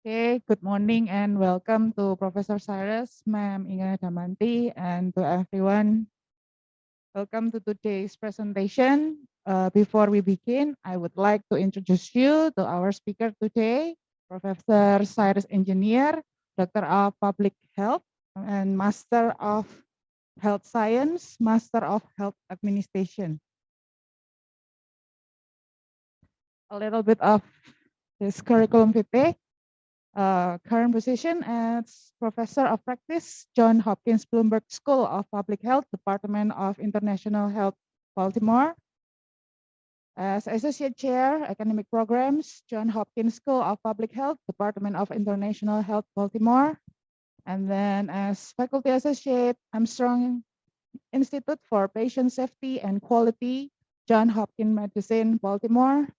Okay, good morning and welcome to Professor Cyrus, Ma'am Inga Damanti, and to everyone. Welcome to today's presentation. Before we begin, I would like to introduce you to our speaker today, Professor Cyrus Engineer, Doctor of Public Health, and Master of Health Science, Master of Health Administration. A little bit of his curriculum vitae. Current position as Professor of Practice, John Hopkins Bloomberg School of Public Health, Department of International Health, Baltimore. As Associate Chair, Academic Programs, John Hopkins School of Public Health, Department of International Health, Baltimore. And then as Faculty Associate, Armstrong Institute for Patient Safety and Quality, John Hopkins Medicine, Baltimore.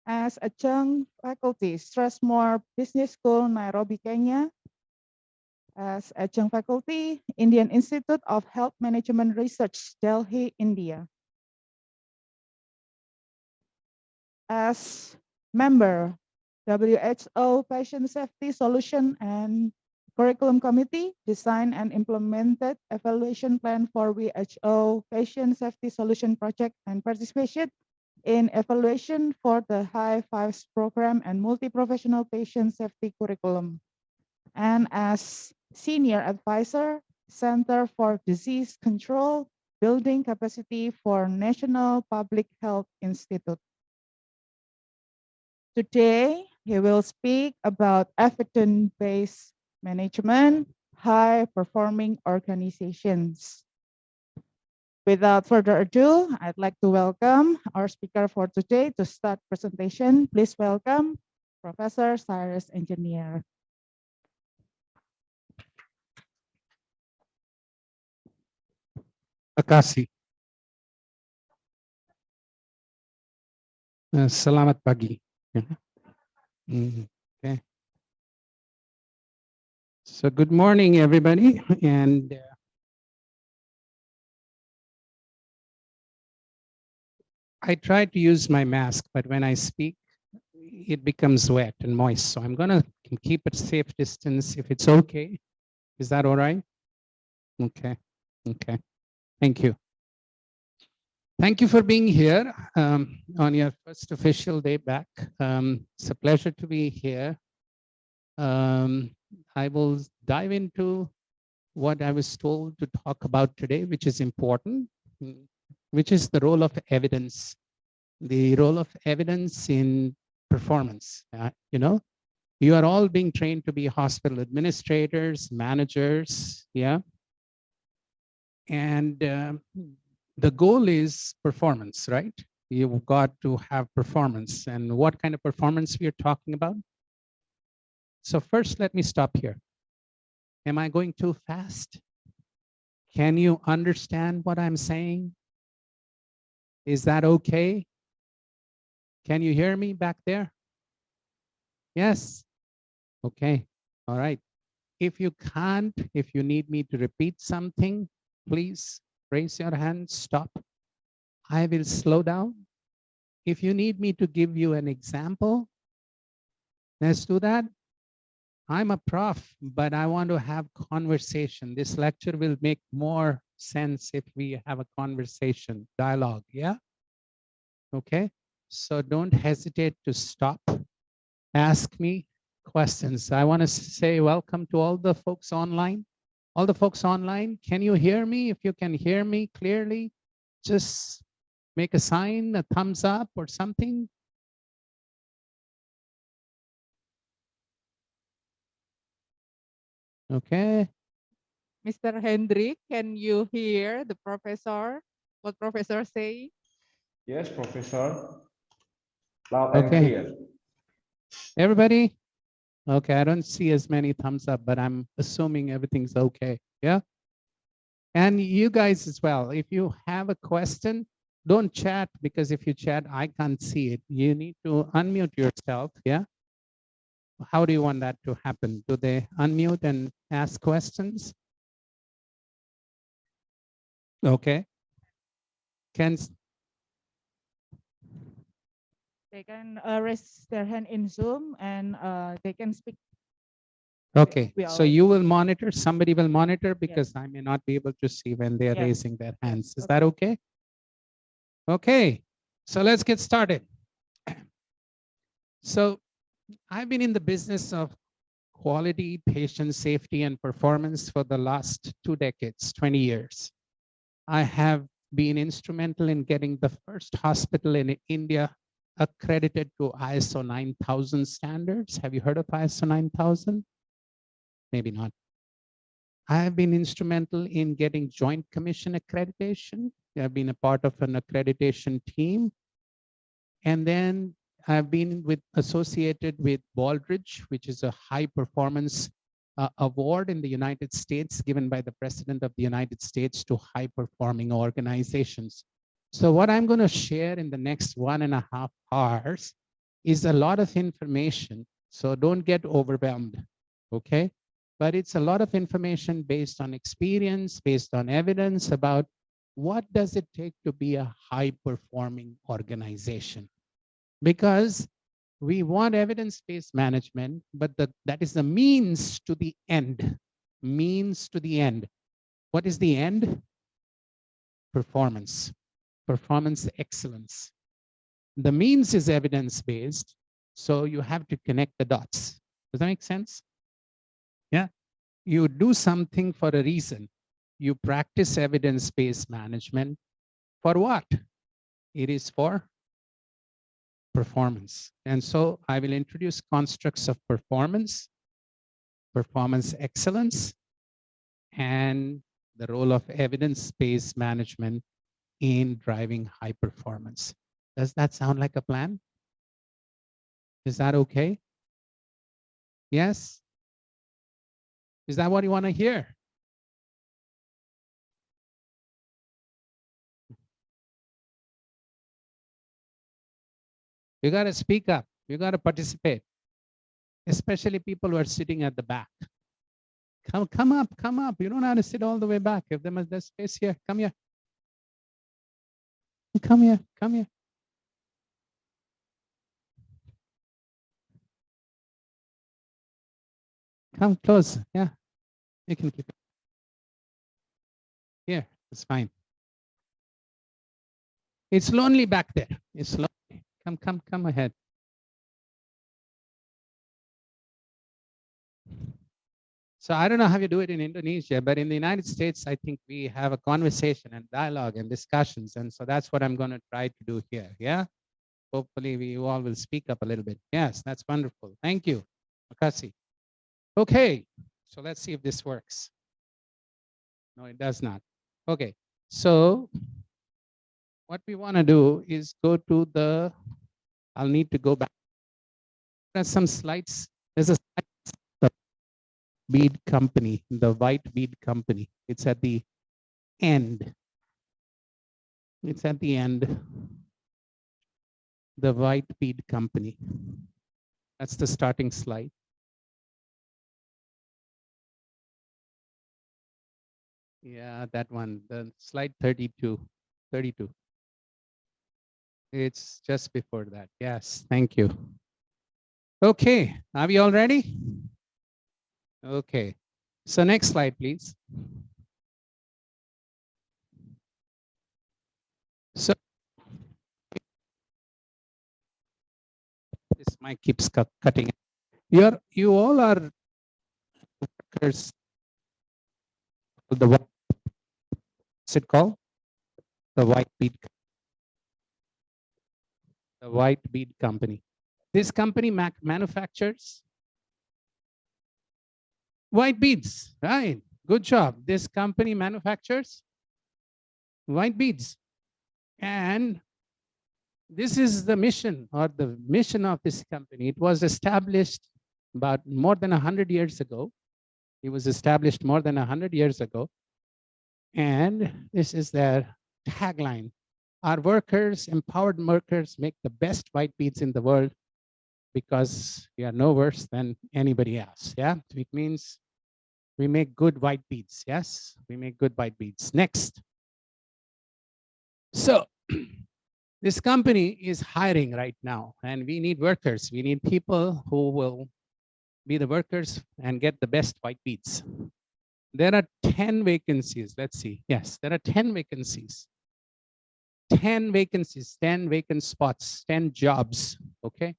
As adjunct faculty, Strathmore Business School, Nairobi, Kenya. As adjunct faculty, Indian Institute of Health Management Research, Delhi, India. As member, WHO Patient Safety Solution and Curriculum Committee, design and implemented evaluation plan for WHO Patient Safety Solution Project and participation in evaluation for the High Fives program and multi-professional patient safety curriculum. And as senior advisor, Center for Disease Control, building capacity for National Public Health Institute. Today, he will speak about evidence-based management, high-performing organizations. Without further ado, I'd like to welcome our speaker for today to start presentation. Please welcome Professor Cyrus Engineer. Akasi. Selamat pagi. Okay. So good morning, everybody. And I try to use my mask, but when I speak, it becomes wet and moist. So I'm going to keep it safe distance if it's okay. Is that all right? Okay. Okay. Thank you. Thank you for being here on your first official day back. It's a pleasure to be here. I will dive into what I was told to talk about today, which is important, which is the role of evidence, the role of evidence in performance. You are all being trained to be hospital administrators, managers, yeah? And the goal is performance, right? You've got to have performance. And what kind of performance we are talking about? So first, let me stop here. Am I going too fast? Can you understand what I'm saying? Is that okay? Can you hear me back there? Yes? Okay. All right. If you can't, if you need me to repeat something, please raise your hand, stop. I will slow down. If you need me to give you an example, let's do that. I'm a prof, but I want to have conversation. This lecture will make more sense if we have a conversation, dialogue, yeah? Okay, so don't hesitate to stop, ask me questions. I want to say welcome to all the folks online. All the folks online, can you hear me? If you can hear me clearly, just make a sign, a thumbs up or something. Okay. Mr. Hendrik, can you hear the professor? What professor say? Yes, Professor. Loud and Okay. clear. Everybody? Okay, I don't see as many thumbs up, but I'm assuming everything's okay. Yeah. And you guys as well. If you have a question, don't chat, because if you chat, I can't see it. You need to unmute yourself. Yeah. How do you want that to happen? Do they unmute and ask questions? Okay. Can They can raise their hand in Zoom and they can speak. Okay, We so all- you will monitor, somebody will monitor because I may not be able to see when they are Yes. raising their hands. Is Okay. that okay? Okay, so let's get started. So I've been in the business of quality, patient safety, and performance for the last 2 decades, 20 years. I have been instrumental in getting the first hospital in India accredited to ISO 9000 standards. Have you heard of ISO 9000? Maybe not. I have been instrumental in getting Joint Commission accreditation. I've been a part of an accreditation team. And then I've been associated with Baldrige, which is a high performance award in the United States given by the President of the United States to high performing organizations. So what I'm going to share in the next 1.5 hours is a lot of information. So don't get overwhelmed, okay? But it's a lot of information based on experience, based on evidence about what does it take to be a high performing organization? Because we want evidence-based management, but that is the means to the end. Means to the end. What is the end? Performance. Performance excellence. The means is evidence-based, so you have to connect the dots. Does that make sense? Yeah. You do something for a reason. You practice evidence-based management for what? It is for performance. And so I will introduce constructs of performance, performance excellence, and the role of evidence-based management in driving high performance. Does that sound like a plan? Is that okay? Yes? Is that what you want to hear? You got to speak up. You got to participate, especially people who are sitting at the back. Come up, come up. You don't have to sit all the way back. If there's space here, come here. Come here, come here. Come close. Yeah, you can keep it. Here, it's fine. It's lonely back there. It's lonely. Come ahead. So I don't know how you do it in Indonesia, but in the United States, I think we have a conversation and dialogue and discussions. And so that's what I'm going to try to do here. Yeah. Hopefully we all will speak up a little bit. Yes, that's wonderful. Thank you, Makasi. Okay, so let's see if this works. No, it does not. Okay, so what we want to do is go to the, I'll need to go back. There's some slides. There's a slide, bead company, the white bead company. It's at the end. It's at the end. The white bead company. That's the starting slide. Yeah, that one, the slide 32. It's just before that. Yes, thank you. Okay, are we all ready? Okay, so next slide, please. So this mic keeps cutting. You all are workers. What's it called? The white bead. The white bead company. This company manufactures white beads, right? Good job. This company manufactures white beads. And this is the mission or the mission of this company. It was established about more than 100 years ago. It was established more than 100 years ago. And this is their tagline. Our workers, empowered workers, make the best white beads in the world because we are no worse than anybody else. Yeah, it means we make good white beads. Yes, we make good white beads. Next. So This company is hiring right now, and we need workers. We need people who will be the workers and get the best white beads. There are 10 vacancies. Let's see. Yes, there are 10 vacancies. 10 vacancies, 10 vacant spots, 10 jobs. Okay.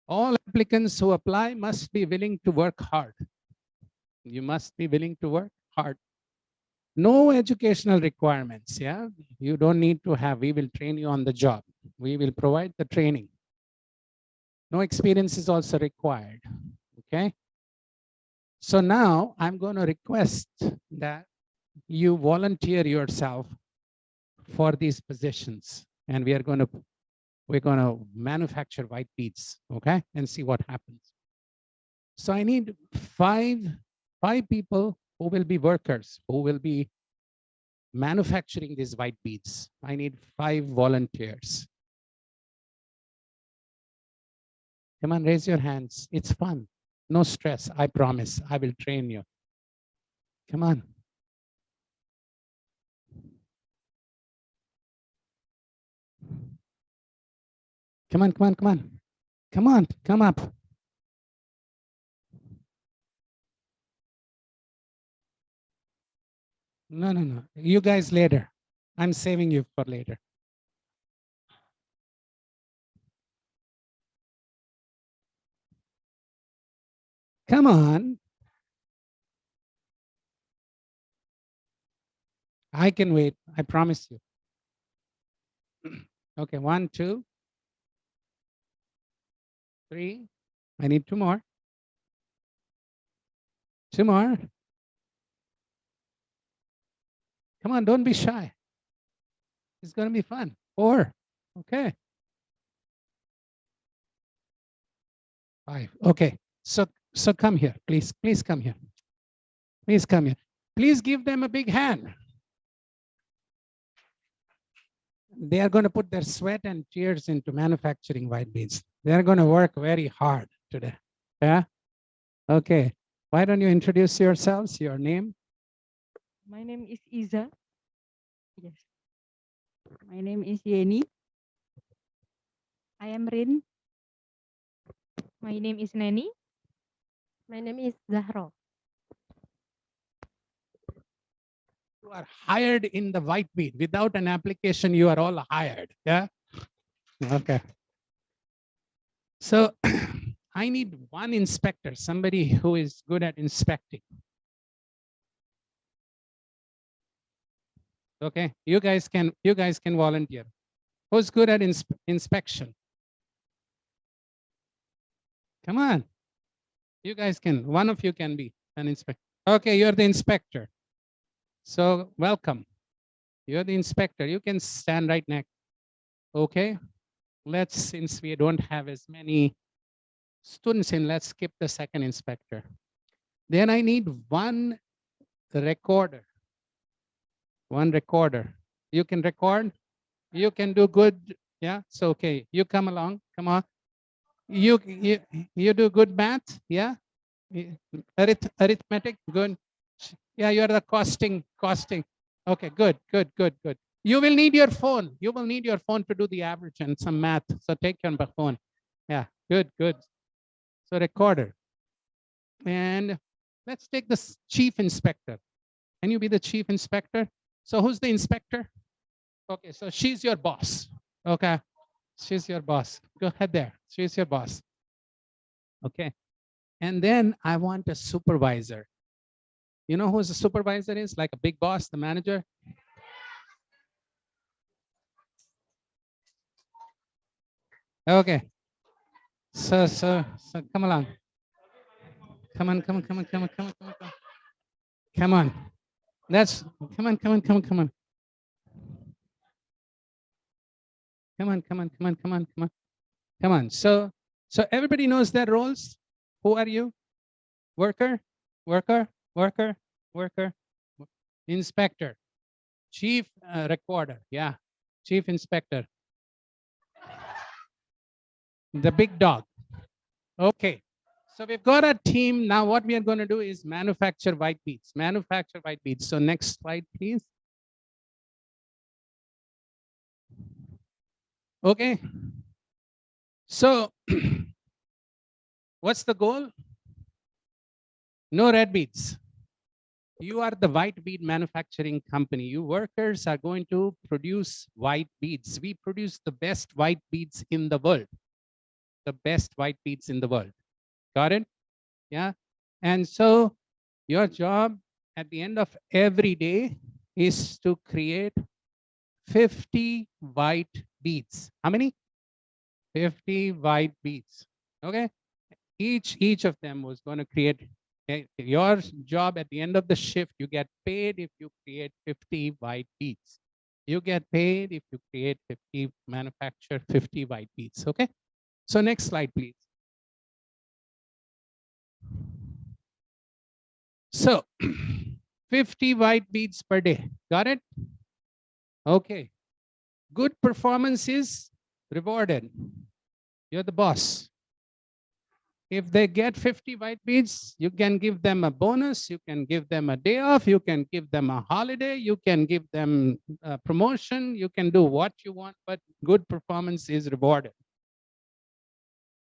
All applicants who apply must be willing to work hard. You must be willing to work hard. No educational requirements. Yeah. You don't need to have, we will train you on the job. We will provide the training. No experience is also required. Okay. So now I'm going to request that you volunteer yourself for these positions, and we're going to manufacture white beads, okay, and see what happens. So I need five people who will be workers, who will be manufacturing these white beads. I need 5 volunteers. Come on, raise your hands. It's fun. No stress. I promise. I will train you. Come on. Come on, come on, come on. Come on, come up. No, no, no. You guys later. I'm saving you for later. Come on. I can wait. I promise you. Okay, 1, 2, 3. I need 2 more. 2 more. Come on, don't be shy. It's going to be fun. 4. Okay. 5. Okay. So come here, please. Please come here. Please come here. Please give them a big hand. They are going to put their sweat and tears into manufacturing white beads. They are going to work very hard today. Yeah. Okay. Why don't you introduce yourselves, your name? My name is Iza. Yes. My name is Yeni. I am Rin. My name is Neni. My name is Zahra. You are hired in the white bead. Without an application, you are all hired. Yeah. Okay. So I need one inspector, somebody who is good at inspecting. Okay, you guys can volunteer. Who's good at inspection? Come on. You guys can, one of you can be an inspector. Okay, you're the inspector. So welcome. You're the inspector. You can stand right next. Okay. Let's, since we don't have as many students in, let's skip the second inspector. Then I need one recorder. One recorder. You can record. You can do good. Yeah. So okay. You come along. Come on. You do good math. Yeah. Arithmetic. Good. Yeah, you're the costing. Okay, good. You will need your phone. You will need your phone to do the average and some math. So take your phone. Yeah, good. So recorder. And let's take the chief inspector. Can you be the chief inspector? So who's the inspector? Okay, so she's your boss. Okay, she's your boss. Go ahead there. She's your boss. Okay. And then I want a supervisor. You know who the supervisor is? Like a big boss, the manager? Okay. So come along. Come on. Come on. That's, come on. Come on. So everybody knows their roles. Who are you? Worker. Inspector. Chief recorder. Yeah. Chief inspector. The big dog. Okay. So we've got a team. Now what we are going to do is manufacture white beads. So next slide, please. Okay. So what's the goal? No red beads. You are the white bead manufacturing company. You workers are going to produce white beads. We produce the best white beads in the world. The best white beads in the world. Got it? Yeah. And so your job at the end of every day is to create 50 white beads. How many? 50 white beads. Okay. Each of them was going to create your job at the end of the shift. You get paid if you create 50 white beads. You get paid if you create 50, manufacture 50 white beads. Okay. So next slide, please. So 50 white beads per day. Got it? Okay. Good performance is rewarded. You're the boss. If they get 50 white beads, you can give them a bonus, you can give them a day off, you can give them a holiday, you can give them a promotion, you can do what you want, but good performance is rewarded.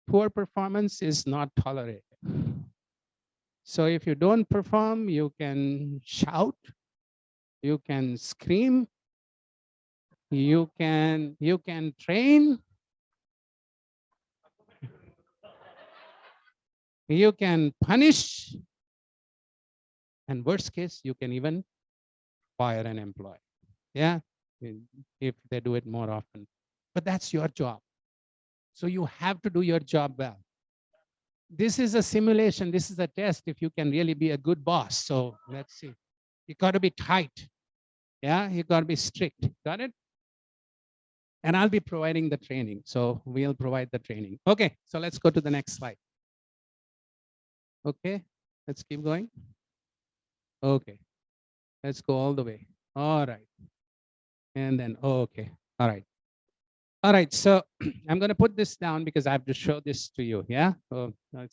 Poor performance is not tolerated. So if you don't perform, you can shout, you can scream, you can train, you can punish, and worst case, you can even fire an employee. Yeah, if they do it more often. But that's your job. So you have to do your job well. This is a simulation. This is a test if you can really be a good boss. So let's see. You got to be tight. Yeah, you got to be strict. Got it? And I'll be providing the training. So we'll provide the training. Okay, so let's go to the next slide. Okay, let's keep going. Okay, let's go all the way. All right. And then, okay, all right. All right, so I'm going to put this down because I have to show this to you. Yeah, so how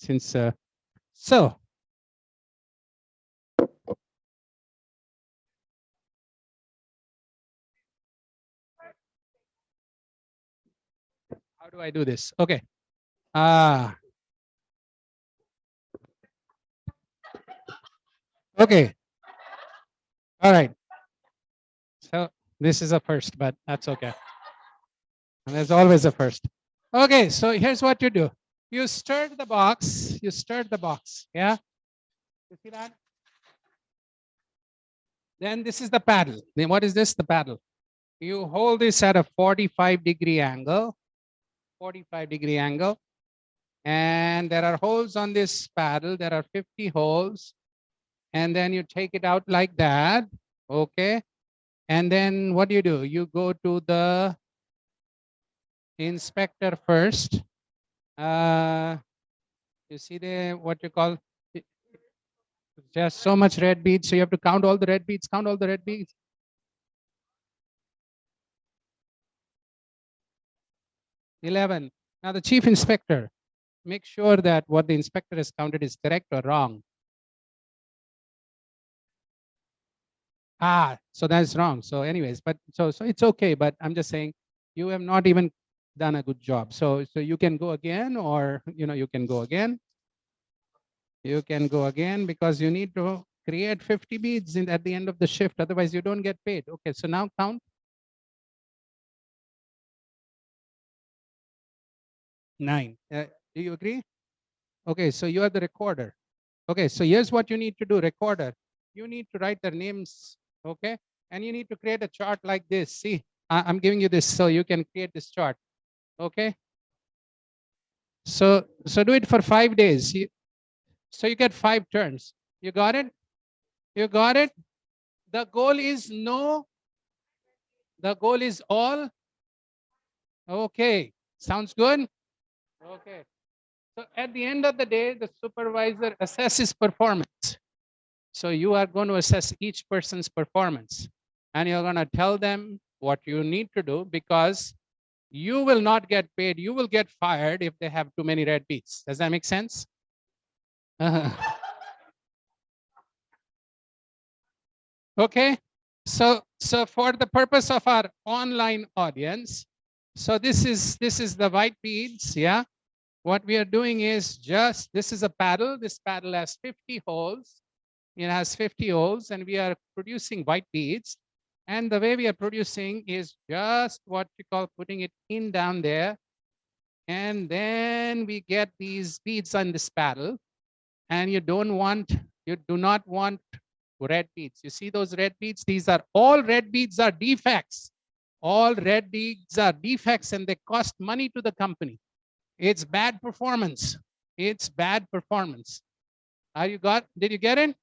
do I do this? Okay. Okay. All right. So this is a first, but that's okay. And there's always a first. Okay, so here's what you do. You stir the box. You stir the box. Yeah. You see that? Then this is the paddle. Then what is this? The paddle. You hold this at a 45-degree angle. 45-degree angle. And there are holes on this paddle. There are 50 holes. And then you take it out like that. Okay. And then what do? You go to the inspector first. You see what you call, just so much red beads. So you have to count all the red beads, count all the red beads. 11. Now the chief inspector, make sure that what the inspector has counted is correct or wrong. So that's wrong. So anyways, but so it's okay, but I'm just saying you have not even done a good job. So you can go again, or you can go again. You can go again because you need to create 50 beads at the end of the shift. Otherwise, you don't get paid. Okay, so now count. 9. Do you agree? Okay, so you are the recorder. Okay, so here's what you need to do, recorder. You need to write their names, okay? And you need to create a chart like this. See, I'm giving you this so you can create this chart, okay? So do it for 5 days. So you get 5 turns. You got it? You got it? The goal is no. The goal is all. Okay, sounds good? Okay. So at the end of the day, the supervisor assesses performance. So you are going to assess each person's performance. And you're going to tell them what you need to do, because you will not get paid. You will get fired if they have too many red beads. Does that make sense? Okay. So for the purpose of our online audience, So this is the white beads, yeah. What we are doing is just, this is a paddle. This paddle has 50 holes. It has 50 holes, and we are producing white beads. And the way we are producing is just what we call putting it in down there. And then we get these beads on this paddle. And you do not want red beads. You see those red beads? These are all red beads are defects. All red beads are defects, and they cost money to the company. It's bad performance. It's bad performance. Did you get it?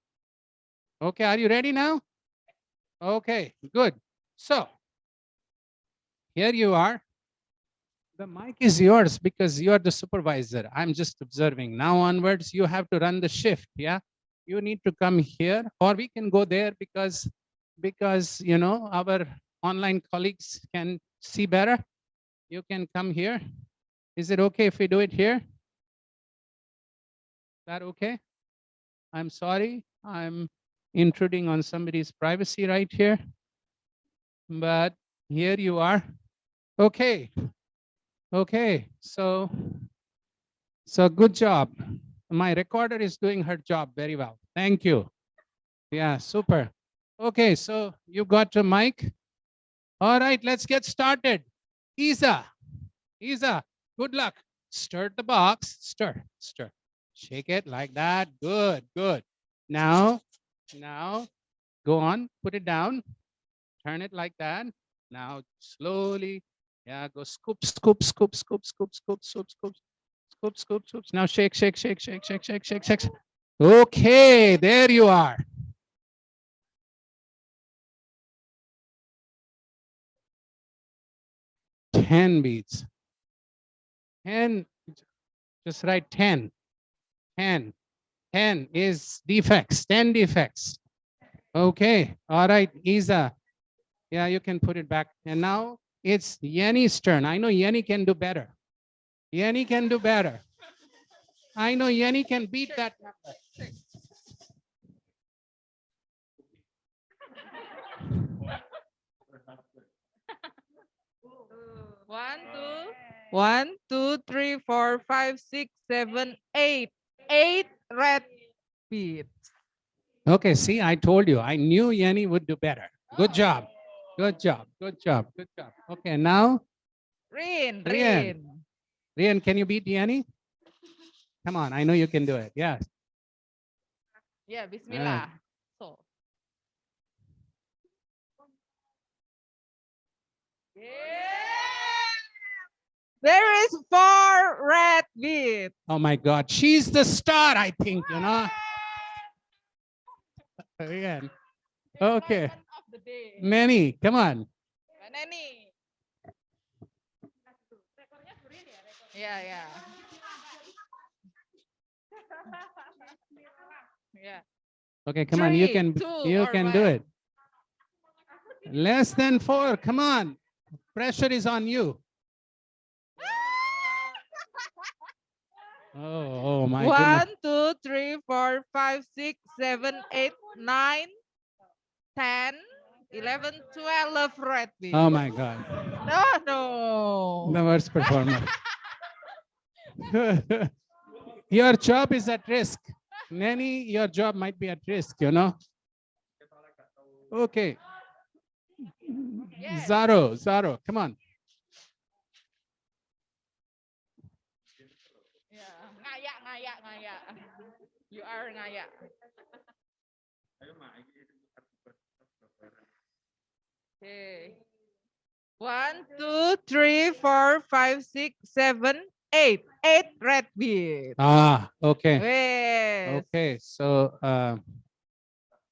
Okay, are you ready now? Okay, good. So here you are. The mic is yours because you are the supervisor. I'm just observing. Now onwards, you have to run the shift, yeah? You need to come here, or we can go there because you know, our online colleagues can see better. You can come here. Is it okay if we do it here? Is that okay? I'm sorry, I'm intruding on somebody's privacy right here. But here you are. Okay. Okay, so good job. My recorder is doing her job very well. Thank you. Yeah, super. Okay, so you got your mic. All right, let's get started. Isa, good luck. Stir the box, stir. Shake it like that. Good. Now, go on, put it down. Turn it like that. Now, slowly. Yeah, go scoop. Now shake. Okay, there you are. 10 beads. 10, just write 10. 10 is defects, 10 defects. Okay, all right, Isa. Yeah, you can put it back. And now it's Yenny's turn. I know Yenny can do better. Yenny can do better. I know Yenny can beat that number. One, two, 3, 4, 5, 6, 7, 8. 8 red beads. Okay, see, I told you. I knew Yenny would do better. Good job. Good job. Okay, now, Rin. Rian, can you beat Yenny? Come on, I know you can do it. Yes. Yeah, bismillah. So. Yeah. There is 4 red beads. Oh my God, she's the star, I think, you know. Again. Okay. Nani, come on. Nani. Yeah. Yeah. Okay, come on, you can do it. Less than 4, come on. Pressure is on you. Oh my goodness. 1, 2, 3, 4, 5, 6, 7, 8, 9, 10, 11, 12 red beads. Oh my God. No. The worst performer. Your job is at risk. Nani, your job might be at risk, you know. Okay. Yes. Zaro, come on. Yeah. Ngaya. You are ngaya. Okay. 1, 2, 3, 4, 5, 6, 7, 8. 8 red beads. Okay. Yes. Okay, so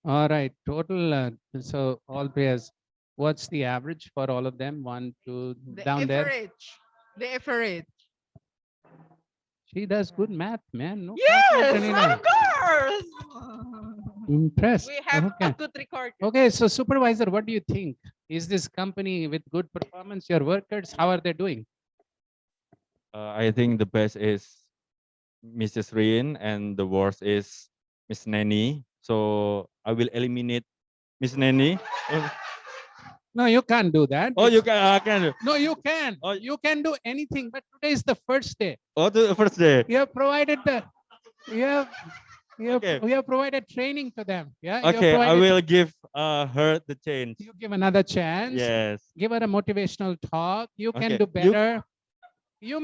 all right, total. So all players, what's the average for all of them? 1, 2, The down there. average. The average. She does good math, man. No Yes, problem, Janina. of course. Impressed. We have Okay. a good record. Okay, so supervisor, what do you think? Is this company with good performance? Your workers, how are they doing? I think the best is Mrs. Rin and the worst is Miss Nanny. So I will eliminate Miss Nanny. No, you can't do that. Oh, you It's- can. No, you can. Oh. You can do anything, but today is the first day. Oh, the first day. You have provided the, you have, Okay. we have provided training to them. Yeah. You have Okay, I provided- will give her the change. You give another chance. Yes. Give her a motivational talk. You can Okay, do you- better. You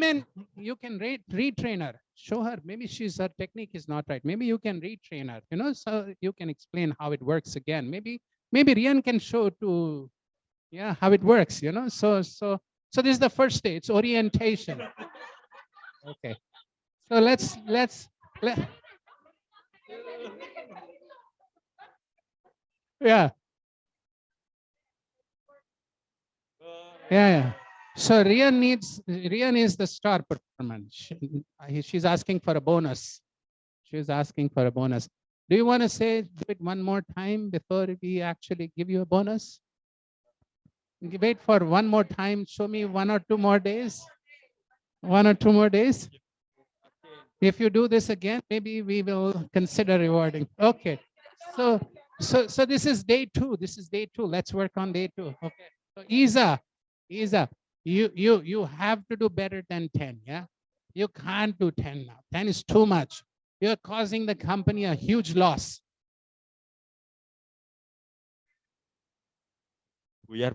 can retrain her. Show her. Maybe her technique is not right. Maybe you can retrain her. You know, so you can explain how it works again. Maybe Rian can show to, yeah, how it works. You know, so this is the first day. It's orientation. Okay. So let's let. Yeah. Yeah. So Rian is the star performer. She's asking for a bonus. She's asking for a bonus. Do you want to do it one more time before we actually give you a bonus? Wait for one more time. Show me 1 or 2 more days. 1 or 2 more days. If you do this again, maybe we will consider rewarding. Okay. So this is day 2. This is day 2. Let's work on day 2. Okay. So Isa, you have to do better than 10. Yeah. You can't do 10 now. 10 is too much. You're causing the company a huge loss. Buyar.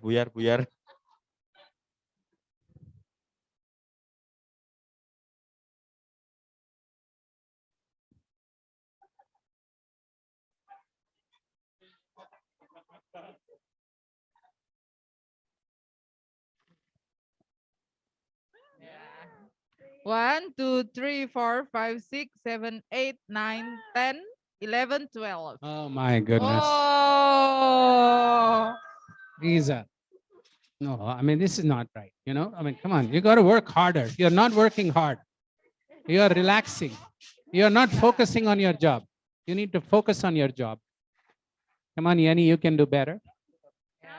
1, 2, 3, 4, 5, 6, 7, 8, 9, 10, 11, 12. Oh my goodness. Oh, Isa. No, I mean, this is not right. You know, I mean, come on, you got to work harder. You're not working hard. You're relaxing. You're not focusing on your job. You need to focus on your job. Come on, Yanni, you can do better. yeah.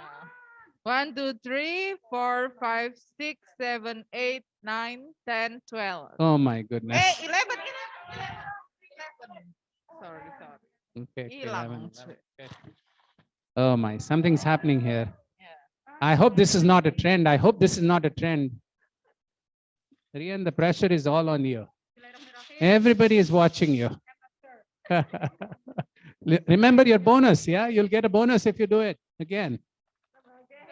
1, 2, 3, 4, 5, 6, 7, 8, 9, 10, 12. Oh my goodness. Hey, 11. Sorry. Okay, Hilang. 11. Okay. Oh my, something's happening here. Yeah. I hope this is not a trend. I hope this is not a trend. Rian, the pressure is all on you. Everybody is watching you. Remember your bonus, yeah? You'll get a bonus if you do it again.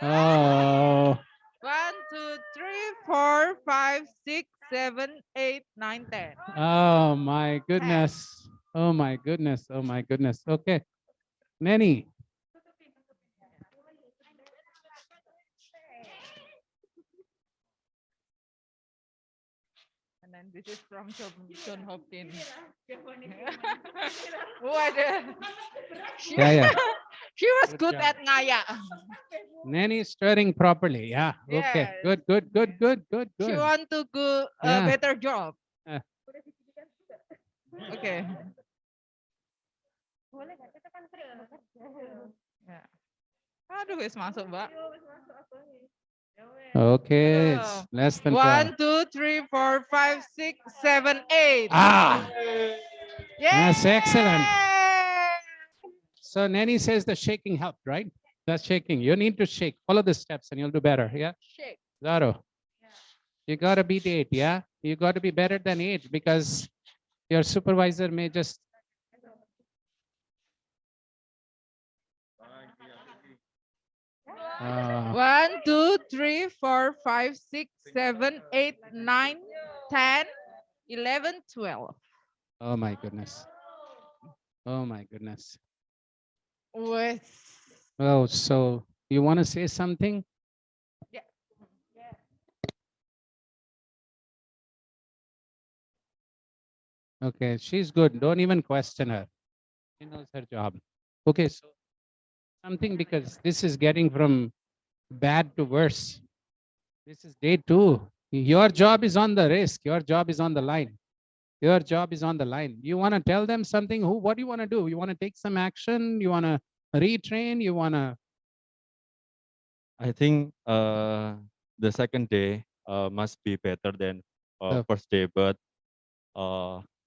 Oh, 1, 2, 3, 4, 5, 6, 7, 8, 9, 10. oh my goodness. Oh my goodness. Oh my goodness. Okay. Nanny. And then this is from John Hopkins. What? She, Yeah. she was Good good job. at Ngaya. Nanny is stirring properly. Yeah. Okay. Yes. Good. She want to do a Yeah. better job. Yeah. Okay. Ya. Aduh, wis masuk, Mbak. Okay. Aduh. It's less than 1, 12. 2, 3, 4, 5, 6, 7, 8. Ah, Yay! that's excellent. So Nanny says the shaking helped, right? That's shaking. You need to shake. Follow the steps and you'll do better. Yeah. Shake. Zaro. You got to beat 8. Yeah. You got to be better than 8 because your supervisor may just. Uh, 1, 2, 3, 4, 5, 6, 7, 8, 9, 10, 11, 12. oh my goodness. Oh my goodness. Wes. Oh, so you want to say something? Yeah. Okay, she's good. Don't even question her. She knows her job. Okay, so something because this is getting from bad to worse. This is day 2. Your job is on the risk. Your job is on the line. Your job is on the line. You want to tell them something? What do you want to do? You want to take some action? You want to retrain? You want to? I think the second day must be better than The- first day, but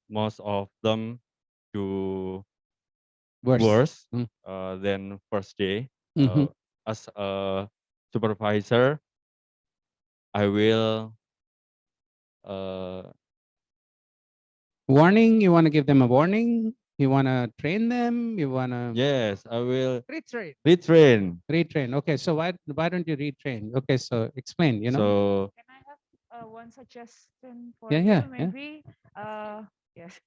most of them do Worse. worse Mm. than first day. Mhm. As supervisor, I will Warning, you want to give them a warning? You want to train them? You want to yes, I will Retrain. retrain. retrain? Okay, so why don't you retrain? Okay, so explain, you know? So Can I have one suggestion for Yeah, you? yeah, yeah. Maybe, yes.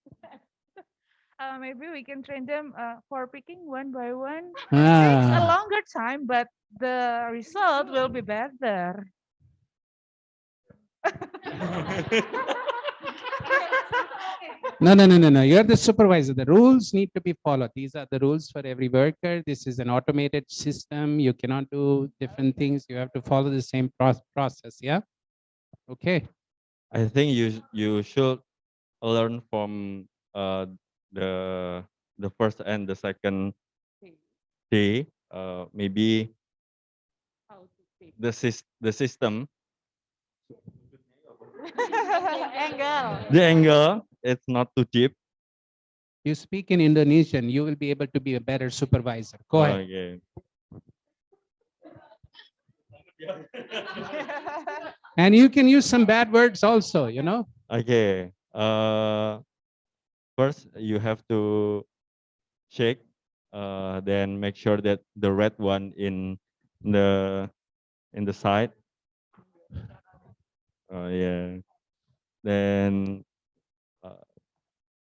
Maybe we can train them for picking one by one. Takes a Ah. longer time, but the result will be better. No, no, no, no, no. You're the supervisor. The rules need to be followed. These are the rules for every worker. This is an automated system. You cannot do different things. You have to follow the same process. Yeah. Okay. I think you should learn from the first and the second day. Maybe the system, Angle. the angle, it's not too deep. You speak in Indonesian, you will be able to be a better supervisor. Go ahead. Okay. And you can use some bad words also, you know? Okay. First you have to shake. Then make sure that the red one in the side. Yeah. Then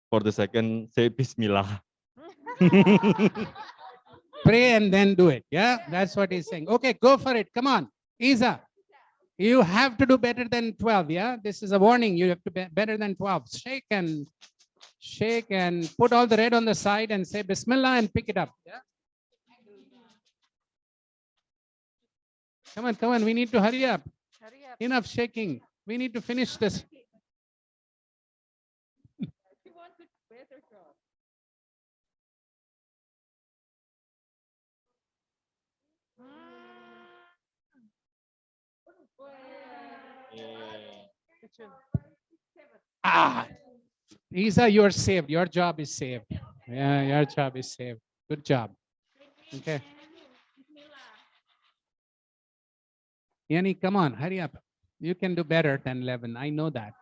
for the second, say Bismillah. Pray and then do it. Yeah, that's what he's saying. Okay, go for it. Come on. Isa, you have to do better than 12. Yeah, this is a warning. You have to be better than 12. Shake and put all the red on the side and say Bismillah and pick it up. Yeah. Come on. We need to hurry up. Hurry up. Enough shaking. We need to finish this. Ah, Isa, you're saved. Your job is saved. Yeah, your job is saved. Good job. Okay. Yani, come on, hurry up. You can do better than 11. I know that.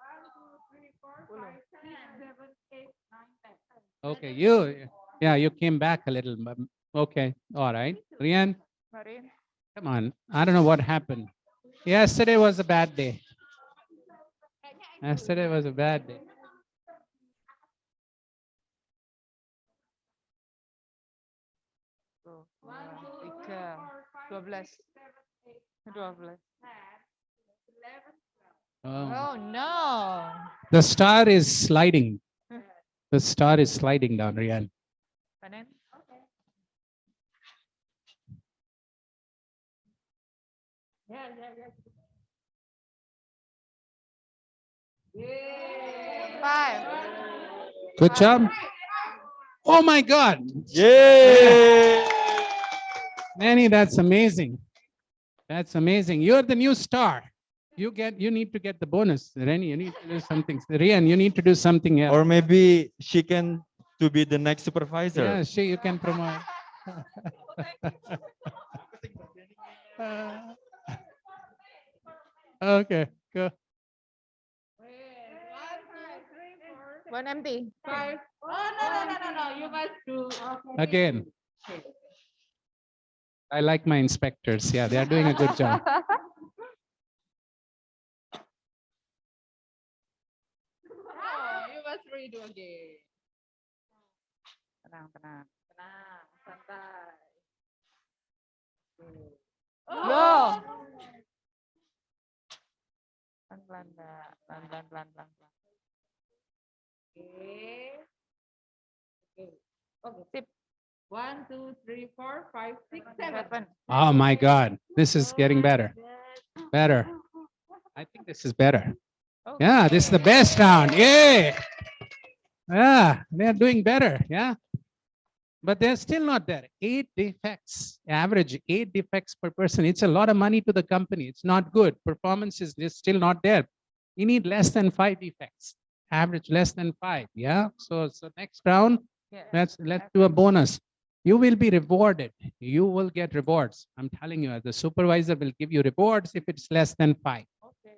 Okay, you came back a little. Okay, all right. Rian, Marin. come on. I don't know what happened. Yesterday was a bad day. Yesterday was a bad day. Tuh, 3, 12. 12. Oh. Oh no. The star is sliding. The star is sliding down, Rian. Kanan. Yeah. 5. Good job. Oh my God. Yay! Manny, that's amazing. That's amazing. You're the new star. You need to get the bonus. Rennie, you need to do something. Rian, you need to do something else. Or maybe she can to be the next supervisor. Yeah, you can promote. Okay, go. 1 empty. 5. Oh, no. You must do. Again. I like my inspectors. Yeah, they are doing a good job. Oh, you must redo again. Tenang. Santai. Yo. Pelan-pelan, Mbak. Pelan-pelan. Okay. Okay. Sip. 1, 2, 3, 4, 5, 6, 7. Oh my God, this is getting better. Better. I think this is better. Yeah, this is the best round. Yay. Yeah, they are doing better. Yeah. But they're still not there. 8 defects, average 8 defects per person. It's a lot of money to the company. It's not good. Performance is still not there. You need less than 5 defects. Average less than 5. Yeah. So next round, Yeah. let's do a bonus. You will be rewarded. You will get rewards. I'm telling you, the supervisor will give you rewards if it's less than 5.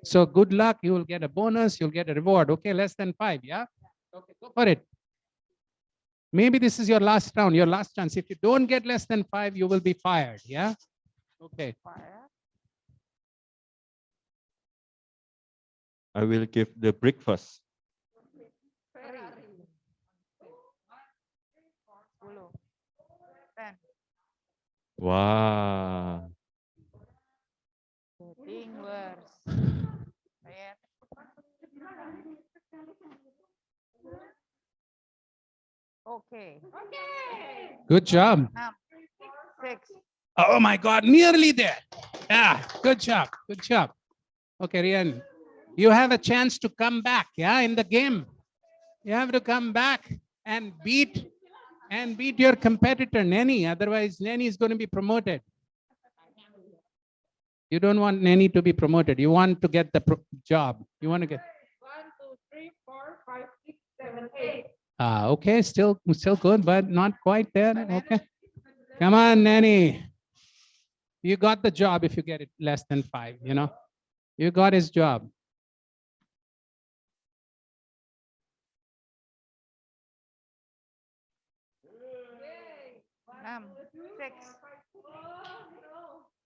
So good luck. You will get a bonus. You'll get a reward. Okay, less than 5. Yeah. Okay, go for it. Maybe this is your last round, your last chance. If you don't get less than 5, you will be fired. Yeah. Okay. I will give the breakfast. Wow. Getting worse. Okay. Good job. 6. Oh my God, nearly there. Yeah, good job. Good job. Okay, Rian, you have a chance to come back, yeah, in the game. You have to come back and beat your competitor, Neni. Otherwise, Neni is going to be promoted. You don't want Neni to be promoted. You want to get the job. You want to get. 1, 2, 3, 4, 5, 6, 7, 8. Okay, still good, but not quite there. Okay. Come on, Neni. You got the job if you get it less than 5, you know. You got his job.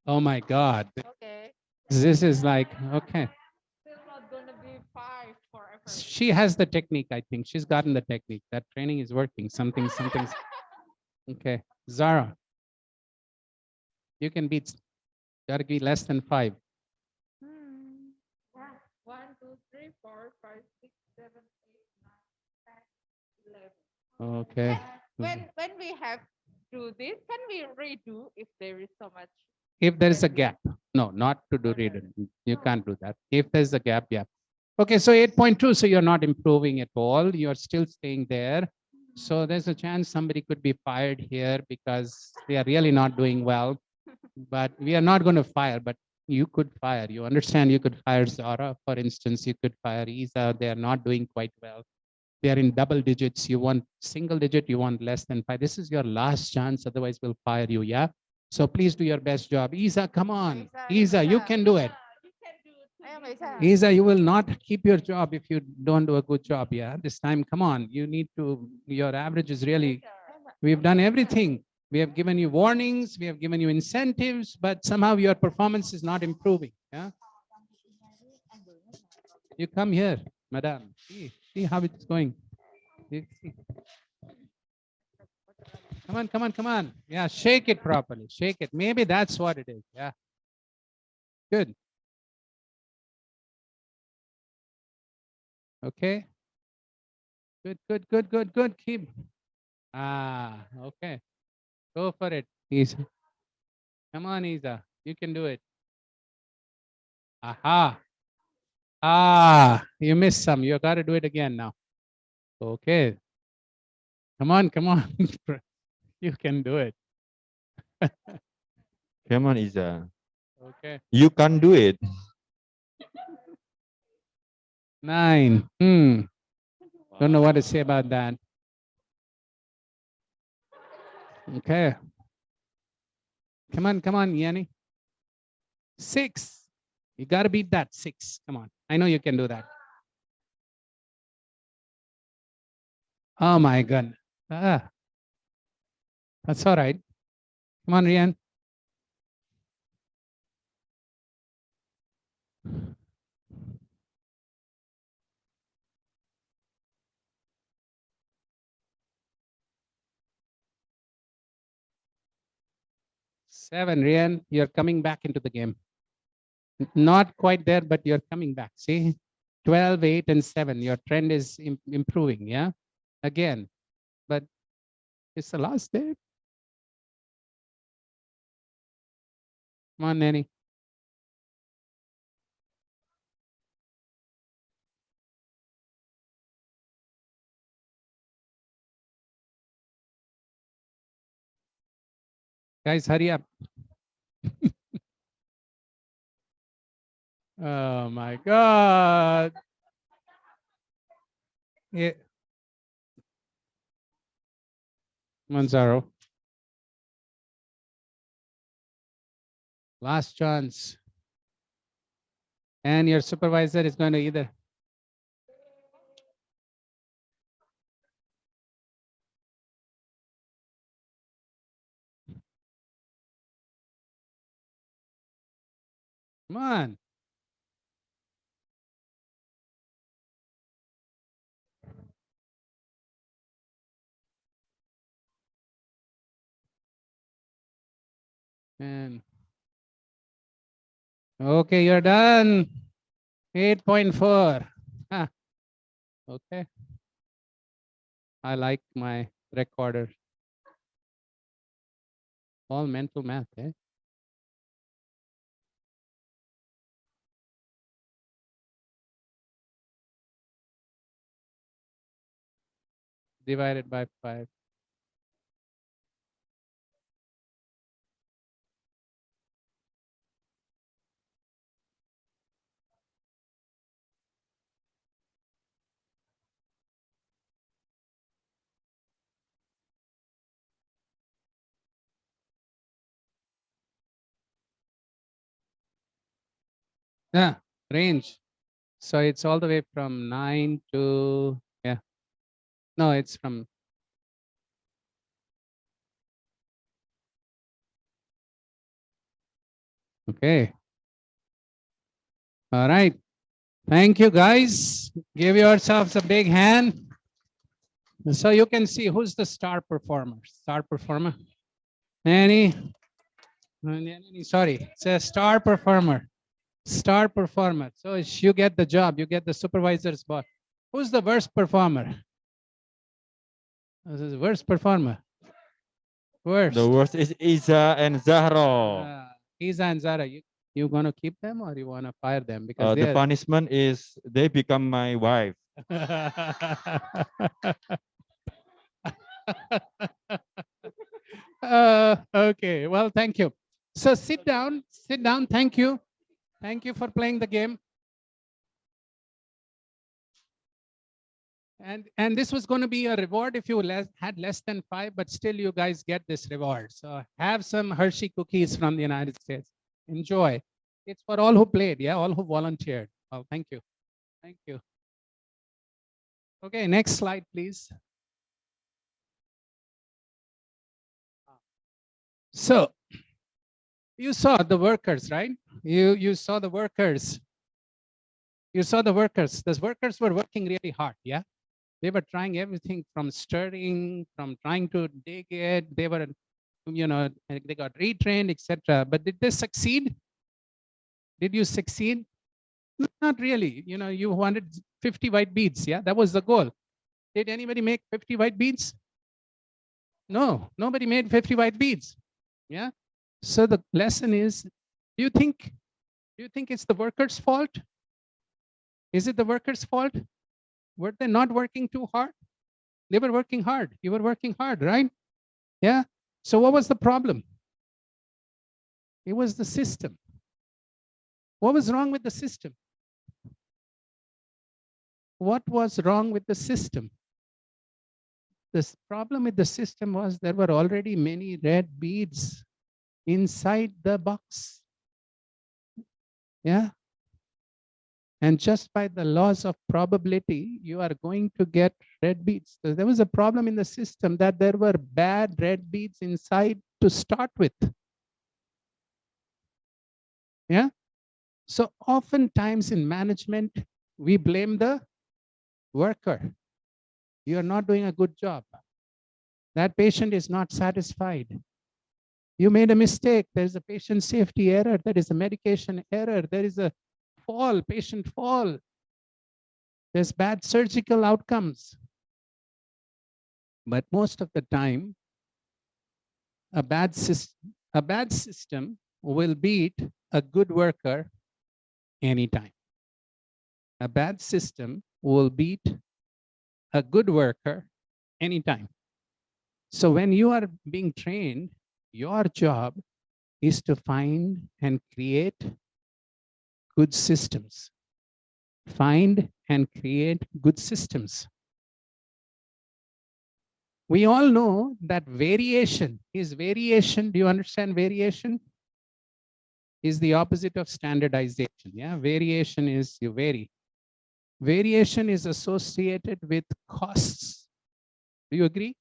Oh my God. Okay. This is like, okay. Still not gonna be 5 forever. She has the technique, I think. She's gotten the technique. That training is working. Something's. Okay. Zara. You can beat. Gotta be less than 5. 1, 2, 3, 4, 5, 6, 7, 8, 9, 10, 11. Okay. When we have do this, can we redo if there is so much? If there is a gap. No, not to do read. You can't do that. If there's a gap, yeah. Okay, so 8.2, so you're not improving at all. You're still staying there. So there's a chance somebody could be fired here because they are really not doing well. But we are not going to fire, but you could fire. You understand, you could fire Zara, for instance. You could fire Isa. They are not doing quite well. They are in double digits. You want single digit, you want less than 5. This is your last chance. Otherwise, we'll fire you. Yeah. So please do your best job. Isa, come on. Isa, you can do it. You can do it. Isa, you will not keep your job if you don't do a good job. Yeah. This time, come on. You need to, your average is really, we've done everything. We have given you warnings. We have given you incentives, but somehow your performance is not improving. Yeah. You come here, madam. See how it's going. See. Come on. Yeah, shake it properly. Shake it. Maybe that's what it is. Yeah. Good. Okay. Good. Keep. Okay. Go for it, Isa. Come on, Isa. You can do it. Aha. You missed some. You got to do it again now. Okay. Come on. You can do it. Come on, Isa. Okay. You can do it. 9. Don't know what to say about that. Okay. Come on, Yanni. 6. You got to beat that 6. Come on. I know you can do that. Oh my God. That's all right. Come on, Rian. Seven, Rian, you're coming back into the game. Not quite there, but you're coming back. See, 12, 8, and 7. Your trend is improving. Yeah, again, but it's the last day. Come on, Nanny. Guys, hurry up. Oh my God. Yeah. Manzaro. Last chance. And your supervisor is going to either. Come on. And okay, you're done. 8.4. Huh. Okay. I like my recorder. All mental math, eh? Divided by 5. Yeah, range. So it's all the way from 9 to, yeah. No, it's from, okay. All right. Thank you, guys. Give yourselves a big hand. So you can see who's the star performer. Star performer. Annie. Sorry, it's a star performer. Star performer. So you get the job. You get the supervisor's boss. Who's the worst performer? This is the worst performer. Worst. The worst is Isa and Zahro. Isa and Zara, you gonna keep them or you wanna fire them because The they're punishment is they become my wife. Okay, well, thank you. So sit down, sit down. Thank you. Thank you for playing the game. And this was going to be a reward if you had less than 5, but still you guys get this reward. So have some Hershey cookies from the United States. Enjoy. It's for all who played, yeah, all who volunteered. Well, thank you. Thank you. Okay, next slide, please. So you saw the workers, right? You saw the workers. You saw the workers. Those workers were working really hard, yeah? They were trying everything from stirring, from trying to dig it. They were, you know, they got retrained, etc. But did they succeed? Did you succeed? Not really. You know, you wanted 50 white beads. Yeah, that was the goal. Did anybody make 50 white beads? No, nobody made 50 white beads. Yeah. So the lesson is, do you think it's the workers' fault? Is it the workers' fault? Were they not working too hard? They were working hard. You were working hard, right? Yeah. So what was the problem? It was the system. What was wrong with the system? What was wrong with the system? The problem with the system was there were already many red beads inside the box. Yeah. And just by the laws of probability, you are going to get red beads. So there was a problem in the system that there were bad red beads inside to start with. Yeah. So oftentimes in management, we blame the worker. You are not doing a good job. That patient is not satisfied. You made a mistake. There's a patient safety error. There is a medication error. There is a fall, patient fall. There's bad surgical outcomes. But most of the time, a bad system will beat a good worker anytime. A bad system will beat a good worker anytime. So when you are being trained, your job is to find and create good systems. Find and create good systems. We all know that variation is variation. Do you understand variation? is the opposite of standardization. Yeah, variation is you vary. Variation is associated with costs. Do you agree?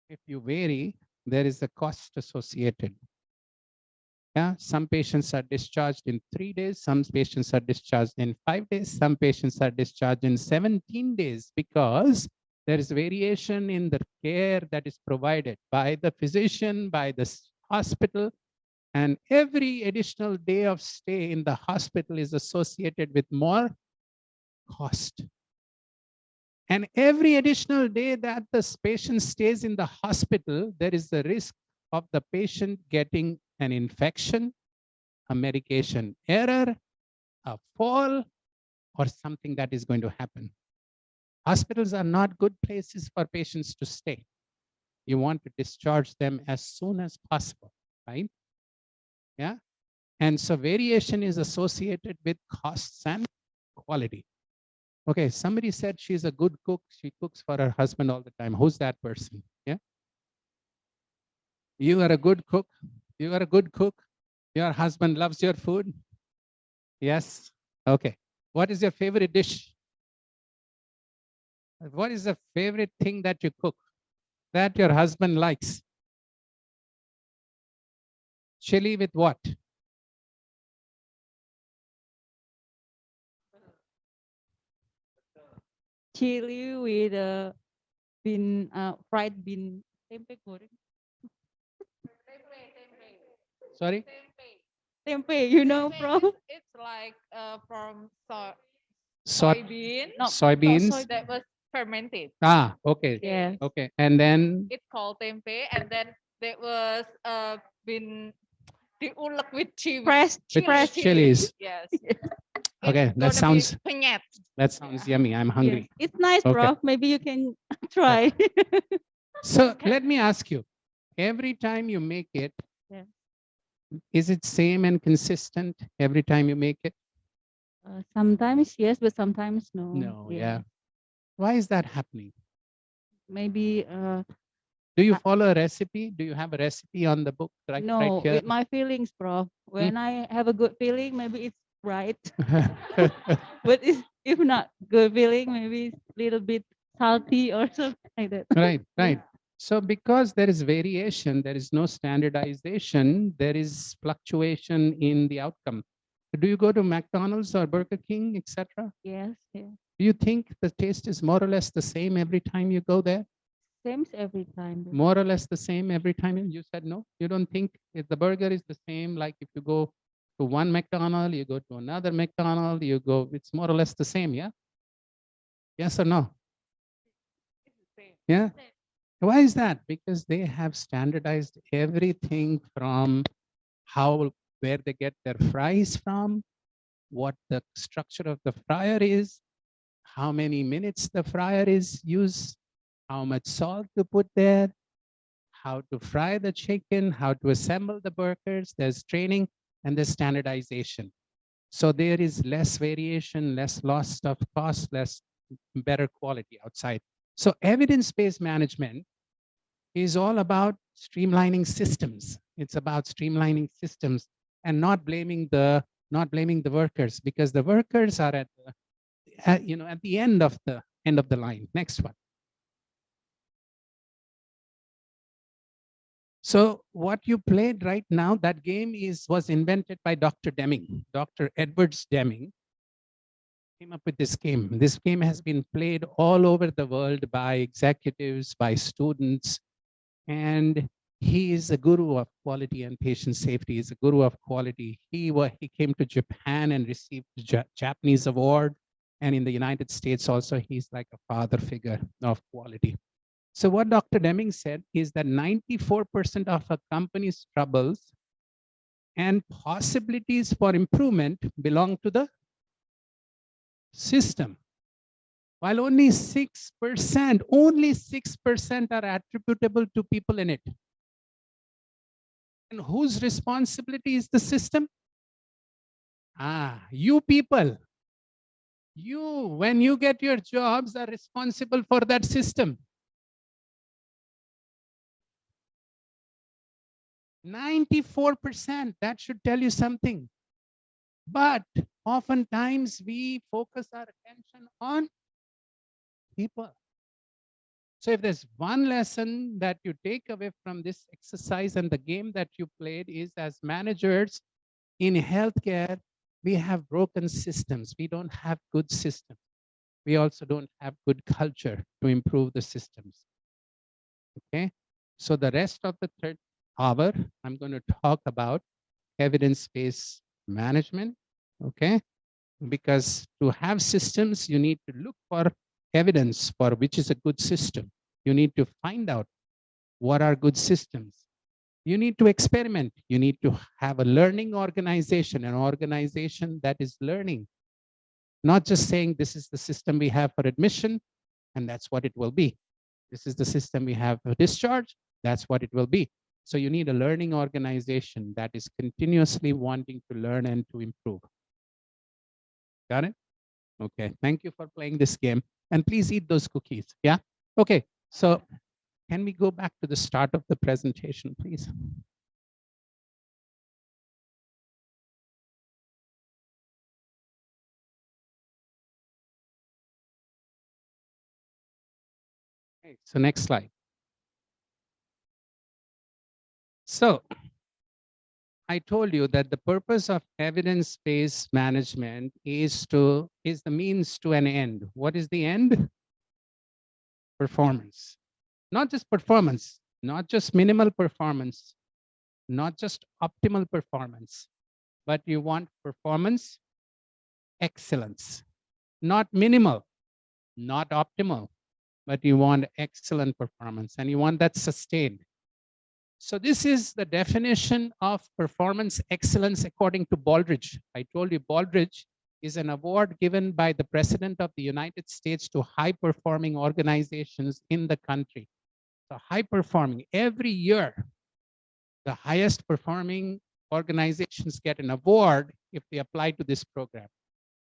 If you vary, there is a cost associated. Yeah, some patients are discharged in 3 days, some patients are discharged in 5 days, some patients are discharged in 17 days because there is variation in the care that is provided by the physician, by the hospital, and every additional day of stay in the hospital is associated with more cost. And every additional day that the patient stays in the hospital, there is the risk of the patient getting an infection, a medication error, a fall, or something that is going to happen. Hospitals are not good places for patients to stay. You want to discharge them as soon as possible, right? Yeah. And so variation is associated with costs and quality. Okay, somebody said she's a good cook. She cooks for her husband all the time. Who's that person? Yeah. You are a good cook. You are a good cook. Your husband loves your food. Yes. Okay. What is your favorite dish? What is the favorite thing that you cook that your husband likes? Chili with what? Chili with bean, fried bean. Tempe goreng. Sorry? Tempe, you know, bro. It's like from Sort soybean. No, soybeans. That was fermented. Ah, okay. Yeah. Okay. And then It's called tempe, and then there was been diulek with chili. Fresh, with fresh. chilies. Yes. Okay, It's that gonna be sounds penyet. yummy. I'm hungry. Yes. It's nice, Okay. bro. Maybe you can try. So let me ask you, every time you make it, Yeah. is it same and consistent every time you make it? Sometimes yes, but sometimes no. No, yeah. Why is that happening? Maybe Do you follow a recipe? Do you have a recipe on the book right no, here? with my feelings, bro. When I have a good feeling, maybe it's right. But if not good feeling, maybe it's a little bit salty or something like that. Right, right. So because there is variation, there is no standardization, there is fluctuation in the outcome. Do you go to McDonald's or Burger King, etc.? Yes, yeah. Do you think the taste is more or less the same every time you go there? Same every time. bro. More or less the same every time? You said no? You don't think if the burger is the same, like if you go to one McDonald, you go to another McDonald, you go, it's more or less the same, yeah? Yes or no? Yeah. Why is that? Because they have standardized everything from where they get their fries from, what the structure of the fryer is, how many minutes the fryer is used, how much salt to put there, how to fry the chicken, how to assemble the burgers. There's training and there's standardization. So there is less variation, less loss of cost, better quality outside. So evidence-based management is all about streamlining systems. It's about streamlining systems and not blaming the workers, because the workers are at the end of the line. Next one. So what you played right now, that game was invented by Dr. Deming, Dr. Edwards Deming came up with this game. This game has been played all over the world by executives, by students, and he is a guru of quality and patient safety. He's a guru of quality. He came to Japan and received the Japanese award. And in the United States also, he's like a father figure of quality. So what Dr. Deming said is that 94% of a company's troubles and possibilities for improvement belong to the system, while only 6% are attributable to people in it. And whose responsibility is the system? You people. You, when you get your jobs, are responsible for that system. 94%. That should tell you something. But oftentimes we focus our attention on people. So if there's one lesson that you take away from this exercise and the game that you played is, as managers in healthcare, we have broken systems. We don't have good systems. We also don't have good culture to improve the systems. Okay. So the rest of the third hour, I'm going to talk about evidence-based management. Okay. Because to have systems, you need to look for evidence for which is a good system. You need to find out what are good systems. You need to experiment. You need to have a learning organization, an organization that is learning, not just saying this is the system we have for admission and that's what it will be. This is the system we have for discharge, that's what it will be. So you need a learning organization that is continuously wanting to learn and to improve. Got it? Okay, thank you for playing this game. And please eat those cookies, yeah? Okay, so can we go back to the start of the presentation, please? Okay, so next slide. So I told you that the purpose of evidence-based management is the means to an end. What is the end? Performance. Not just performance, not just minimal performance, not just optimal performance, but you want performance excellence. Not minimal, not optimal, but you want excellent performance and you want that sustained. So this is the definition of performance excellence according to Baldrige. I told you Baldrige is an award given by the President of the United States to high-performing organizations in the country. So high-performing, every year, the highest performing organizations get an award if they apply to this program.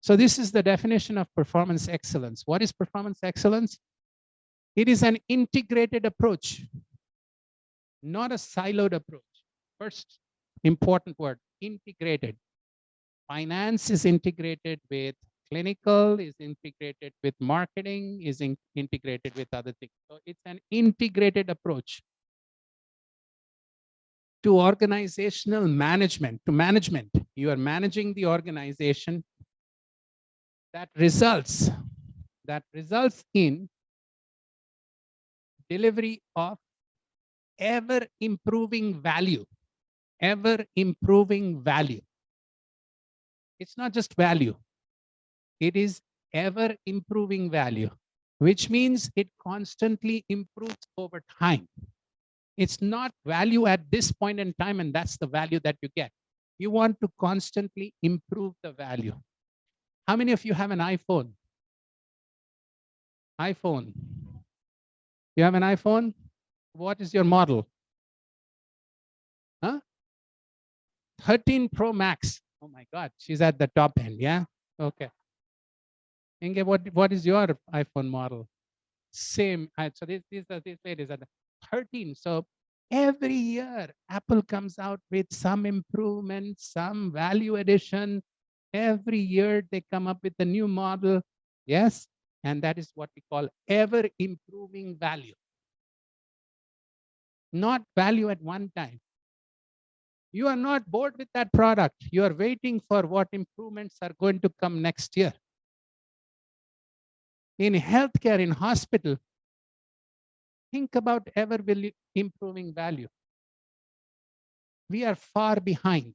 So this is the definition of performance excellence. What is performance excellence? It is an integrated approach, not a siloed approach. First important word, integrated. Finance is integrated with clinical, is integrated with marketing, is integrated with other things. So it's an integrated approach to organizational management, to management. You are managing the organization that results in delivery of ever improving value, ever improving value. It's not just value, it is ever improving value, which means it constantly improves over time. It's not value at this point in time and that's the value that you get. You want to constantly improve the value. How many of you have an iPhone? iPhone. You have an iPhone? What is your model? Huh? 13 Pro Max. Oh my God, she's at the top end, yeah? Okay. Inge, what is your iPhone model? Same. So these ladies are the 13. So every year, Apple comes out with some improvement, some value addition. Every year, they come up with a new model. Yes. And that is what we call ever improving value. Not value at one time. You are not bored with that product. You are waiting for what improvements are going to come next year. In healthcare, in hospital, think about ever improving value. We are far behind.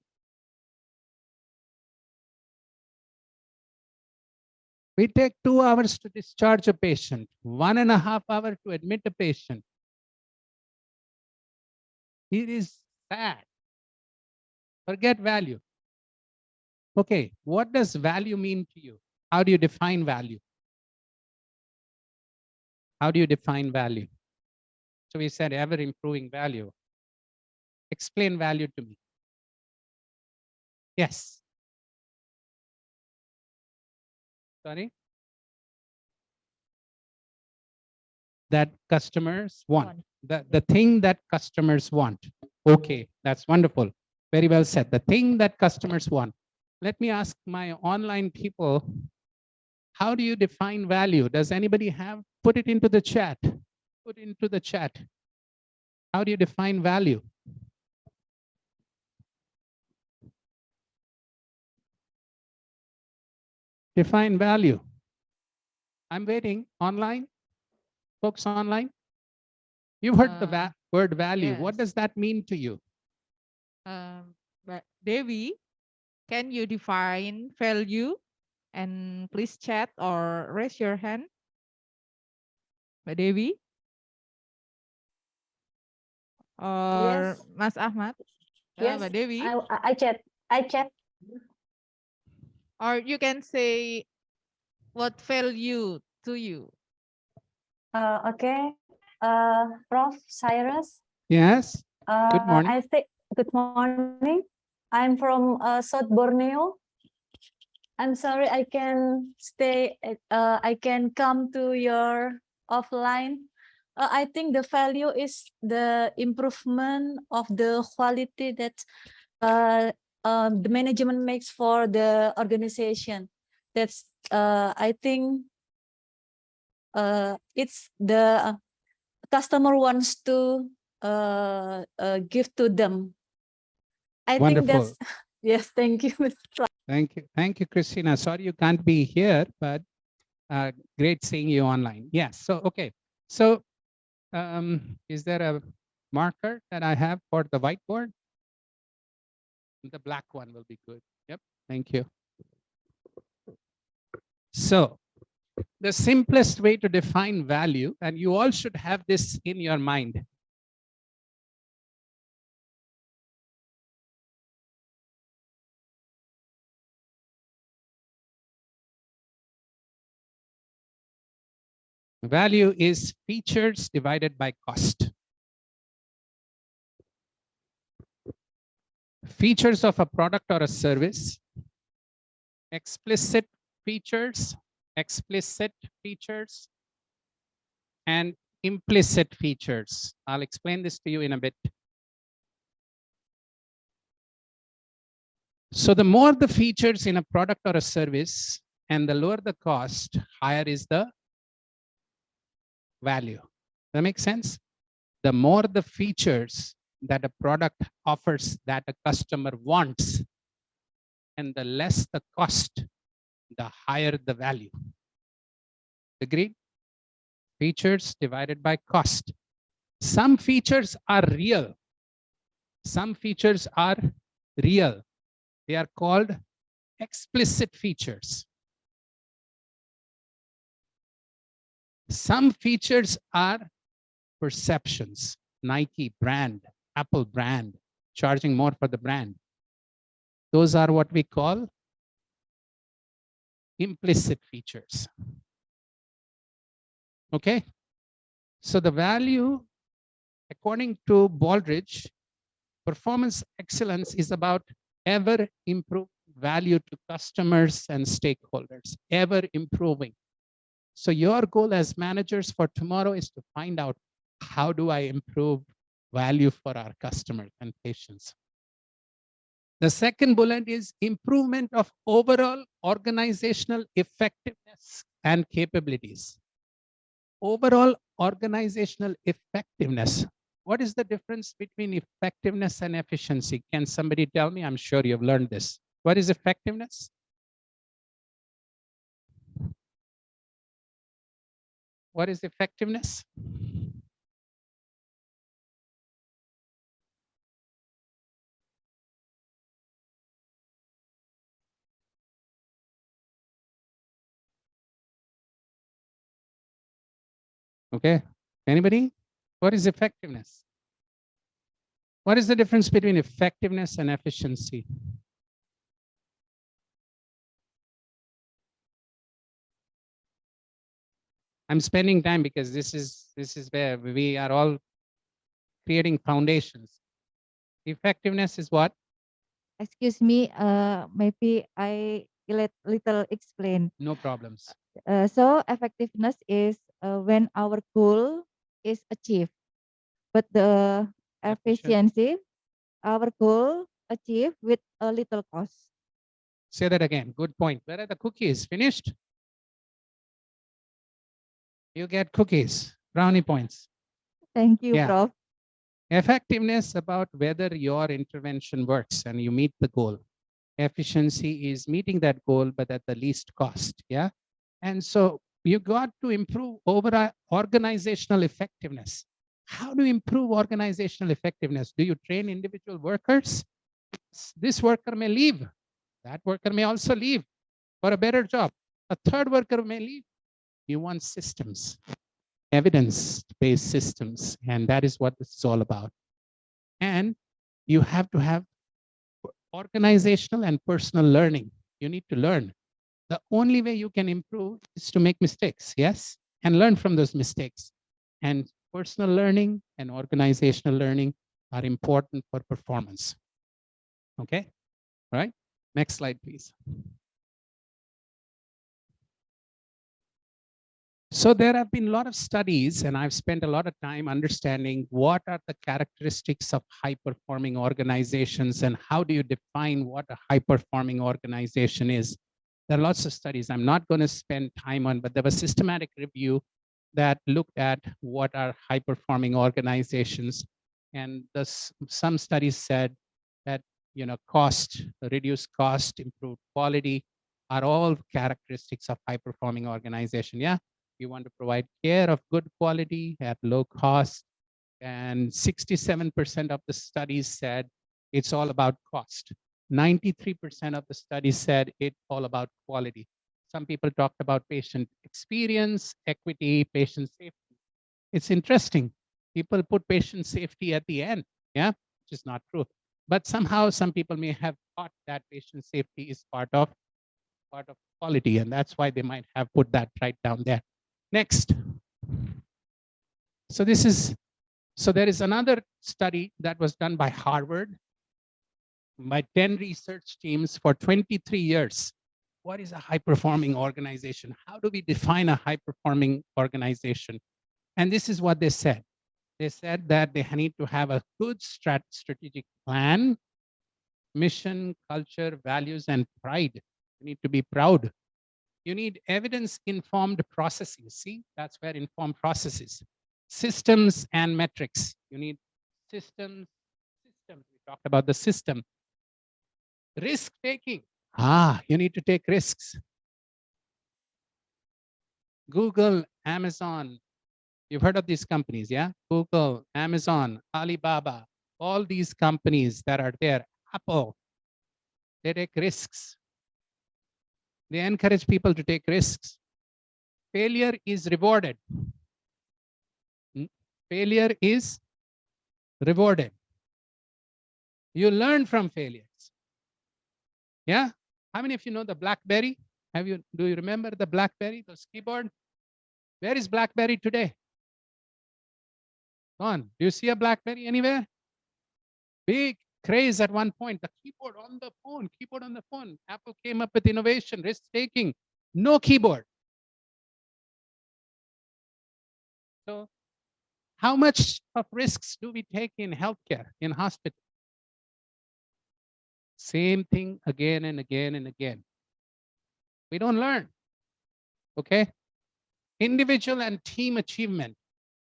We take 2 hours to discharge a patient, 1.5 hours to admit a patient. It is sad. Forget value. Okay, what does value mean to you? How do you define value? How do you define value? So we said ever improving value. Explain value to me. Yes. Sorry? That customers want. The thing that customers want. Okay, that's wonderful. Very well said. The thing that customers want. Let me ask my online people, how do you define value? Does anybody have, put it into the chat. Put into the chat. How do you define value? Define value. I'm waiting. Online? Folks online? You've heard the word value. What yes. does that mean to you? But Devi, can you define value? And please chat or raise your hand. Mbak Devi or Yes. Mas Ahmad? Yes, Mbak Devi. I chat. I chat. Or you can say what value to you. Okay. Prof. Cyrus. Yes. Good morning. I think good morning. I'm from South Borneo. I'm sorry I can stay. I can come to your offline. I think the value is the improvement of the quality that the management makes for the organization. That's I think it's the customer wants to give to them. I think Wonderful. that's yes. Thank you. Thank you. Thank you, Christina. Sorry you can't be here, but great seeing you online. Yes. So, okay. So, is there a marker that I have for the whiteboard? The black one will be good. Yep. Thank you. So, the simplest way to define value, and you all should have this in your mind. Value is features divided by cost. Features of a product or a service, explicit features, and implicit features. I'll explain this to you in a bit. So the more the features in a product or a service and the lower the cost, higher is the value. That makes sense? The more the features that a product offers that a customer wants, and the less the cost, the higher the value. Agreed? Features divided by cost. Some features are real. Some features are real. They are called explicit features. Some features are perceptions. Nike brand, Apple brand, charging more for the brand. Those are what we call implicit features. Okay? So the value, according to Baldrige, performance excellence is about ever improved value to customers and stakeholders, ever improving. So your goal as managers for tomorrow is to find out, how do I improve value for our customers and patients? The second bullet is improvement of overall organizational effectiveness and capabilities. Overall organizational effectiveness. What is the difference between effectiveness and efficiency? Can somebody tell me? I'm sure you've learned this. What is effectiveness? What is effectiveness? Okay, anybody? What is effectiveness? What is the difference between effectiveness and efficiency? I'm spending time because this is where we are all creating foundations. Effectiveness is what? Excuse me, maybe I little explain. No problems. So effectiveness is when our goal is achieved, but the efficiency our goal achieved with a little cost. Say that again. Good point. Where are the cookies? Finished? You get cookies, brownie points. Thank you, Yeah. Prof. Effectiveness about whether your intervention works and you meet the goal. Efficiency is meeting that goal, but at the least cost. Yeah. And so you got to improve overall organizational effectiveness. How do you improve organizational effectiveness? Do you train individual workers? This worker may leave. That worker may also leave for a better job. A third worker may leave. You want systems, evidence-based systems, and that is what this is all about. And you have to have organizational and personal learning. You need to learn. The only way you can improve is to make mistakes, yes, and learn from those mistakes. And personal learning and organizational learning are important for performance. Okay, all right. Next slide, please. So there have been a lot of studies, and I've spent a lot of time understanding what are the characteristics of high-performing organizations and how do you define what a high-performing organization is. There are lots of studies I'm not going to spend time on, but there was a systematic review that looked at what are high-performing organizations. And some studies said that cost, reduced cost, improved quality are all characteristics of high-performing organization. Yeah. You want to provide care of good quality at low cost. And 67% of the studies said it's all about cost. 93% of the studies said it's all about quality. Some people talked about patient experience, equity, patient safety. It's interesting. People put patient safety at the end, yeah, which is not true. But somehow some people may have thought that patient safety is part of quality, and that's why they might have put that right down there. Next. So there is another study that was done by Harvard by 10 research teams for 23 years. What is a high-performing organization? How do we define a high-performing organization? And this is what they said. They said that they need to have a good strategic plan, mission, culture, values, and pride. You need to be proud. You need evidence-informed processes. See, that's where informed processes. Systems and metrics. You need systems. We talked about the system. Risk-taking. You need to take risks. Google, Amazon. You've heard of these companies, yeah? Google, Amazon, Alibaba, all these companies that are there, Apple, they take risks. They encourage people to take risks. Failure is rewarded. Failure is rewarded. You learn from failures. Yeah? How many of you know the BlackBerry? Do you remember the BlackBerry, those keyboard? Where is BlackBerry today? Gone. Do you see a BlackBerry anywhere? Big craze at one point. The keyboard on the phone. Apple came up with innovation, risk-taking. No keyboard. So how much of risks do we take in healthcare, in hospital? Same thing again and again and again. We don't learn. Okay? Individual and team achievement.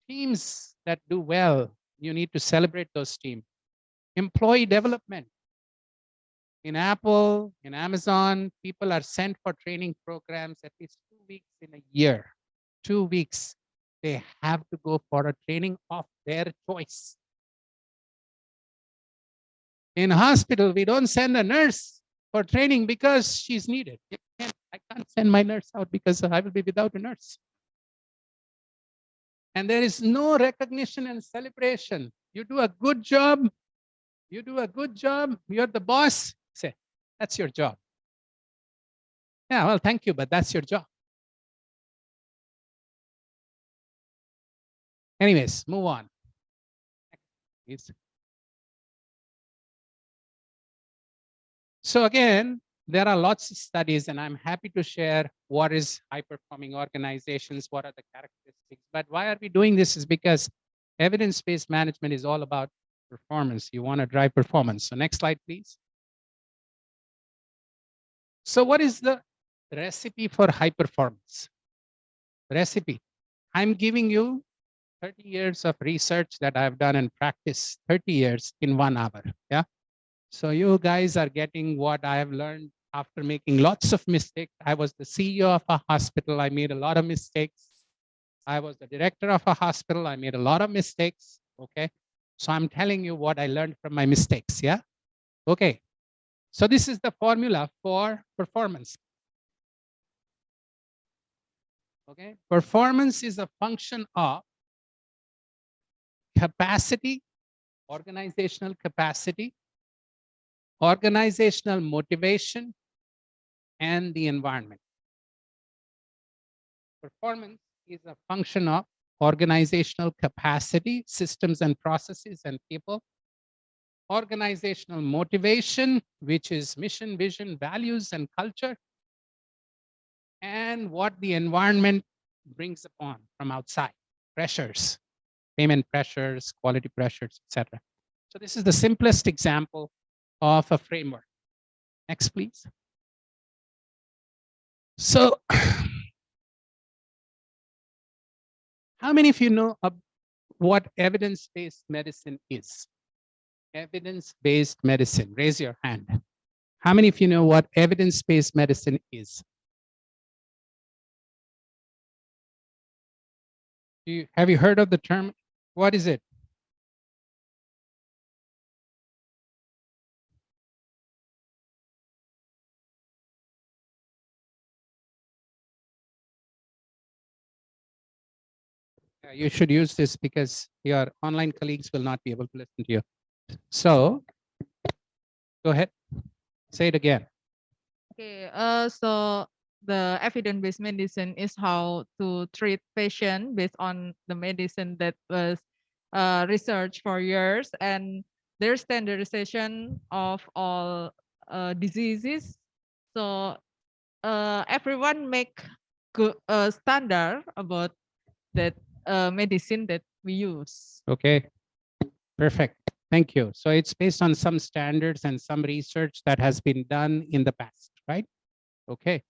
Teams that do well, you need to celebrate those teams. Employee development. In Apple, in Amazon, people are sent for training programs at least 2 weeks in a year. 2 weeks. They have to go for a training of their choice. In hospital, we don't send a nurse for training because she's needed. I can't send my nurse out because I will be without a nurse. And there is no recognition and celebration. You do a good job. You do a good job. You're the boss. Say, that's your job. Yeah, well, thank you, but that's your job. Anyways, move on. Please. So again, there are lots of studies, and I'm happy to share what is high-performing organizations, what are the characteristics. But why are we doing this is because evidence-based management is all about Performance. You want to drive performance. So next slide, please. So what is the recipe for high performance? Recipe. I'm giving you 30 years of research that I've done and practice, 30 years in 1 hour. Yeah. So you guys are getting what I have learned after making lots of mistakes. I was the CEO of a hospital. I made a lot of mistakes. I was the director of a hospital. I made a lot of mistakes. Okay. So I'm telling you what I learned from my mistakes. Yeah. Okay. So this is the formula for performance. Okay. Performance is a function of capacity, organizational capacity, organizational motivation, and the environment. Performance is a function of organizational capacity, systems and processes and people, organizational motivation, which is mission, vision, values, and culture, and what the environment brings upon from outside, pressures, payment pressures, quality pressures, etc. So this is the simplest example of a framework. Next, please. So how many of you know what evidence-based medicine is? Evidence-based medicine, raise your hand. How many of you know what evidence-based medicine is? Have you heard of the term? What is it? You should use this because your online colleagues will not be able to listen to you. So go ahead, say it again. Okay, so the evidence-based medicine is how to treat patient based on the medicine that was researched for years, and there's standardization of all diseases. So everyone make good standard about that medicine that we use. Okay, perfect. Thank you. So it's based on some standards and some research that has been done in the past, right? Okay.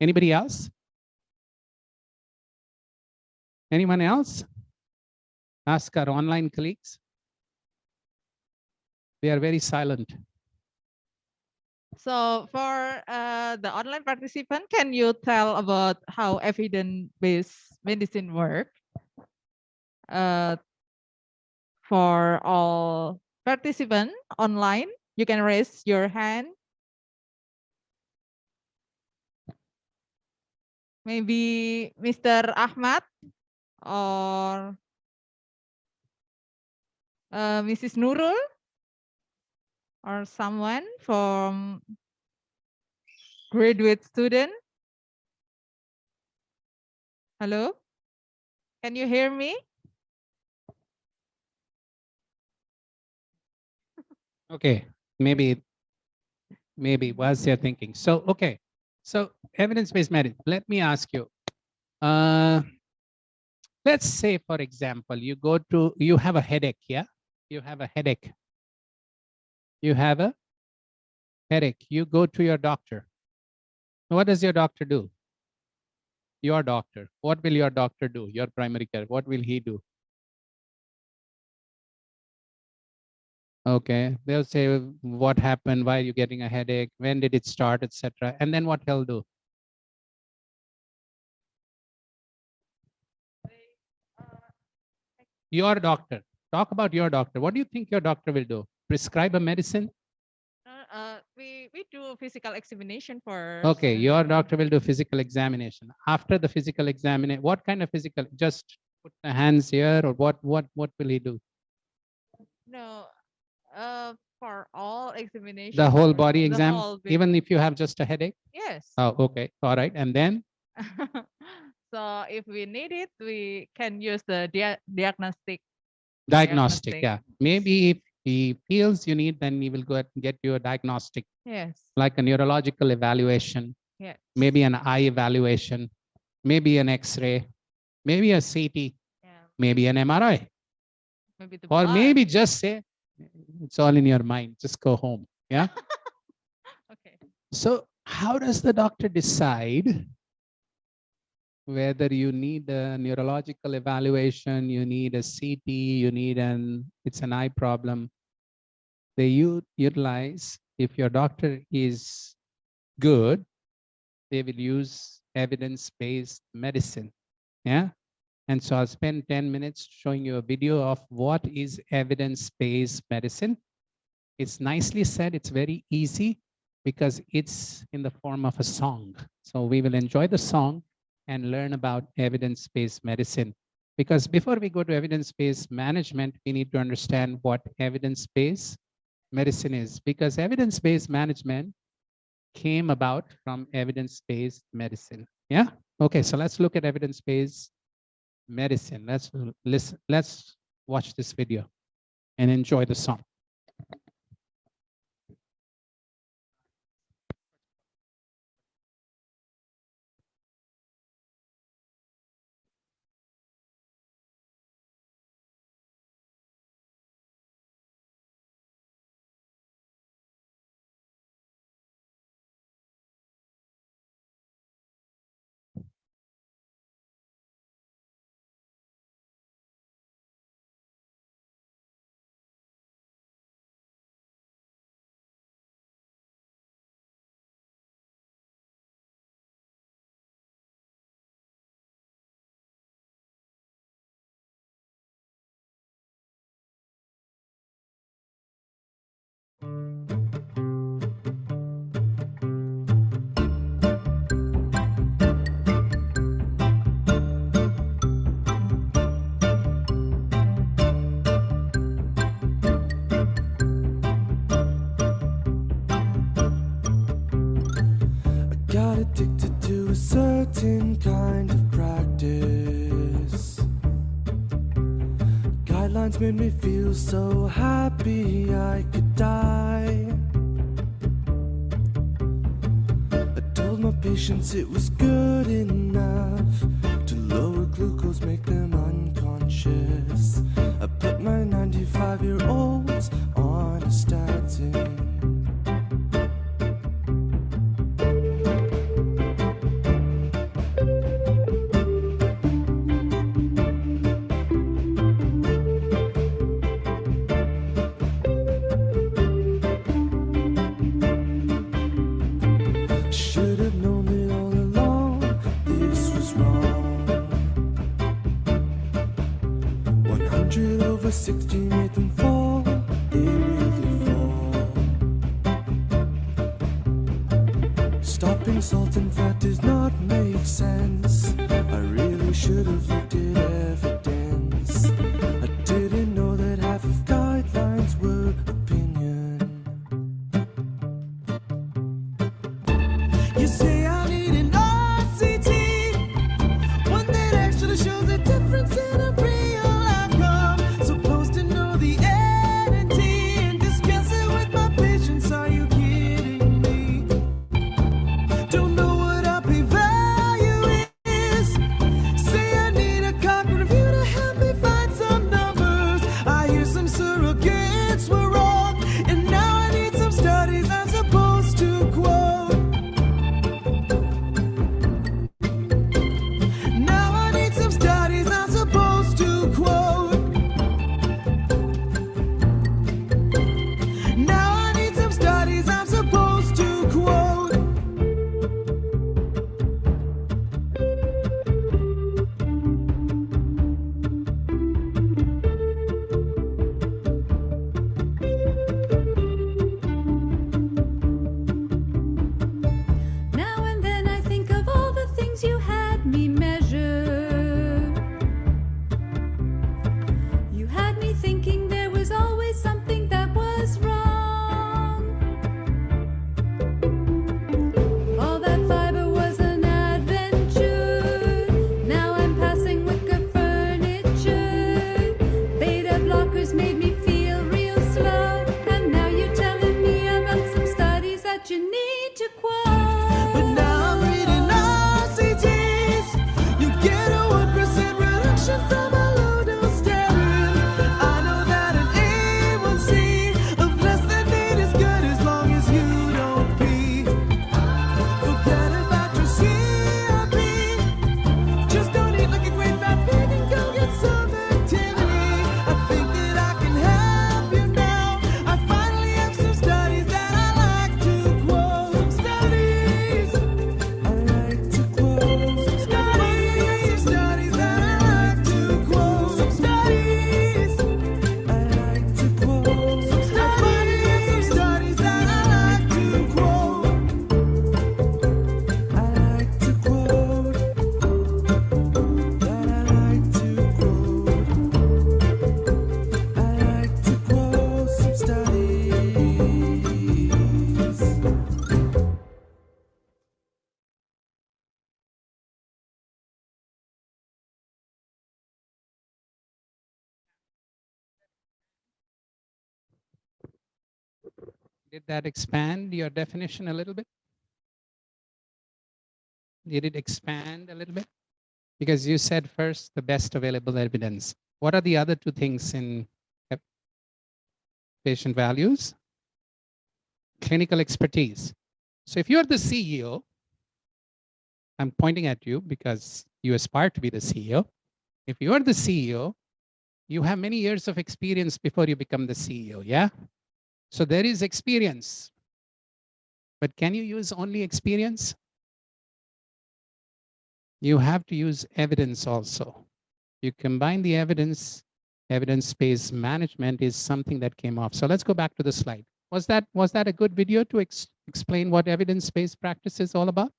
Anybody else? Anyone else? Ask our online colleagues. They are very silent. So for the online participant, can you tell about how evidence-based medicine work? For all participants online, you can raise your hand. Maybe Mr. Ahmad or Mrs. Nurul or someone from graduate student. Hello, can you hear me? Okay, maybe was you're thinking. So, okay. So evidence-based medicine, let me ask you. Let's say, for example, you have a headache, yeah? You have a headache. You have a headache. You go to your doctor. What does your doctor do? Your doctor. What will your doctor do? Your primary care. What will he do? Okay, they'll say what happened, why are you getting a headache, when did it start, etc. And then what he'll do? Your doctor. Talk about your doctor. What do you think your doctor will do? Prescribe a medicine? We do physical examination for. Okay, your doctor will do physical examination. After the physical examination, what kind of physical? Just put the hands here, or what will he do? No, for all examination. The whole body the exam, whole even if you have just a headache? Yes. Oh, okay, all right. And then? So if we need it, we can use the diagnostic. Diagnostic, yeah. Maybe if he feels you need, then he will go ahead and get you a diagnostic. Yes. Like a neurological evaluation, Yes. maybe an eye evaluation, maybe an X-ray, maybe a CT, Yeah. maybe an MRI, Maybe the or blood. maybe just say, It's all in your mind. Just go home. Yeah. Okay. So how does the doctor decide whether you need a neurological evaluation, you need a CT, you need it's an eye problem? They utilize, if your doctor is good, they will use evidence-based medicine. Yeah. And so I'll spend 10 minutes showing you a video of what is evidence-based medicine. It's nicely said, it's very easy because it's in the form of a song. So we will enjoy the song and learn about evidence-based medicine. Because before we go to evidence-based management, we need to understand what evidence-based medicine is, because evidence-based management came about from evidence-based medicine. Yeah. Okay. So let's look at evidence-based medicine. Let's listen. Let's watch this video and enjoy the song. Got addicted to a certain kind of practice. Guidelines made me feel so happy I could die. I told my patients it was good enough to lower glucose, make them unconscious. I put my 95-year-olds on a statin. Should have known it all along, this was wrong. 100/60 made them fall, they really fall. Stopping salt and fat does not make sense. I really should have looked at evidence. I didn't know that half of guidelines were opinion. You say I need an RCT, one that actually shows a difference in a real outcome. Supposed to know the NNT and discuss it with my patients. Are you kidding me? Don't know what our p-value is. Say I need a Did that expand your definition a little bit? Did it expand a little bit? Because you said first the best available evidence. What are the other two things in patient values? Clinical expertise. So if you're the CEO, I'm pointing at you because you aspire to be the CEO. If you're the CEO, you have many years of experience before you become the CEO, yeah? So there is experience. But can you use only experience? You have to use evidence also. You combine the evidence-based management is something that came off. So let's go back to the slide. Was that a good video to explain what evidence-based practice is all about?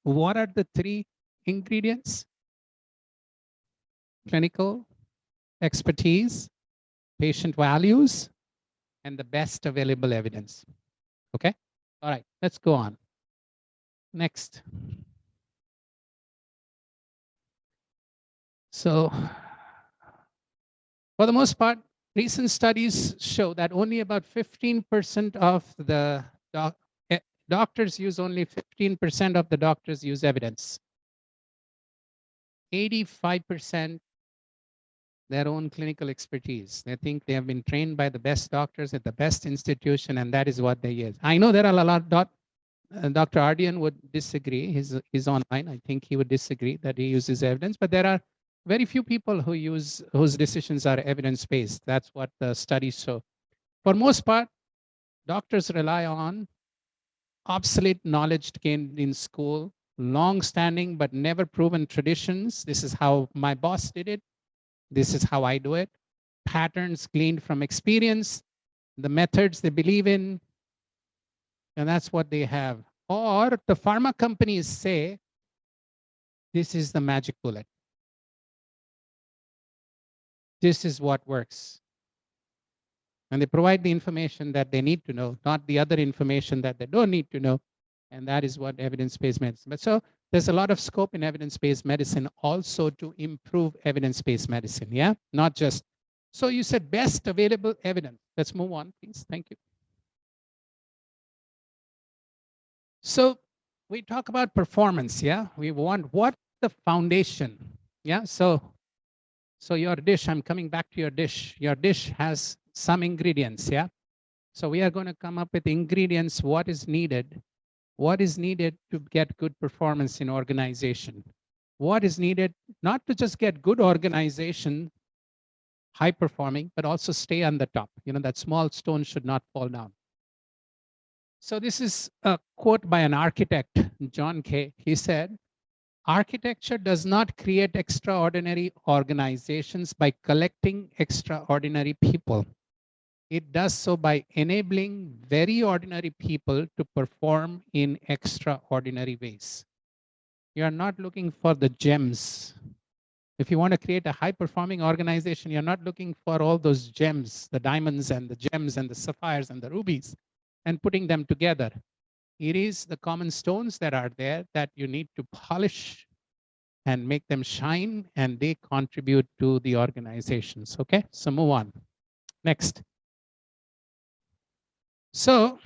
What are the three ingredients? Clinical expertise, patient values, and the best available evidence. Okay? All right, let's go on. Next. So, for the most part, recent studies show that only about 15% of the doctors use only 15% of the doctors use evidence. 85% their own clinical expertise. They think they have been trained by the best doctors at the best institution, and that is what they use. I know there are a lot. Dr. Ardian would disagree. He's online. I think he would disagree that he uses evidence, but there are very few people whose decisions are evidence-based. That's what the studies show. For most part, doctors rely on obsolete knowledge gained in school, long-standing but never proven traditions. This is how my boss did it. This is how I do it. Patterns gleaned from experience, the methods they believe in, and that's what they have. Or the pharma companies say, this is the magic bullet. This is what works. And they provide the information that they need to know, not the other information that they don't need to know. And that is what evidence-based medicine. But so there's a lot of scope in evidence-based medicine also to improve evidence-based medicine, yeah? Not just, so you said best available evidence. Let's move on, please. Thank you. So we talk about performance, yeah? We want what the foundation, yeah? So your dish, I'm coming back to your dish. Your dish has some ingredients, yeah? So we are going to come up with ingredients, what is needed to get good performance in organization. What is needed, not to just get good organization, high performing, but also stay on the top. You know, that small stone should not fall down. So this is a quote by an architect, John Kay. He said, architecture does not create extraordinary organizations by collecting extraordinary people. It does so by enabling very ordinary people to perform in extraordinary ways. You are not looking for the gems. If you want to create a high-performing organization, you're not looking for all those gems, the diamonds and the gems and the sapphires and the rubies, and putting them together. It is the common stones that are there that you need to polish and make them shine, and they contribute to the organizations. Okay, so move on. Next. So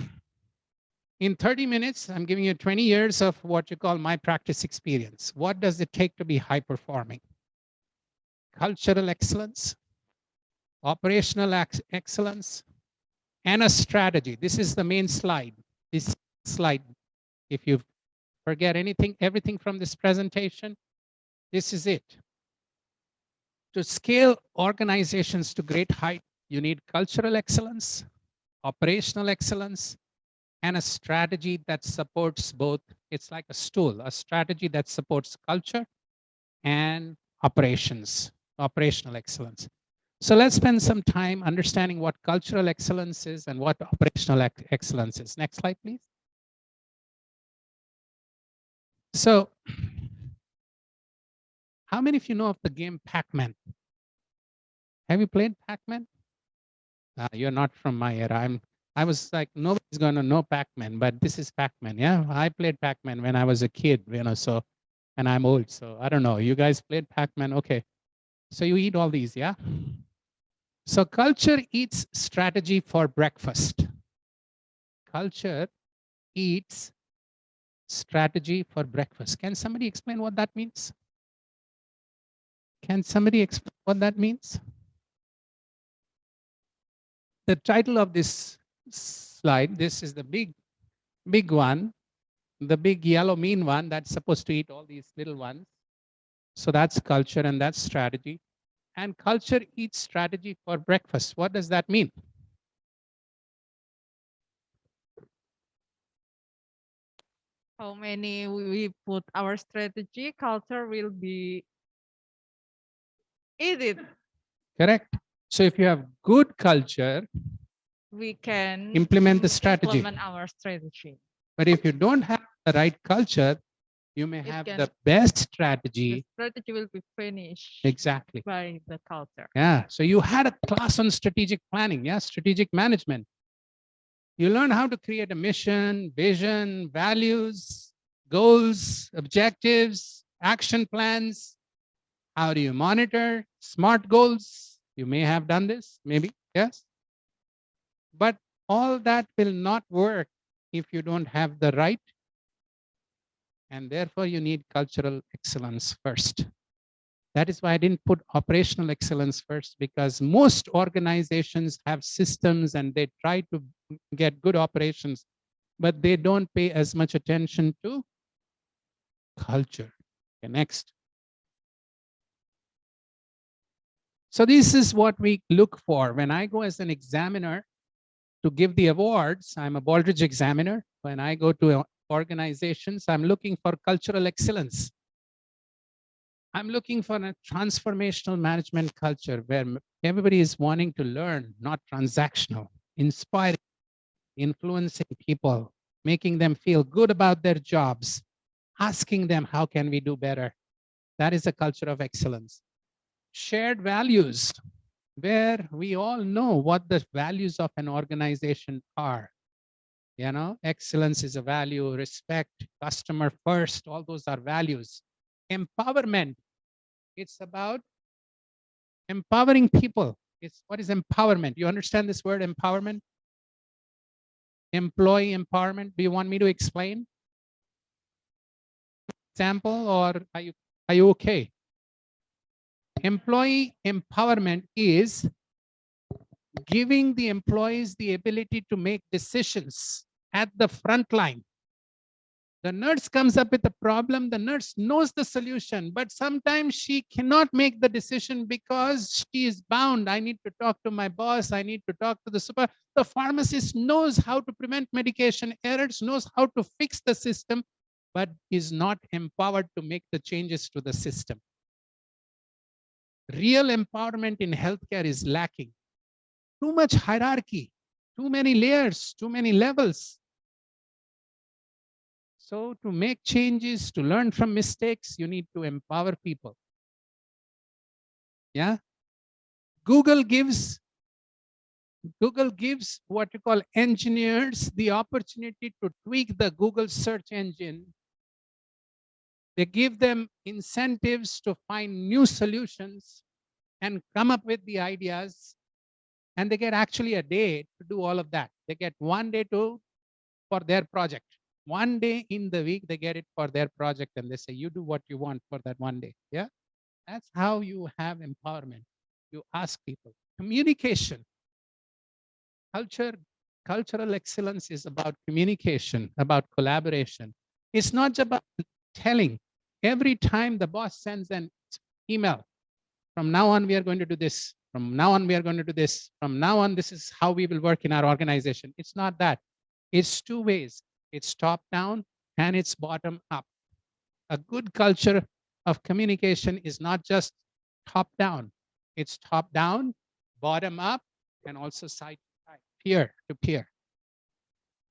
in 30 minutes, I'm giving you 20 years of what you call my practice experience. What does it take to be high performing? Cultural excellence, operational excellence, and a strategy. This is the main slide. This slide, if you forget everything from this presentation, this is it. To scale organizations to great height, you need cultural excellence, operational excellence, and a strategy that supports both. It's like a stool, a strategy that supports culture and operations, operational excellence. So let's spend some time understanding what cultural excellence is and what operational excellence is. Next slide, please. So how many of you know of the game Pac-Man? Have you played Pac-Man? You're not from my era. I was like, nobody's going to know Pac-Man, but this is Pac-Man. Yeah, I played Pac-Man when I was a kid, you know, so, and I'm old, so I don't know. You guys played Pac-Man? Okay. So you eat all these, yeah? So culture eats strategy for breakfast. culture eats strategy for breakfast. Can somebody explain what that means? Can somebody explain what that means? The title of this slide, this is the big one, the big yellow mean one that's supposed to eat all these little ones. So that's culture and that's strategy. And culture eats strategy for breakfast. What does that mean? How many we put our strategy, culture will be eat it. Correct. So if you have good culture, We can implement the strategy. implement our strategy. But if you don't have the right culture, you may It have can- the best The strategy. strategy will be finished Exactly. by the culture. Yeah. So you had a class on strategic planning. Yeah. Strategic management. You learn how to create a mission, vision, values, goals, objectives, action plans. How do you monitor SMART goals? You may have done this, maybe, yes. But all that will not work if you don't have the right. And therefore, you need cultural excellence first. That is why I didn't put operational excellence first, because most organizations have systems and they try to get good operations, but they don't pay as much attention to culture. Okay, next. So this is what we look for. When I go as an examiner to give the awards, I'm a Baldrige examiner. When I go to organizations, I'm looking for cultural excellence. I'm looking for a transformational management culture where everybody is wanting to learn, not transactional, inspiring, influencing people, making them feel good about their jobs, asking them, how can we do better? That is a culture of excellence. Shared values, where we all know what the values of an organization are. You know, excellence is a value, respect, customer first, all those are values. Empowerment, it's about empowering people. What is empowerment? You understand this word empowerment? Employee empowerment. Do you want me to explain? Example, or are you okay? Employee empowerment is giving the employees the ability to make decisions at the front line. The nurse comes up with a problem, the nurse knows the solution, but sometimes she cannot make the decision because she is bound. I need to talk to my boss, I need to talk to the super. The pharmacist knows how to prevent medication errors, knows how to fix the system, but is not empowered to make the changes to the system. Real empowerment in healthcare is lacking. Too much hierarchy, too many layers, too many levels. So to make changes, to learn from mistakes, you need to empower people. Yeah. Google gives what you call engineers the opportunity to tweak the Google search engine. They give them incentives to find new solutions and come up with the ideas. And they get actually a day to do all of that. They get 1 day for their project. 1 day in the week, they get it for their project. And they say, you do what you want for that 1 day. Yeah. That's how you have empowerment. You ask people. Communication. Cultural excellence is about communication, about collaboration. It's not just about telling. Every time the boss sends an email, from now on, we are going to do this. From now on, we are going to do this. From now on, this is how we will work in our organization. It's not that. It's two ways. It's top down and it's bottom up. A good culture of communication is not just top down. It's top down, bottom up, and also side to side, peer to peer.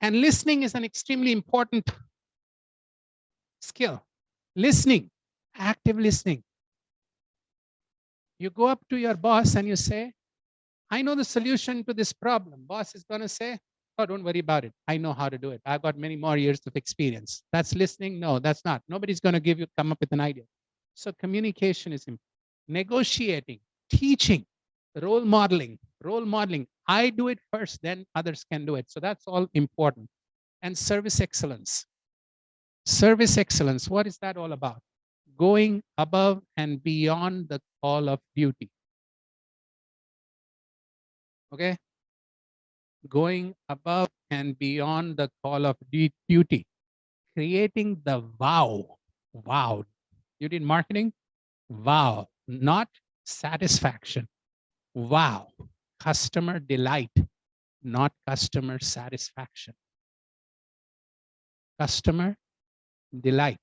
And listening is an extremely important skill. Listening, active listening. You go up to your boss and you say, I know the solution to this problem. Boss is going to say, oh, don't worry about it. I know how to do it. I've got many more years of experience. That's listening? No, that's not. Nobody's going to come up with an idea. So communication is important. Negotiating, teaching, role modeling. I do it first, then others can do it. So that's all important. And service excellence. Service excellence, what is that all about? Going above and beyond the call of duty. Okay? Going above and beyond the call of duty. Creating the wow. Wow. You did marketing? Wow. Not satisfaction. Wow. Customer delight, not customer satisfaction. Customer delight.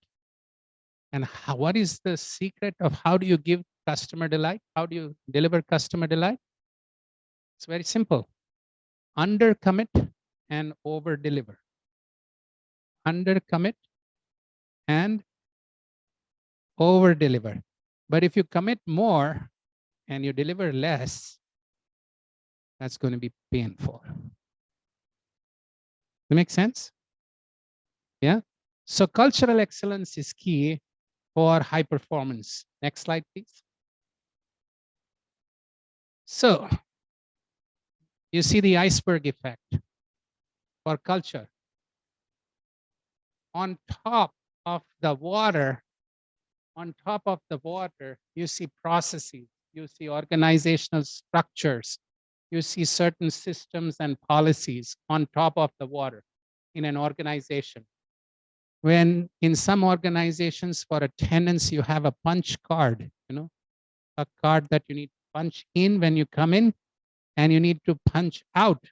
And what is the secret of how do you give customer delight? How do you deliver customer delight? It's very simple. Under commit and over deliver. Under commit and over deliver. But if you commit more and you deliver less, that's going to be painful. That makes sense? Yeah. So cultural excellence is key for high performance. Next slide, please. So you see the iceberg effect for culture. On top of the water, you see processes, you see organizational structures, you see certain systems and policies on top of the water in an organization. When in some organizations for attendance, you have a punch card, a card that you need to punch in when you come in and you need to punch out.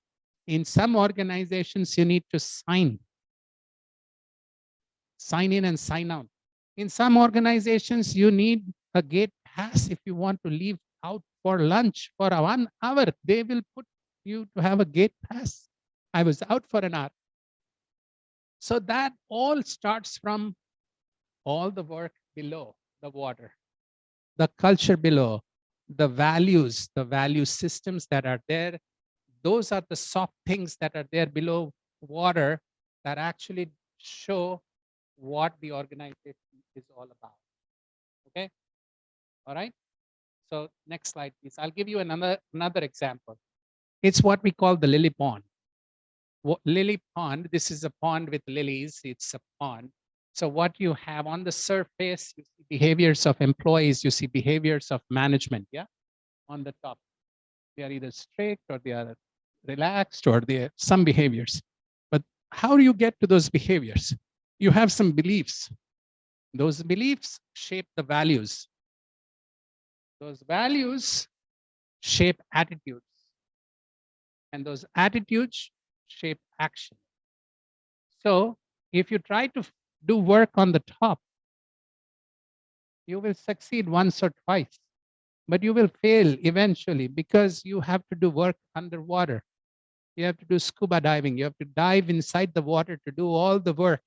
In some organizations, you need to sign in and sign out. In some organizations, you need a gate pass if you want to leave out for lunch for 1 hour. They will put you to have a gate pass. I was out for an hour. So that all starts from all the work below the water, the culture below, the values, the value systems that are there. Those are the soft things that are there below water that actually show what the organization is all about. Okay. All right. So next slide, please. I'll give you another example. It's what we call the lily pond. Lily pond, this is a pond with lilies. It's a pond. So what you have on the surface, you see behaviors of employees, you see behaviors of management, yeah? On the top. They are either strict or they are relaxed or they are some behaviors. But how do you get to those behaviors? You have some beliefs. Those beliefs shape the values. Those values shape attitudes. And those attitudes shape action. So if you try to do work on the top, you will succeed once or twice, but you will fail eventually because you have to do work underwater. You have to do scuba diving. You have to dive inside the water to do all the work.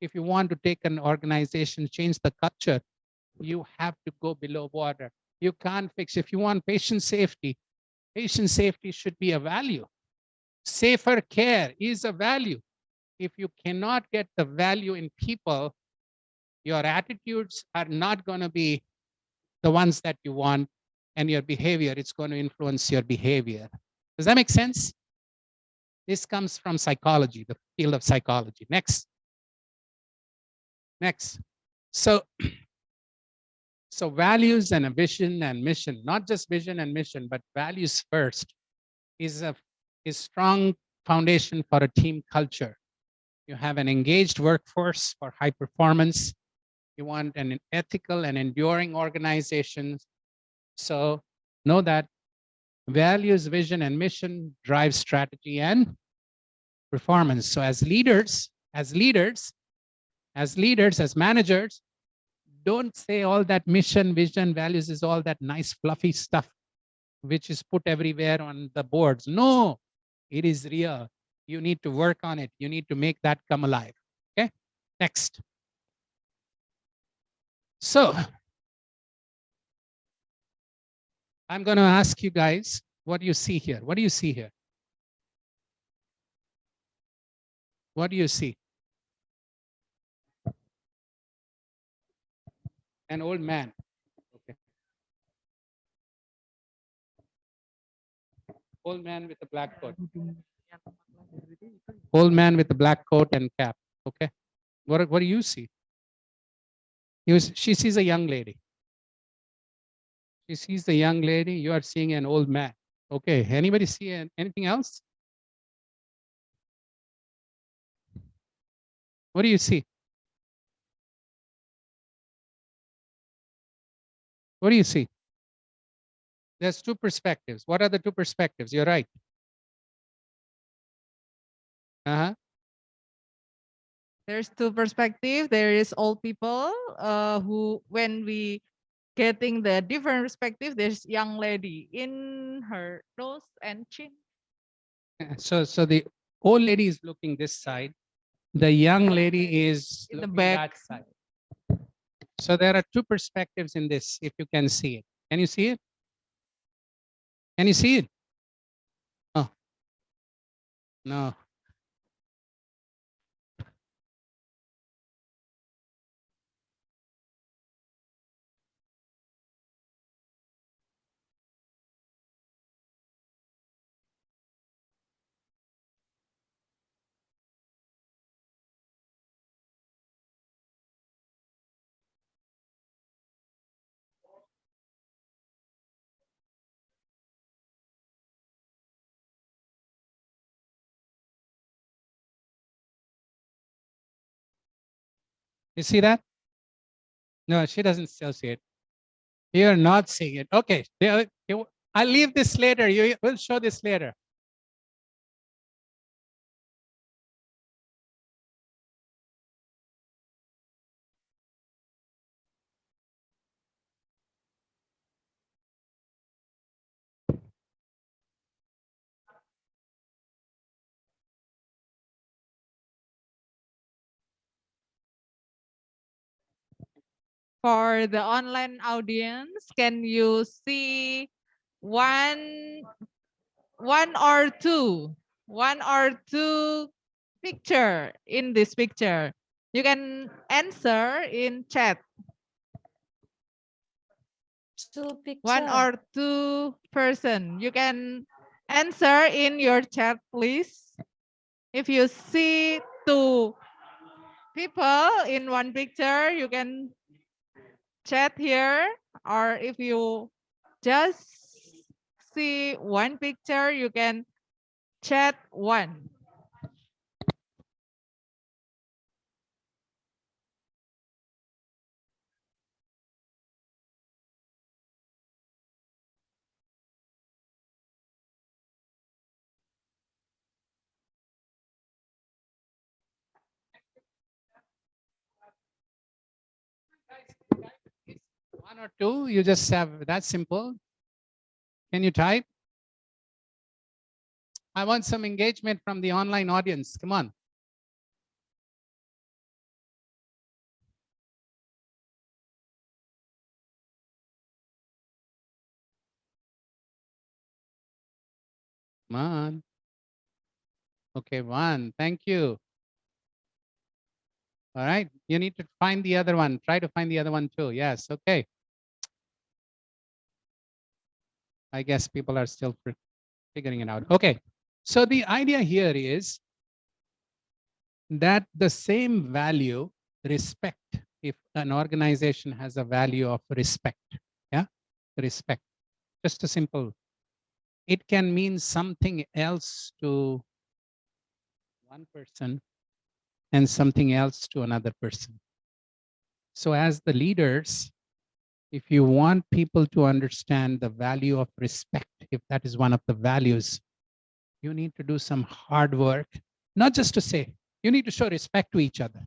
If you want to take an organization, change the culture, you have to go below water. You can't fix. If you want patient safety should be a value. Safer care is a value. If you cannot get the value in people, your attitudes are not going to be the ones that you want, and your behavior, it's going to influence your behavior. Does that make sense? This comes from psychology, the field of psychology. Next. So values and a vision and mission, not just vision and mission, but values first is a strong foundation for a team culture. You have an engaged workforce for high performance. You want an ethical and enduring organization. So know that values, vision, and mission drive strategy and performance. So as leaders, as managers, don't say all that mission, vision, values is all that nice fluffy stuff which is put everywhere on the boards. No, it is real. You need to work on it. You need to make that come alive. Okay, next. So I'm going to ask you guys, what do you see here? What do you see here? What do you see? An old man. Okay. Old man with the black coat. Old man with the black coat and cap. Okay. What do you see? She sees a young lady. She sees the young lady. You are seeing an old man. Okay. Anybody see anything else? What do you see? What do you see? There's two perspectives. What are the two perspectives? You're right. Uh-huh. There's two perspectives. There is old people who, when we getting the different perspective, there's young lady in her nose and chin. So the old lady is looking this side. The young lady is In the looking back. that side. So there are two perspectives in this, if you can see it. Can you see it? Can you see it? Oh, no. You see that? No, she doesn't still see it. You're not seeing it. Okay. I'll leave this later. We'll show this later. For the online audience, can you see one or two picture in this picture? You can answer in chat. Two picture. One or two person. You can answer in your chat, please. If you see two people in one picture, you can chat here, or if you just see one picture, you can chat one. One or two, you just have that simple. Can you type? I want some engagement from the online audience. Come on. Come on. Okay, one. Thank you. All right. You need to find the other one. Try to find the other one too. Yes. Okay. I guess people are still figuring it out. Okay. So the idea here is that the same value, respect, if an organization has a value of respect, yeah, respect, just a simple, it can mean something else to one person and something else to another person. So as the leaders, if you want people to understand the value of respect, if that is one of the values, you need to do some hard work, not just to say, you need to show respect to each other.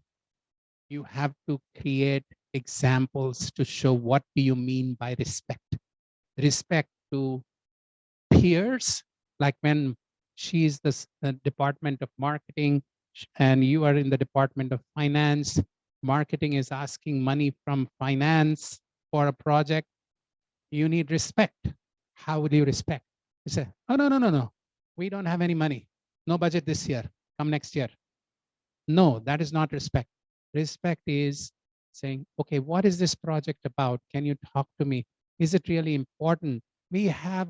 You have to create examples to show what do you mean by respect. Respect to peers, like when she's the Department of Marketing and you are in the Department of Finance, marketing is asking money from finance for a project, you need respect. How would you respect? You say, oh, no. We don't have any money. No budget this year. Come next year. No, that is not respect. Respect is saying, okay, what is this project about? Can you talk to me? Is it really important? We have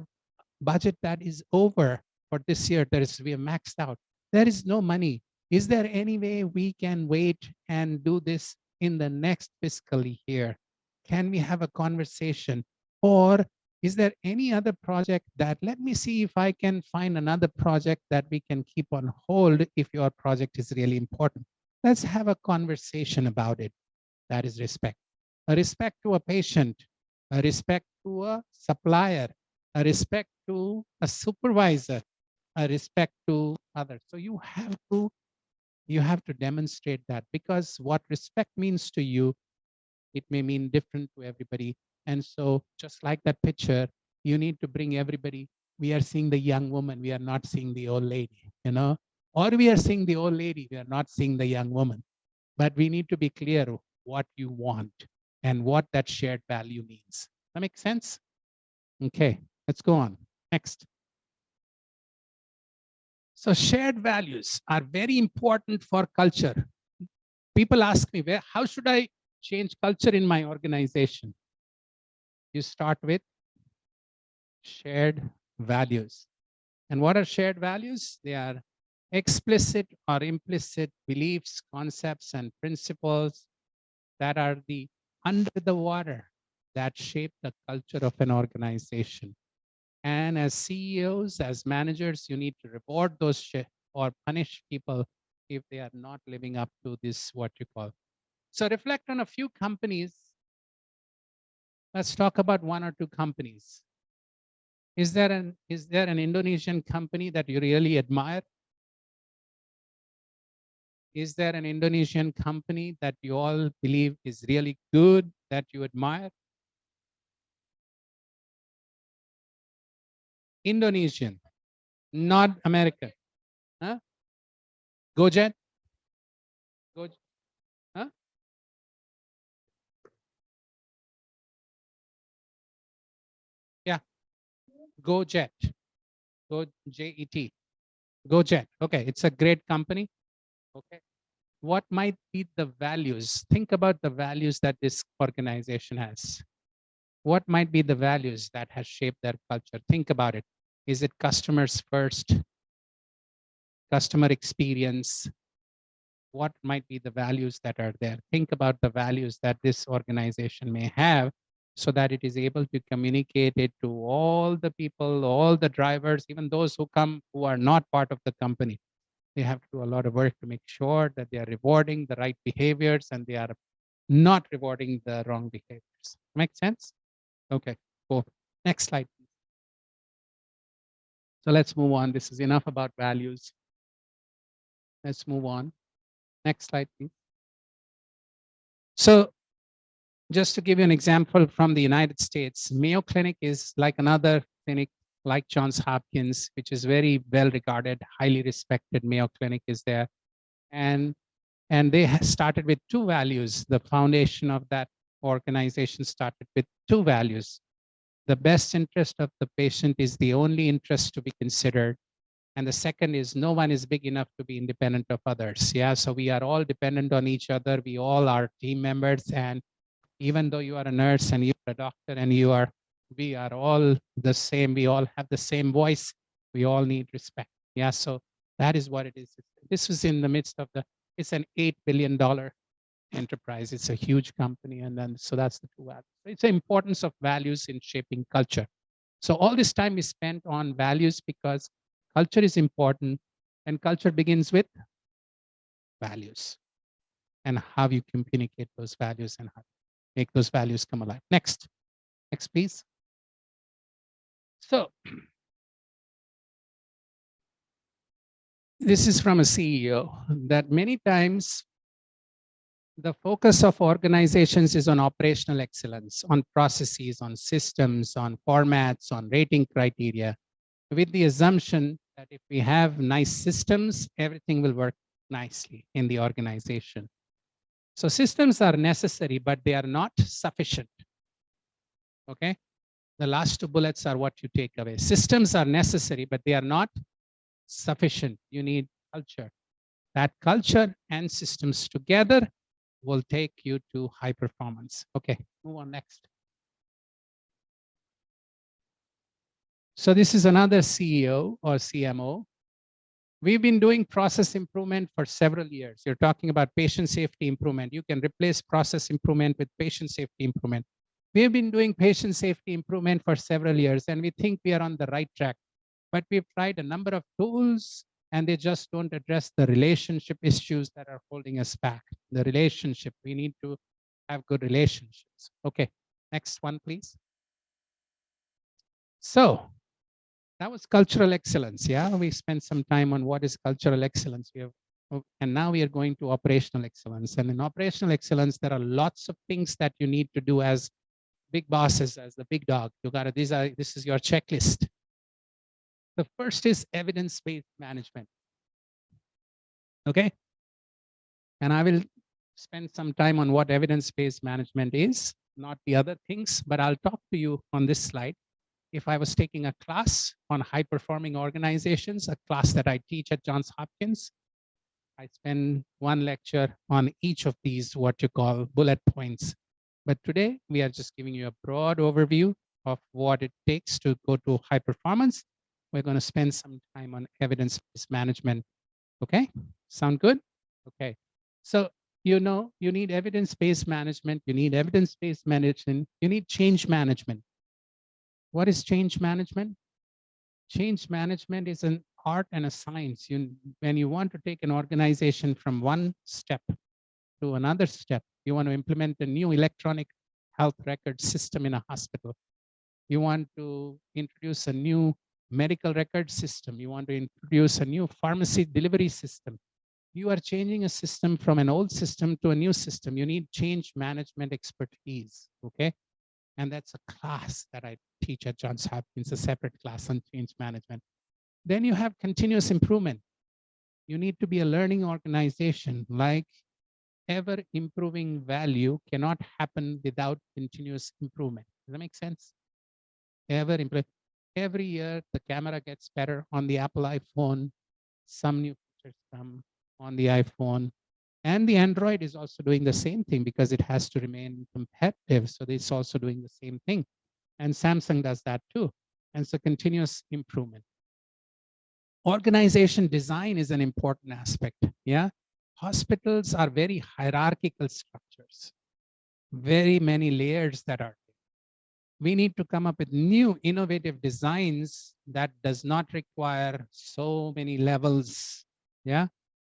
budget that is over for this year. We have maxed out. There is no money. Is there any way we can wait and do this in the next fiscal year? Can we have a conversation? Or is there any other project that, let me see if I can find another project that we can keep on hold if your project is really important. Let's have a conversation about it. That is respect. A respect to a patient, a respect to a supplier, a respect to a supervisor, a respect to others. So you have to demonstrate that, because what respect means to you, it may mean different to everybody. And so just like that picture, you need to bring everybody. We are seeing the young woman, we are not seeing the old lady, or we are seeing the old lady, we are not seeing the young woman. But we need to be clear what you want and what that shared value means. That makes sense? Okay, let's go on. Next. So shared values are very important for culture. People ask me, how should I change culture in my organization? You start with shared values. And what are shared values? They are explicit or implicit beliefs, concepts, and principles that are the under the water that shape the culture of an organization. And as CEOs, as managers, you need to reward those or punish people if they are not living up to this, what you call. So reflect on a few companies. Let's talk about one or two companies. Is there an Indonesian company that you really admire? Is there an Indonesian company that you all believe is really good that you admire? Indonesian, not American. Huh? Gojek? Huh? Yeah. Gojek. G-E-T. Gojek. Okay, it's a great company. Okay. What might be the values? Think about the values that this organization has. What might be the values that has shaped their culture? Think about it. Is it customers first? Customer experience? What might be the values that are there? Think about the values that this organization may have so that it is able to communicate it to all the people, all the drivers, even those who come who are not part of the company. They have to do a lot of work to make sure that they are rewarding the right behaviors and they are not rewarding the wrong behaviors. Make sense? Okay, cool. Next slide, please. So let's move on. This is enough about values. Let's move on. Next slide, please. So just to give you an example from the United States, Mayo Clinic is like another clinic like Johns Hopkins, which is very well regarded, highly respected. Mayo Clinic is there. And they started with two values. The foundation of that organization started with two values. The best interest of the patient is the only interest to be considered. And the second is no one is big enough to be independent of others. Yeah, so we are all dependent on each other. We all are team members. And even though you are a nurse and you're a doctor and we are all the same. We all have the same voice. We all need respect. Yeah, so that is what it is. This was in the midst of it's an $8 billion enterprise. It's a huge company. And then, so that's the two values. It's the importance of values in shaping culture. So all this time is spent on values because culture is important, and culture begins with values and how you communicate those values and how to make those values come alive. Next, please. So this is from a CEO that many times the focus of organizations is on operational excellence, on processes, on systems, on formats, on rating criteria, with the assumption that if we have nice systems, everything will work nicely in the organization. So systems are necessary, but they are not sufficient. Okay? The last two bullets are what you take away. Systems are necessary, but they are not sufficient. You need culture. That culture and systems together will take you to high performance. Okay, move on next. So this is another CEO or CMO. We've been doing process improvement for several years. You're talking about patient safety improvement. You can replace process improvement with patient safety improvement. We've been doing patient safety improvement for several years, and we think we are on the right track. But we've tried a number of tools, and they just don't address the relationship issues that are holding us back. The relationship, we need to have good relationships. Okay, next one, please. So that was cultural excellence. Yeah, we spent some time on what is cultural excellence. And now we are going to operational excellence. And in operational excellence, there are lots of things that you need to do as big bosses, as the big dog. You got to, this is your checklist. The first is evidence-based management. Okay. And I will spend some time on what evidence-based management is, not the other things, but I'll talk to you on this slide. If I was taking a class on high-performing organizations, a class that I teach at Johns Hopkins, I spend one lecture on each of these, what you call bullet points. But today, we are just giving you a broad overview of what it takes to go to high performance. We're going to spend some time on evidence-based management. Okay, sound good? Okay, so you know you need evidence-based management, you need evidence-based management, you need change management. What is change management? Change management is an art and a science. When you want to take an organization from one step to another step, you want to implement a new electronic health record system in a hospital. You want to introduce a new medical record system. You want to introduce a new pharmacy delivery system. You are changing a system from an old system to a new system. You need change management expertise, okay? And that's a class that I teach at Johns Hopkins, a separate class on change management. Then you have continuous improvement. You need to be a learning organization. Like ever improving value cannot happen without continuous improvement. Does that make sense? Ever improve. Every year, the camera gets better on the Apple iPhone. Some new features come on the iPhone. And the Android is also doing the same thing because it has to remain competitive. So it's also doing the same thing. And Samsung does that too. And so continuous improvement. Organization design is an important aspect. Yeah. Hospitals are very hierarchical structures. Very many layers that are. We need to come up with new innovative designs that does not require so many levels. Yeah.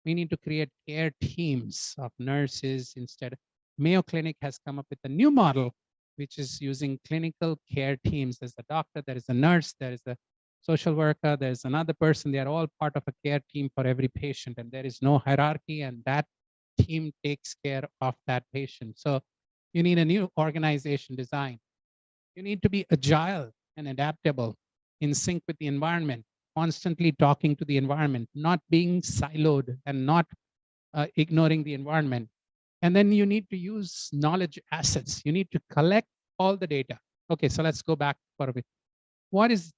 We need to create care teams of nurses instead. Mayo Clinic has come up with a new model, which is using clinical care teams. There's a doctor, there is a nurse, there is a social worker, there's another person. They are all part of a care team for every patient, and there is no hierarchy, and that team takes care of that patient. So you need a new organization design. You need to be agile and adaptable, in sync with the environment, constantly talking to the environment, not being siloed and not ignoring the environment. And then you need to use knowledge assets. You need to collect all the data. Okay, so let's go back for a bit. What is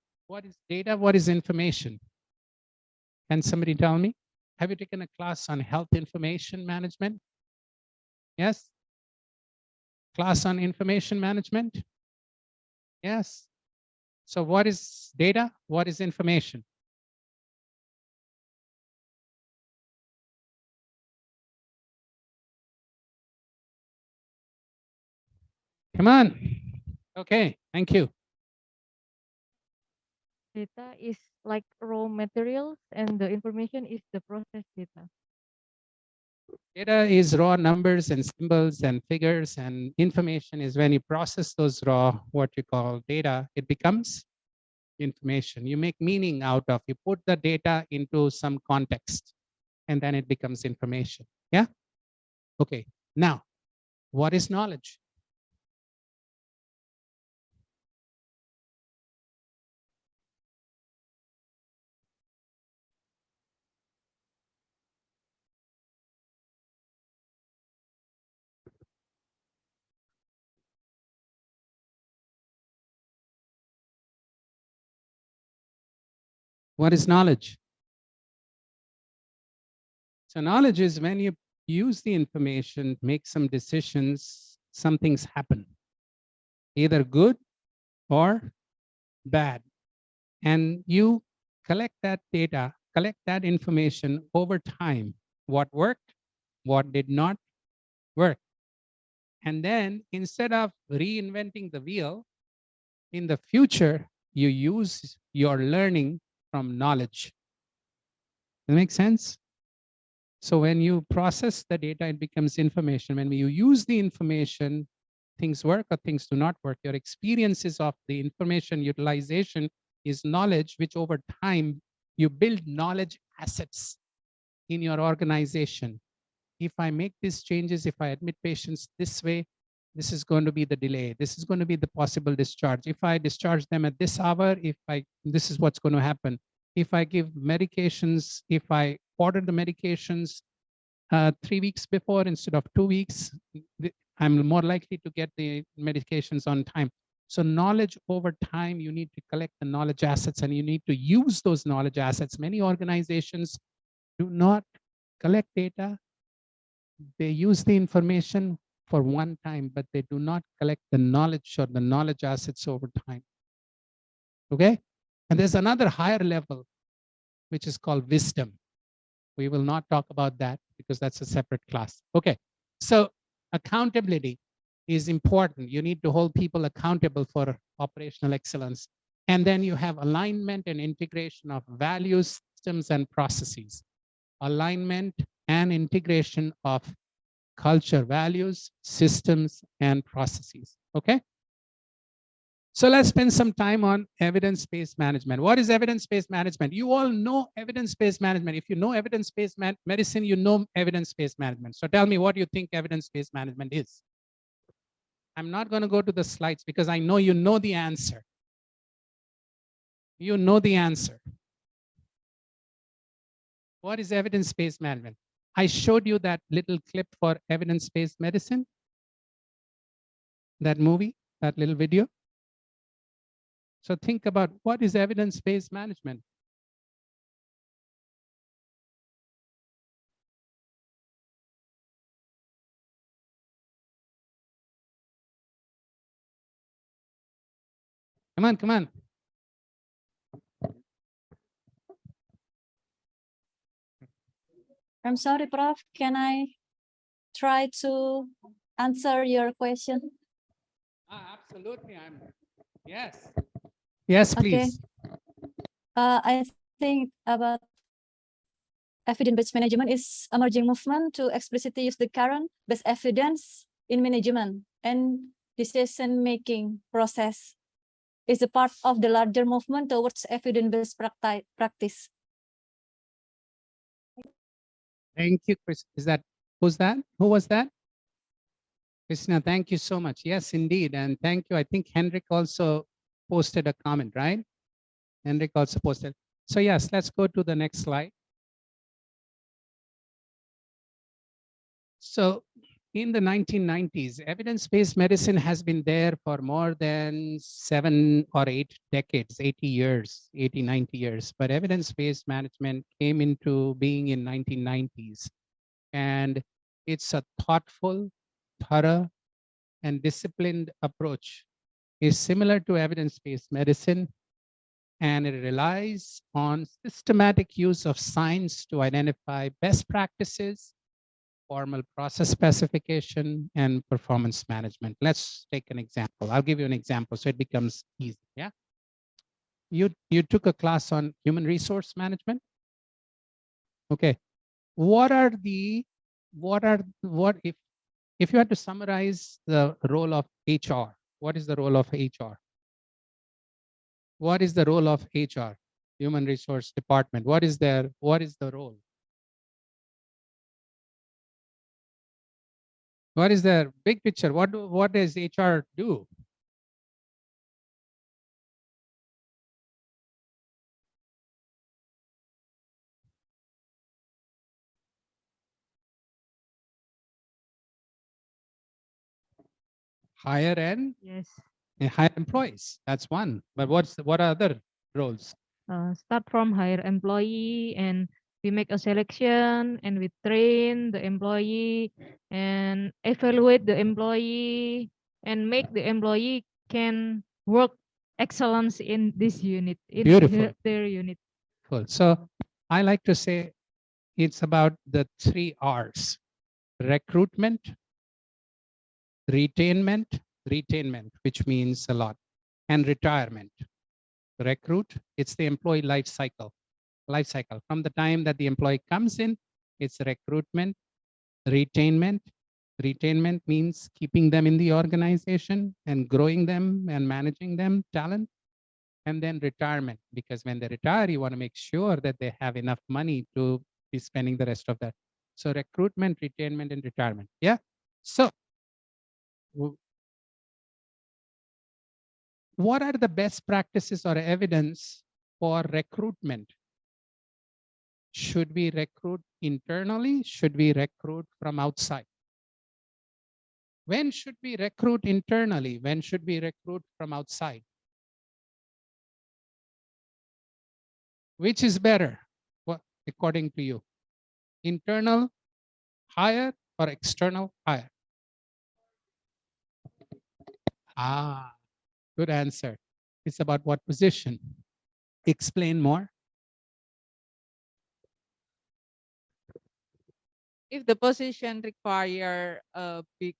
data? What is information? Can somebody tell me? Have you taken a class on health information management? Yes? Class on information management? Yes. So what is data? What is information? Come on. Okay, thank you. Data is like raw materials and the information is the process data. Data is raw numbers and symbols and figures, and information is when you process those raw, what you call data, it becomes information. You make meaning out of, you put the data into some context, and then it becomes information. Yeah? Okay, now, what is knowledge? What is knowledge? So knowledge is when you use the information, make some decisions, some things happen, either good or bad. And you collect that data, collect that information over time, what worked, what did not work. And then instead of reinventing the wheel, in the future, you use your learning from knowledge. Does that make sense? So when you process the data, it becomes information. When you use the information, things work or things do not work. Your experiences of the information utilization is knowledge, which over time, you build knowledge assets in your organization. If I make these changes, if I admit patients this way, this is going to be the delay. This is going to be the possible discharge. If I discharge them at this hour, this is what's going to happen. If I give medications, if I order the medications 3 weeks before instead of 2 weeks, I'm more likely to get the medications on time. So knowledge over time, you need to collect the knowledge assets and you need to use those knowledge assets. Many organizations do not collect data. They use the information for one time, but they do not collect the knowledge or the knowledge assets over time. Okay? And there's another higher level, which is called wisdom. We will not talk about that because that's a separate class. Okay, so accountability is important. You need to hold people accountable for operational excellence. And then you have alignment and integration of values, systems, and processes. Alignment and integration of culture, values, systems, and processes. Okay? So let's spend some time on evidence-based management. What is evidence-based management? You all know evidence-based management. If you know evidence-based medicine, you know evidence-based management. So tell me what you think evidence-based management is. I'm not going to go to the slides because I know you know the answer. You know the answer. What is evidence-based management? I showed you that little clip for evidence-based medicine. That movie, that little video. So think about what is evidence-based management? Come on, come on. I'm sorry, Prof. Can I try to answer your question? Absolutely. Yes. Yes, please. I think about evidence-based management is emerging movement to explicitly use the current best evidence in management and decision-making process. Is a part of the larger movement towards evidence-based practice. Thank you, Chris. Who's that? Who was that? Christina, thank you so much. Yes, indeed. And thank you. I think Henrik also posted a comment, right? Henrik also posted. So yes, let's go to the next slide. So in the 1990s, evidence-based medicine has been there for more than 7 or 8 decades, 80 years, 80, 90 years. But evidence-based management came into being in 1990s. And it's a thoughtful, thorough, and disciplined approach. Is similar to evidence-based medicine, and it relies on systematic use of science to identify best practices, formal process specification, and performance management. Let's take an example. I'll give you an example so it becomes easy. Yeah. You took a class on human resource management. Okay. If you had to summarize the role of HR, what is the role of HR? What is the role of HR, human resource department? What is the role? What is the big picture? What does HR do? Hire and Yes. hire employees. That's one. But what are other roles? Start from hire employee, and we make a selection, and we train the employee and evaluate the employee and make the employee can work excellence in this unit, in Beautiful. their unit. Cool. So I like to say it's about the 3 R's: recruitment, retainment, which means a lot, and retirement. Recruit, it's the employee life cycle. From the time that the employee comes in, it's recruitment. Retainment means keeping them in the organization and growing them and managing them, talent. And then retirement, because when they retire, you want to make sure that they have enough money to be spending the rest of that. So recruitment, retainment, and retirement. Yeah. So what are the best practices or evidence for recruitment? Should we recruit internally? Should we recruit from outside? When should we recruit internally? When should we recruit from outside? Which is better, according to you? Internal hire or external hire? Ah, good answer. It's about what position? Explain more. If the position require a big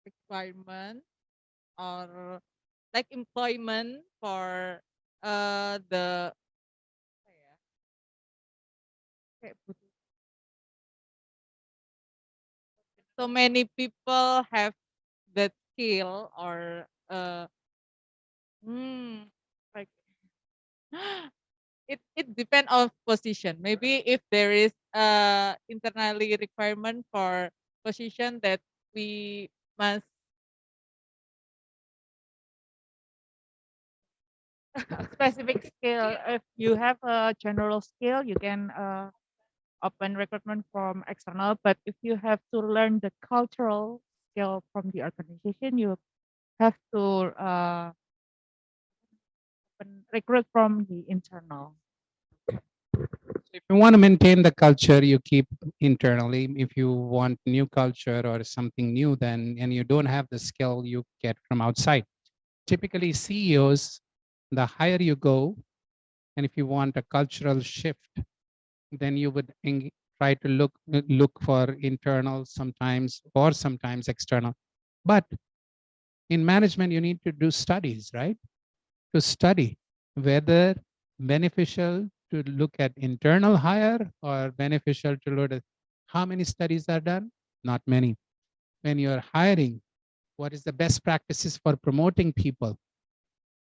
requirement or like employment for the so many people have that skill or like it depends on position. Maybe if there is internally requirement for position that we must Specific skill. If you have a general skill, you can open recruitment from external. But if you have to learn the cultural skill from the organization, you have to recruit from the internal. If you want to maintain the culture, you keep internally. If you want new culture or something new, then and you don't have the skill, you get from outside. Typically, CEOs, the higher you go, and if you want a cultural shift, then you would try to look for internal sometimes or sometimes external. But in management, you need to do studies, right? To study whether beneficial to look at internal hire or beneficial to look at how many studies are done? Not many. When you're hiring, what is the best practices for promoting people?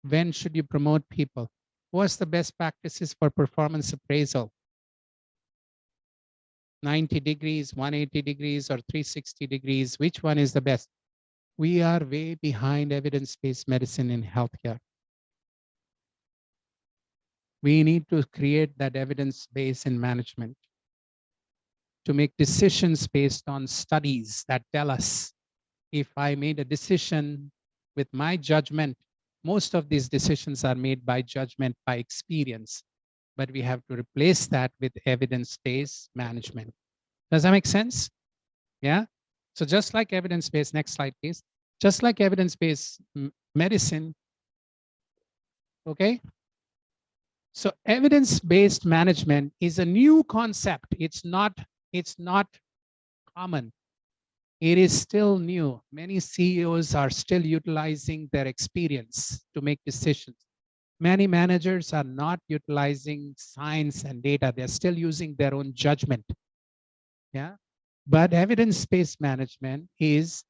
When should you promote people? What's the best practices for performance appraisal? 90 degrees, 180 degrees, or 360 degrees, which one is the best? We are way behind evidence-based medicine in healthcare. We need to create that evidence base in management to make decisions based on studies that tell us if I made a decision with my judgment. Most of these decisions are made by judgment, by experience, but we have to replace that with evidence-based management. Does that make sense? Yeah. So just like evidence-based, next slide, please. Just like evidence-based medicine, okay? So evidence-based management is a new concept. It's not common. It is still new. Many CEOs are still utilizing their experience to make decisions. Many managers are not utilizing science and data. They're still using their own judgment. Yeah. But evidence-based management is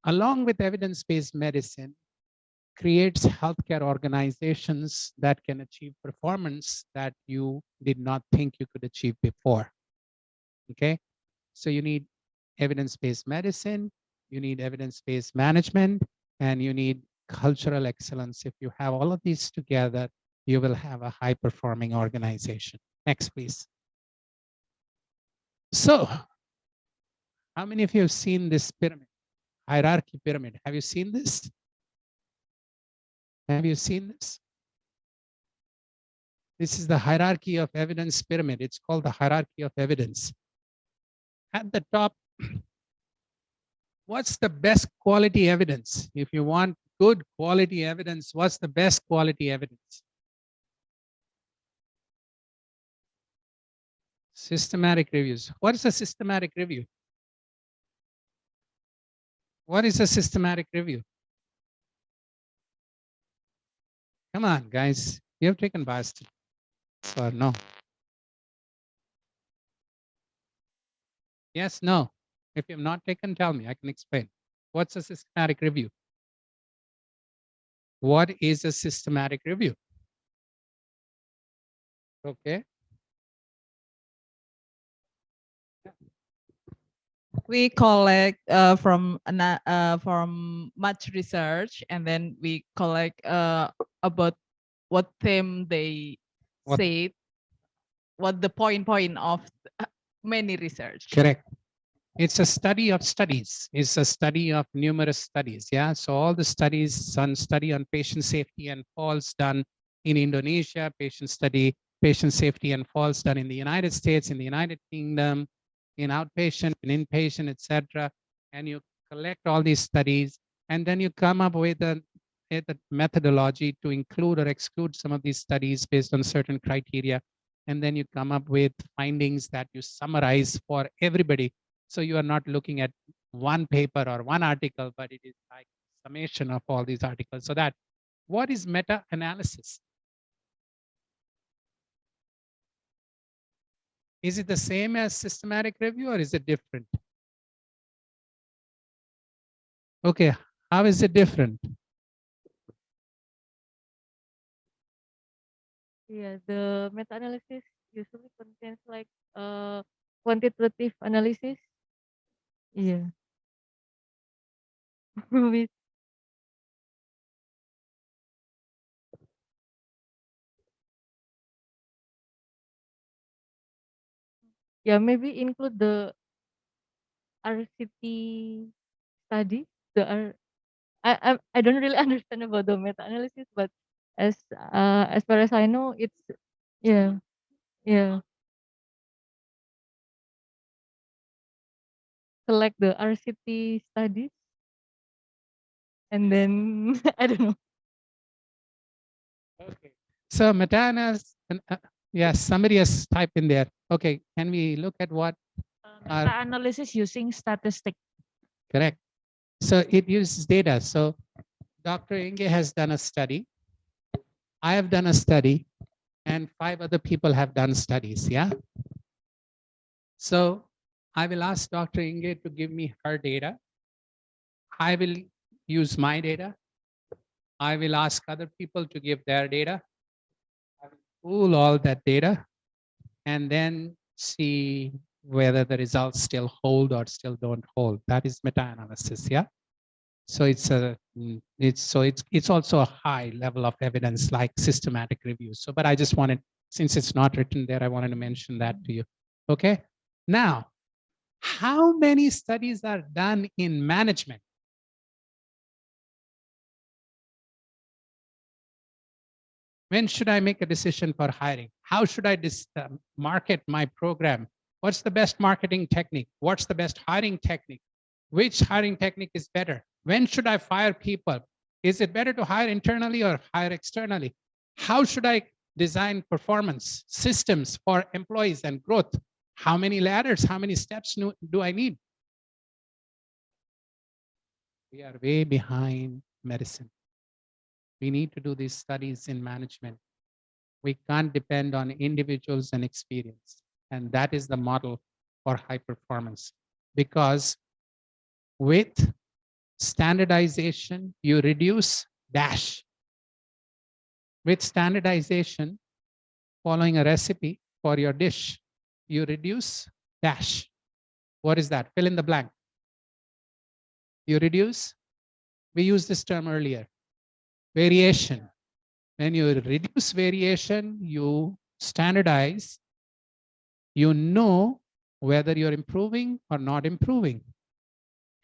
along with evidence-based medicine, creates healthcare organizations that can achieve performance that you did not think you could achieve before. Okay, so you need evidence-based medicine, you need evidence-based management, and you need cultural excellence. If you have all of these together, you will have a high-performing organization. Next, please. So, how many of you have seen this pyramid, hierarchy pyramid? Have you seen this? Have you seen this? This is the hierarchy of evidence pyramid. It's called the hierarchy of evidence. At the top, What's the best quality evidence? If you want good quality evidence, what's the best quality evidence? Systematic reviews. What is a systematic review? What is a systematic review? Come on, guys. You have taken bias or no? Yes, no. If you have not taken, tell me. I can explain. What's a systematic review? What is a systematic review? Okay. We collect from much research, and then we collect about what theme they What- said, what the point of many research. Correct. It's a study of studies. It's a study of numerous studies. Yeah. So all the studies, some study on patient safety and falls done in Indonesia, patient safety and falls done in the United States, in the United Kingdom, in outpatient, in inpatient, etc. And you collect all these studies, and then you come up with a methodology to include or exclude some of these studies based on certain criteria. And then you come up with findings that you summarize for everybody. So you are not looking at one paper or one article, but it is like summation of all these articles. So that, what is meta-analysis? Is it the same as systematic review or is it different? Okay, how is it different? Yeah, the meta-analysis usually contains like quantitative analysis. Yeah. With yeah, maybe include the RCT study. The I don't really understand about the meta-analysis, but as far as I know, it's yeah, yeah. Select the RCT studies, and then I don't know. Okay. So meta-analysis, yes, somebody has typed in there. Okay, can we look at what? Meta-analysis using statistic. Correct. So it uses data. So Dr. Inge has done a study. I have done a study, and 5 other people have done studies. Yeah. So I will ask Dr. Inge to give me her data. I will use my data. I will ask other people to give their data. I will pool all that data and then see whether the results still hold or still don't hold. That is meta-analysis. Yeah. So it's also a high level of evidence like systematic review. So, but I just wanted, since it's not written there, I wanted to mention that to you. Okay. Now, how many studies are done in management? When should I make a decision for hiring? How should I market my program? What's the best marketing technique? What's the best hiring technique? Which hiring technique is better? When should I fire people? Is it better to hire internally or hire externally? How should I design performance systems for employees and growth? How many ladders, how many steps do I need? We are way behind medicine. We need to do these studies in management. We can't depend on individuals and experience. And that is the model for high performance. Because with standardization, you reduce dash. With standardization, following a recipe for your dish, you reduce dash. What is that? Fill in the blank. You reduce, we used this term earlier, variation. When you reduce variation, you standardize, you know whether you're improving or not improving.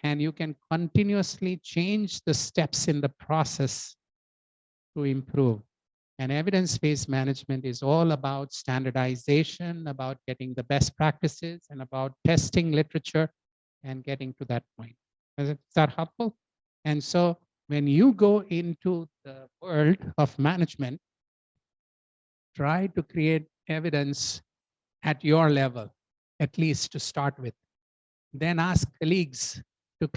And you can continuously change the steps in the process to improve. And evidence-based management is all about standardization, about getting the best practices, and about testing literature and getting to that point. Is that helpful? And so when you go into the world of management, try to create evidence at your level, at least to start with. Then ask colleagues to,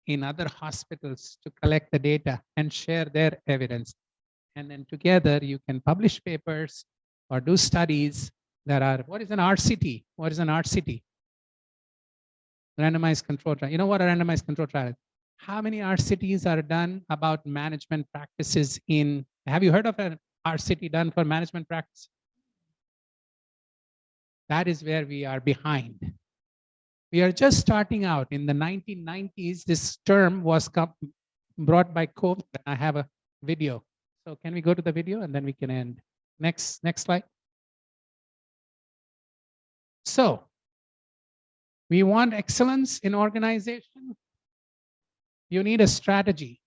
in other hospitals to collect the data and share their evidence. And then together you can publish papers or do studies that are, what is an RCT? What is an RCT? Randomized control trial. You know what a randomized control trial is? How many RCTs are done about management practices in, have you heard of an RCT done for management practice? That is where we are behind. We are just starting out. In the 1990s, this term was brought by COVID. I have a video. So can we go to the video and then we can end? Next slide. So we want excellence in organization. You need a strategy.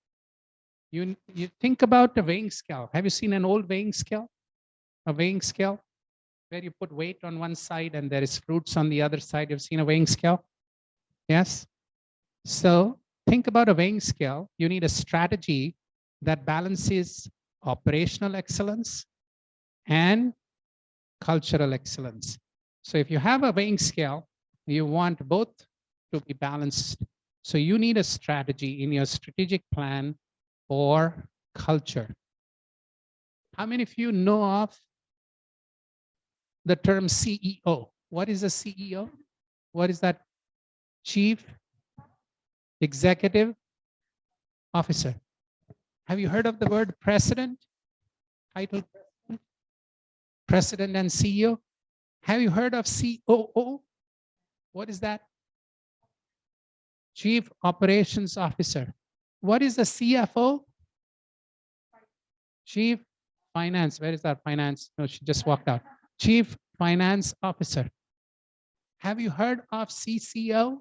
You think about a weighing scale. Have you seen an old weighing scale? A weighing scale where you put weight on one side and there is fruits on the other side. You've seen a weighing scale? Yes. So think about a weighing scale. You need a strategy that balances operational excellence and cultural excellence. So if you have a weighing scale, you want both to be balanced. So you need a strategy in your strategic plan for culture. How many of you know of the term CEO? What is a CEO? What is that? Chief Executive Officer. Have you heard of the word president? Title president and CEO. Have you heard of COO? What is that? Chief Operations Officer. What is the CFO? Chief Finance. Where is our finance? No, she just walked out. Chief Finance Officer. Have you heard of CCO?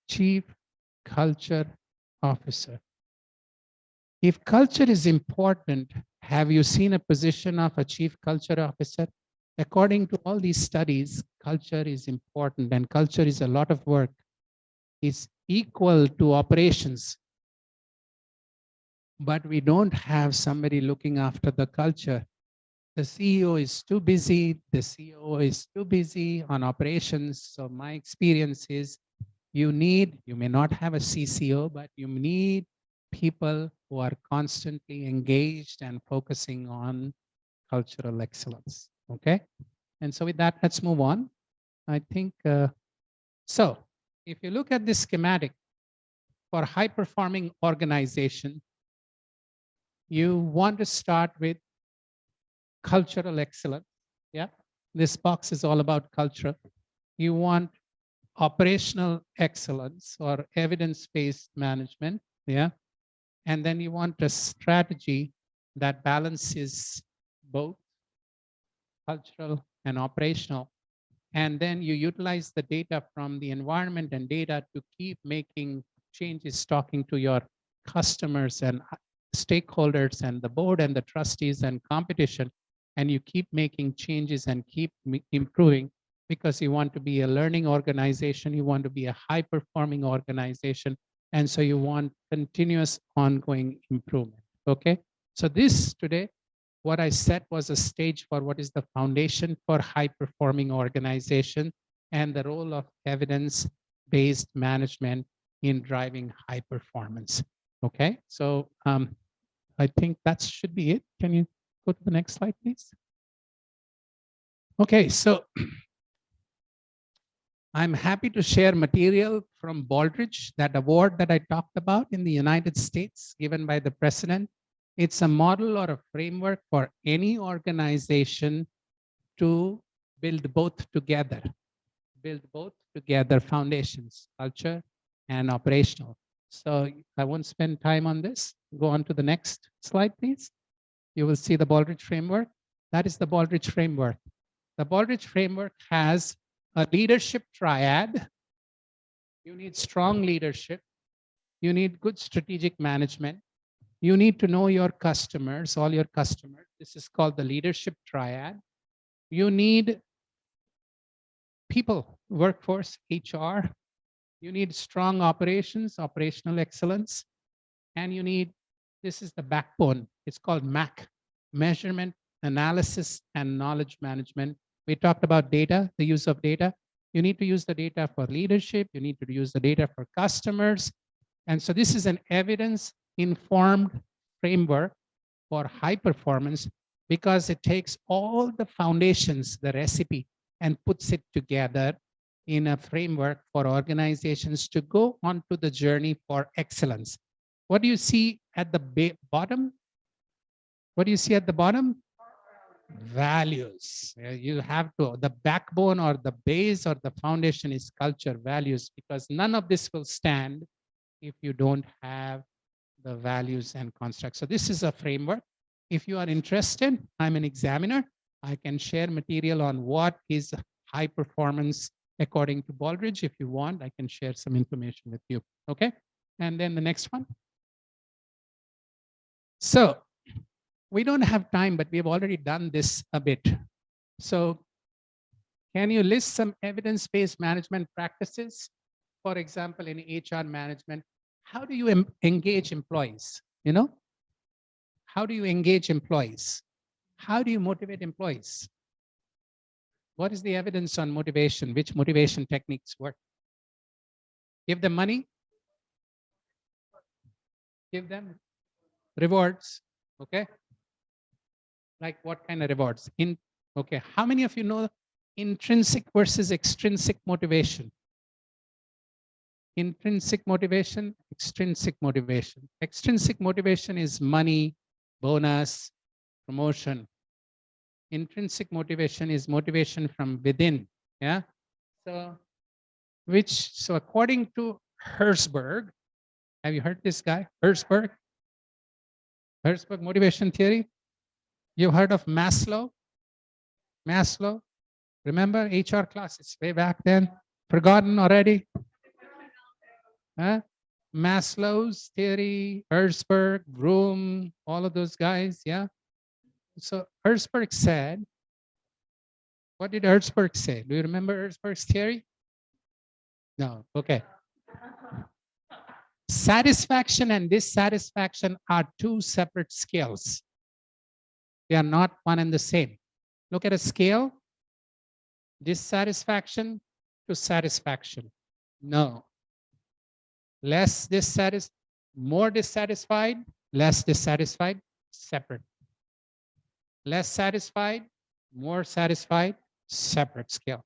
Chief Culture Officer. If culture is important, have you seen a position of a Chief Culture Officer? According to all these studies, culture is important and culture is a lot of work. It's equal to operations. But we don't have somebody looking after the culture. The CEO is too busy. The CEO is too busy on operations. So my experience is you may not have a CCO, but you need people who are constantly engaged and focusing on cultural excellence. Okay. And so with that, let's move on. I think, so if you look at this schematic for high-performing organization, you want to start with cultural excellence. Yeah. This box is all about culture. You want operational excellence or evidence-based management. Yeah. And then you want a strategy that balances both cultural and operational. And then you utilize the data from the environment and data to keep making changes, talking to your customers and stakeholders and the board and the trustees and competition. And you keep making changes and keep improving because you want to be a learning organization. You want to be a high-performing organization. And so you want continuous ongoing improvement. Okay. So this today, what I set was a stage for what is the foundation for high-performing organization and the role of evidence-based management in driving high performance. Okay, so I think that should be it. Can you go to the next slide, please? Okay, so I'm happy to share material from Baldrige, that award that I talked about in the United States, given by the president. It's a model or a framework for any organization to build both together foundations, culture and operational. So I won't spend time on this. Go on to the next slide, please. You will see the Baldrige framework. That is the Baldrige framework. The Baldrige framework has a leadership triad. You need strong leadership. You need good strategic management. You need to know your customers, all your customers. This is called the leadership triad. You need people, workforce, HR. You need strong operations, operational excellence, and you need, this is the backbone. It's called MAC, measurement, analysis, and knowledge management. We talked about data, the use of data. You need to use the data for leadership. You need to use the data for customers. And so this is an evidence-informed framework for high performance because it takes all the foundations, the recipe, and puts it together in a framework for organizations to go onto the journey for excellence. What do you see at the bottom? What do you see at the bottom? Values. You have to, the backbone or the base or the foundation is culture, values, because none of this will stand if you don't have the values and constructs. So this is a framework. If you are interested, I'm an examiner. I can share material on what is high performance according to Baldrige. If you want, I can share some information with you. Okay. And then the next one. So we don't have time, but we've already done this a bit. So can you list some evidence-based management practices? For example, in HR management, how do you engage employees? You know, how do you engage employees? How do you motivate employees? What is the evidence on motivation? Which motivation techniques work? Give them money. Give them rewards. Okay. Like what kind of rewards? Okay. How many of you know intrinsic versus extrinsic motivation? Intrinsic motivation, extrinsic motivation. Extrinsic motivation is money, bonus, promotion. Intrinsic motivation is motivation from within. Yeah. So according to Herzberg, have you heard this guy? Herzberg motivation theory. You heard of Maslow? Maslow, remember HR classes way back then? Forgotten already? Huh? Maslow's theory, Herzberg, Bloom, all of those guys, yeah? So Herzberg said, what did Herzberg say? Do you remember Herzberg's theory? No, okay. Satisfaction and dissatisfaction are two separate scales. They are not one and the same. Look at a scale, dissatisfaction to satisfaction. No. Less dissatisfied, more dissatisfied, less dissatisfied, separate. Less satisfied, more satisfied, separate scale.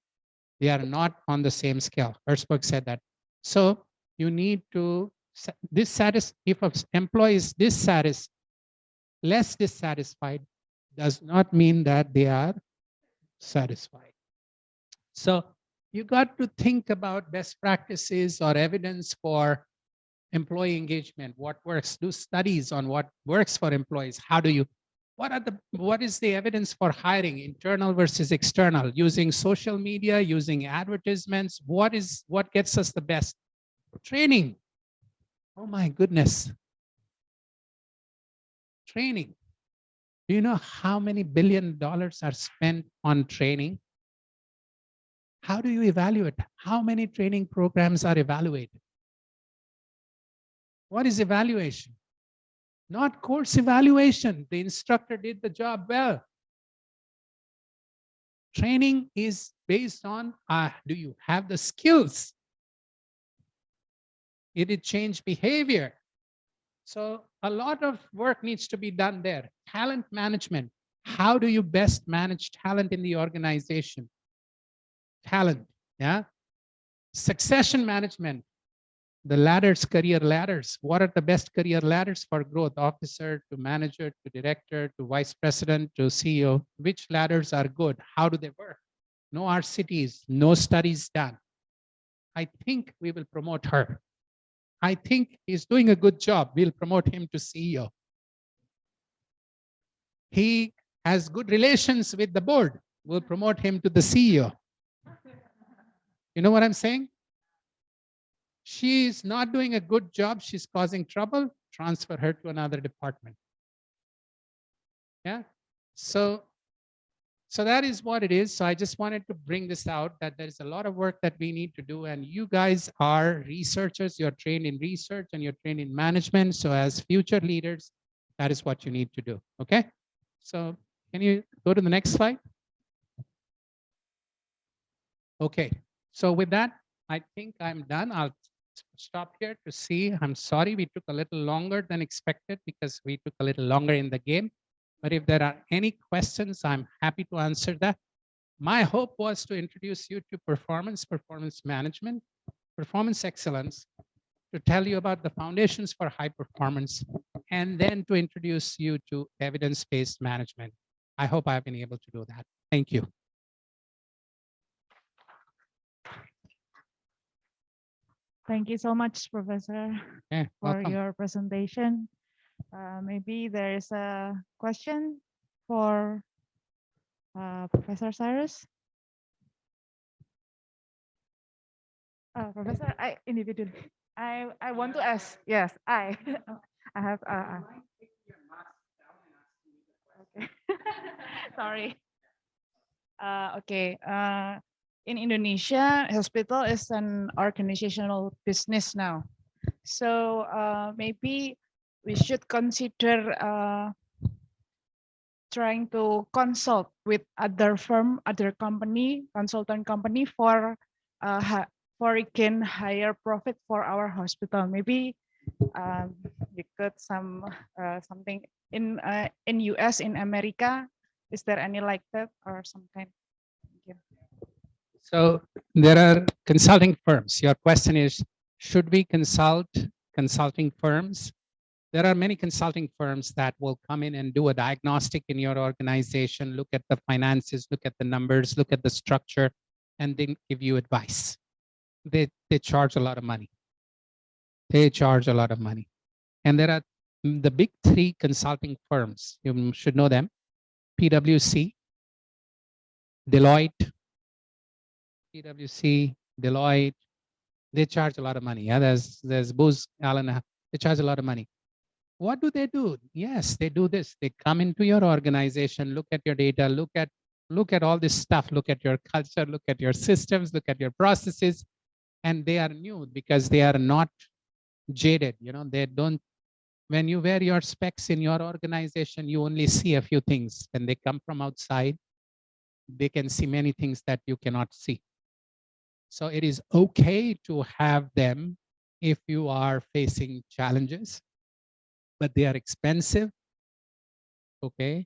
They are not on the same scale. Herzberg said that. So you need to, if an employee is less dissatisfied, does not mean that they are satisfied. So you got to think about best practices or evidence for employee engagement. What works? Do studies on what works for employees. How do you, what is the evidence for hiring, internal versus external, using social media, using advertisements? What gets us the best? Training. Oh my goodness. Training. Do you know how many $1 billion are spent on training? How do you evaluate? How many training programs are evaluated? What is evaluation? Not course evaluation. The instructor did the job well. Training is based on, do you have the skills? Did it change behavior? So a lot of work needs to be done there. Talent management. How do you best manage talent in the organization? Talent, yeah. Succession management. The ladders, career ladders. What are the best career ladders for growth? Officer to manager to director to vice president to CEO. Which ladders are good? How do they work? No RCTs, no studies done. I think we will promote her. I think he's doing a good job. We'll promote him to CEO. He has good relations with the board. We'll promote him to the CEO. You know what I'm saying? She's not doing a good job. She's causing trouble. Transfer her to another department. Yeah. So So that is what it is. So I just wanted to bring this out, that there is a lot of work that we need to do, and you guys are researchers. You're trained in research and you're trained in management. So as future leaders, that is what you need to do. Okay. So can you go to the next slide? Okay. So with that, I think I'm done. I'll stop here to see. I'm sorry we took a little longer than expected because we took a little longer in the game. But if there are any questions, I'm happy to answer that. My hope was to introduce you to performance management, performance excellence, to tell you about the foundations for high performance, and then to introduce you to evidence-based management. I hope I've been able to do that. Thank you. Thank you so much, Professor, Yeah, for welcome. your presentation. Maybe there is a question for Professor Cyrus. Professor, I individual. I want to ask. Yes, I have. Okay. Sorry. Okay. In Indonesia, hospital is an organizational business now. So maybe we should consider trying to consult with other firm, other company, consultant company for again higher profit for our hospital. Maybe we could something in US, in America. Is there any like that or some kind? Thank you. So there are consulting firms. Your question is, should we consult consulting firms? There are many consulting firms that will come in and do a diagnostic in your organization, look at the finances, look at the numbers, look at the structure, and then give you advice. They charge a lot of money. They charge a lot of money. And there are the big three consulting firms. You should know them: PwC, Deloitte, Deloitte. They charge a lot of money. Yeah, there's Booz Allen. They charge a lot of money. What do? Yes, they do this. They come into your organization, look at your data, look at all this stuff, look at your culture, look at your systems, look at your processes, and they are new because they are not jaded. You know, they don't. When you wear your specs in your organization, you only see a few things. When they come from outside, they can see many things that you cannot see. So it is okay to have them if you are facing challenges, but they are expensive. Okay.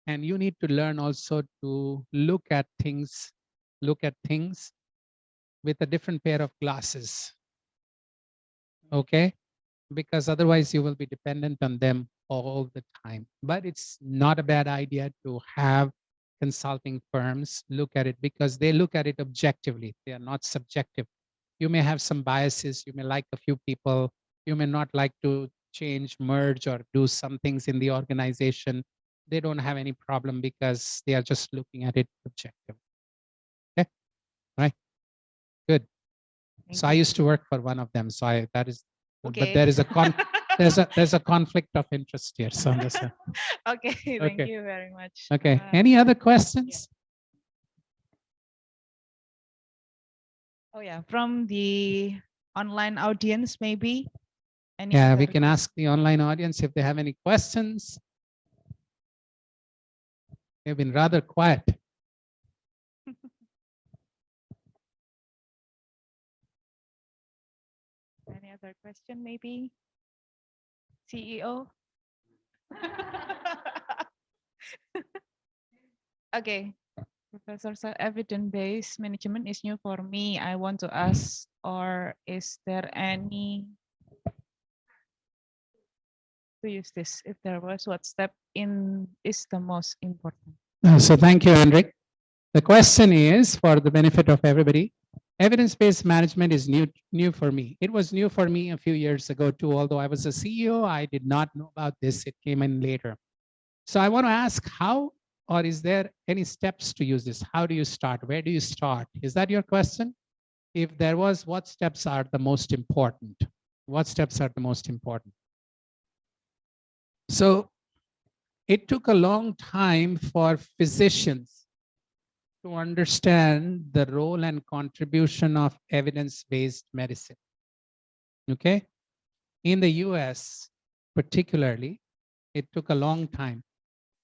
And you need to learn also to look at things with a different pair of glasses. Okay. Because otherwise you will be dependent on them all the time. But it's not a bad idea to have consulting firms look at it, because they look at it objectively. They are not subjective. You may have some biases. You may like a few people. You may not like to change, merge, or do some things in the organization. They don't have any problem because they are just looking at it objectively. Okay, right, good. Thank So I you. used to work for one of them. So that is, Okay. but there is there's a conflict of interest here. So that's Okay, thank Okay. you very much. okay. Any other questions? Oh yeah, from the online audience, maybe. Any Yeah, we other can ask the online audience if they have any questions. They've been rather quiet. Any other question, maybe? CEO? Okay. Professor said evidence-based management is new for me. I want to ask, or is there any to use this? If there was, what step in is the most important? So thank you, Hendrik. The question is, for the benefit of everybody, evidence-based management is new for me. It was new for me a few years ago too. Although I was a CEO, I did not know about this. It came in later. So I want to ask, how, or is there any steps to use this? How do you start? Where do you start? Is that your question? If there was, what steps are the most important? What steps are the most important? So it took a long time for physicians to understand the role and contribution of evidence-based medicine. Okay. In the US, particularly, it took a long time.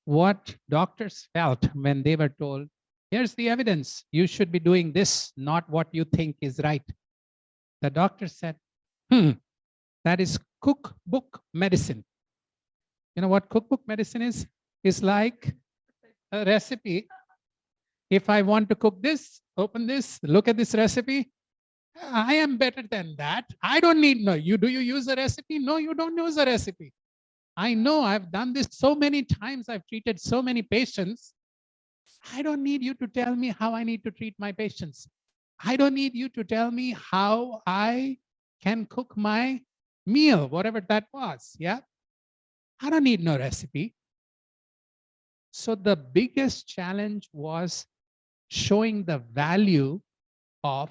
What doctors felt when they were told, here's the evidence, you should be doing this, not what you think is right. The doctor said, that is cookbook medicine. You know what cookbook medicine is? It's like a recipe. If I want to cook this, open this, look at this recipe. I am better than that. I don't need no. Do you use a recipe? No, you don't use a recipe. I know I've done this so many times. I've treated so many patients. I don't need you to tell me how I need to treat my patients. I don't need you to tell me how I can cook my meal, whatever that was. Yeah. I don't need no recipe. So the biggest challenge was showing the value of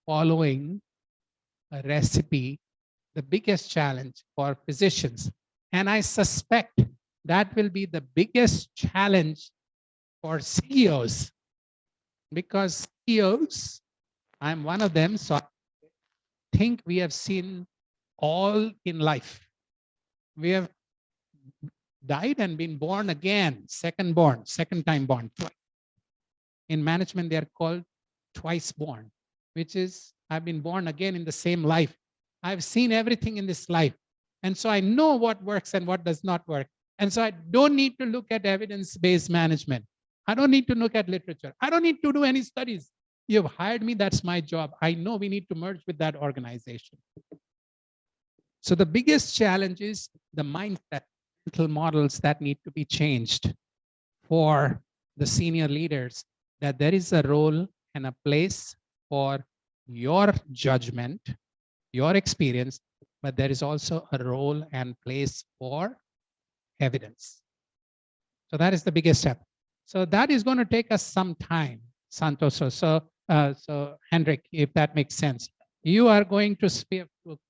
following a recipe, the biggest challenge for physicians. And I suspect that will be the biggest challenge for CEOs, because CEOs, I'm one of them, so I think we have seen all in life. We have died and been born again, second time born. In management, they are called twice born, which is I've been born again in the same life. I've seen everything in this life. And so I know what works and what does not work. And so I don't need to look at evidence-based management. I don't need to look at literature. I don't need to do any studies. You've hired me, that's my job. I know we need to merge with that organization. So the biggest challenge is the mindset, mental models that need to be changed for the senior leaders, that there is a role and a place for your judgment, your experience, but there is also a role and place for evidence. So that is the biggest step. So that is going to take us some time, Santoso. So Hendrik, if that makes sense, you are going to speak.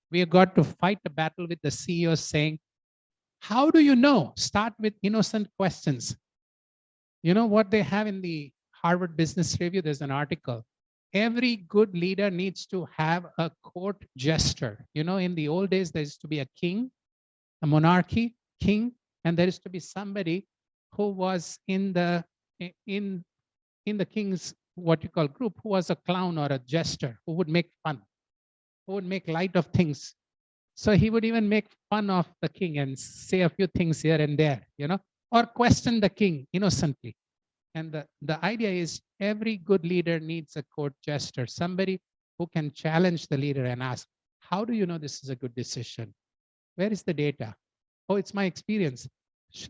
We have got to fight the battle with the CEOs saying, how do you know? Start with innocent questions. You know what they have in the Harvard Business Review? There's an article. Every good leader needs to have a court jester. You know, in the old days, there used to be a king, a monarchy, king, and there used to be somebody who was in the king's, what you call, group, who was a clown or a jester, who would make fun, who would make light of things. So he would even make fun of the king and say a few things here and there, you know, or question the king innocently. And the idea is every good leader needs a court jester, somebody who can challenge the leader and ask, how do you know this is a good decision? Where is the data? Oh, it's my experience.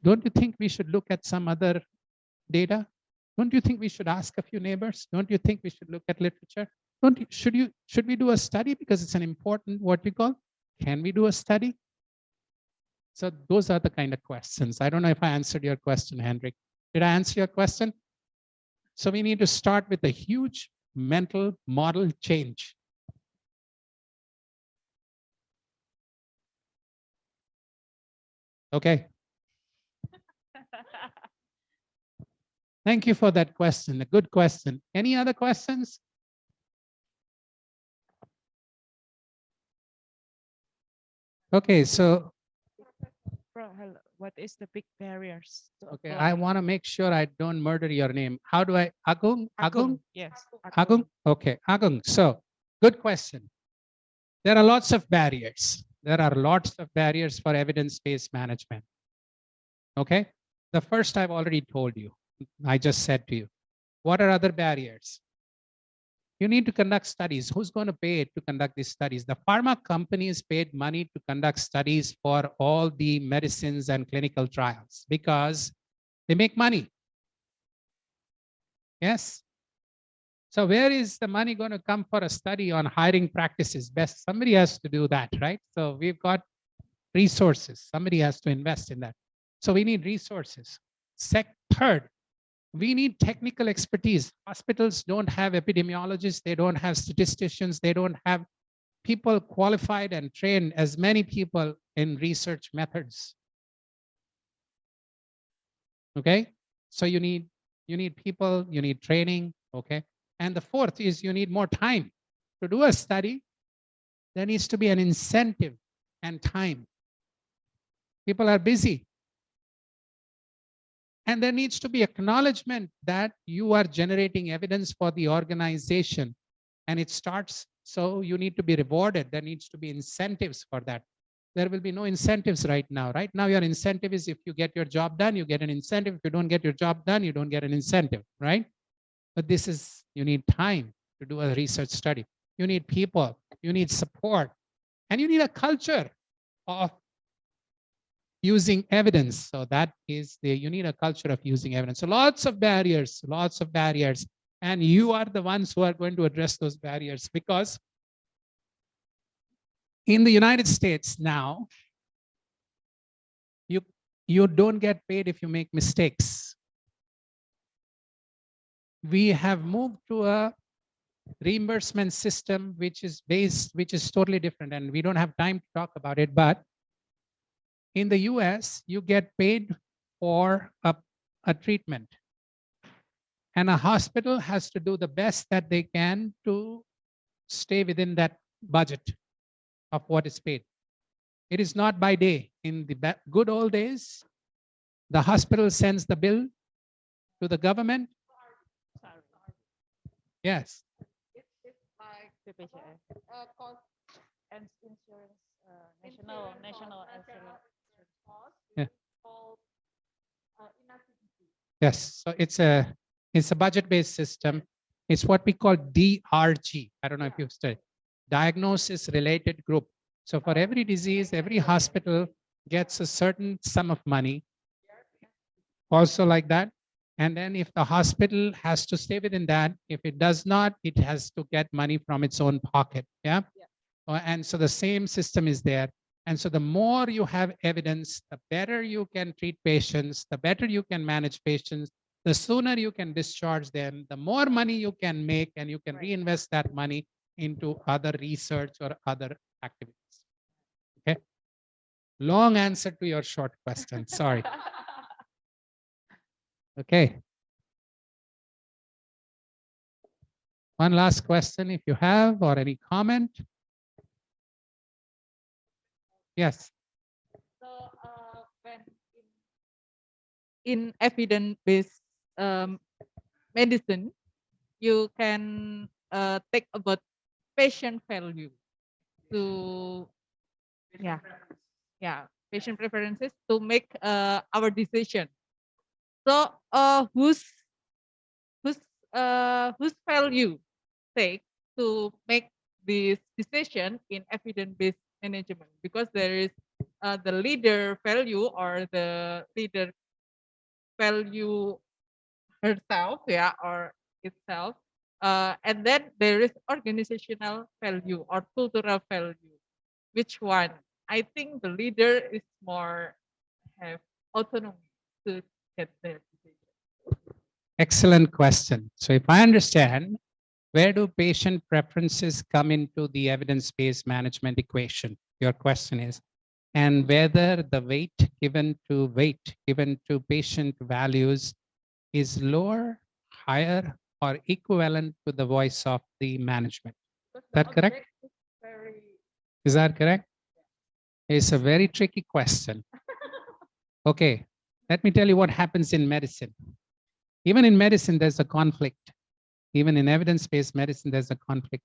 Don't you think we should look at some other data? Don't you think we should ask a few neighbors? Don't you think we should look at literature? Should we do a study? Because it's an important, what you call, can we do a study? So those are the kind of questions. I don't know if I answered your question, Hendrik. Did I answer your question? So we need to start with a huge mental model change. Okay. Thank you for that question. A good question. Any other questions? Okay, so What is the big barriers? okay, I want to make sure I don't murder your name. How do I, Agung? Agung? Yes. Agung? Okay, Agung. So good question. There are lots of barriers. There are lots of barriers for evidence-based management. Okay, the first I've already told you. I just said to you. What are other barriers? You need to conduct studies. Who's going to pay to conduct these studies? The pharma companies paid money to conduct studies for all the medicines and clinical trials because they make money. Yes. So where is the money going to come for a study on hiring practices? Best, somebody has to do that, right? So we've got resources. Somebody has to invest in that. So we need resources. Third, we need technical expertise. Hospitals don't have epidemiologists. They don't have statisticians. They don't have people qualified and trained as many people in research methods. Okay, so you need You need people, you need training, okay? And the fourth is you need more time. To do a study, there needs to be an incentive and time. People are busy. And there needs to be acknowledgement that you are generating evidence for the organization. And it starts, so you need to be rewarded. There needs to be incentives for that. There will be no incentives right now. Right now, your incentive is if you get your job done, you get an incentive. If you don't get your job done, you don't get an incentive, right? But this is, you need time to do a research study. You need people, you need support, and you need a culture of using evidence. So that is you need a culture of using evidence. So lots of barriers. And you are the ones who are going to address those barriers, because in the United States now, you don't get paid if you make mistakes. We have moved to a reimbursement system which is totally different, and we don't have time to talk about it, but in the US, you get paid for a treatment. And a hospital has to do the best that they can to stay within that budget of what is paid. It is not by day. In the good old days, the hospital sends the bill to the government. Yes. It's like BPJS, cost and insurance, national insurance cost. Yeah. Called Yes. So it's a budget-based system. It's what we call DRG. I don't know if you've studied. Diagnosis related group. So for every disease, every hospital gets a certain sum of money. Also like that. And then if the hospital has to stay within that, if it does not, it has to get money from its own pocket. Yeah. And so the same system is there. And so the more you have evidence, the better you can treat patients, the better you can manage patients, the sooner you can discharge them, the more money you can make, and you can reinvest that money into other research or other activities. Okay. Long answer to your short question. Sorry. Okay. One last question if you have, or any comment. Yes. So when in evidence-based medicine, you can take about patient value to patient preferences to make our decision. So whose value take to make this decision in evidence-based management? Because there is the leader value, or the leader value herself, or itself, and then there is organizational value or cultural value. Which one? I think the leader is more have autonomy to get their decision. Excellent question. So if I understand, where do patient preferences come into the evidence-based management equation? Your question is, and whether the weight given to patient values is lower, higher, or equivalent to the voice of the management. Is that correct? Is that correct? It's a very tricky question. Okay, let me tell you what happens in medicine. Even in medicine, there's a conflict. Even in evidence-based medicine, there's a conflict.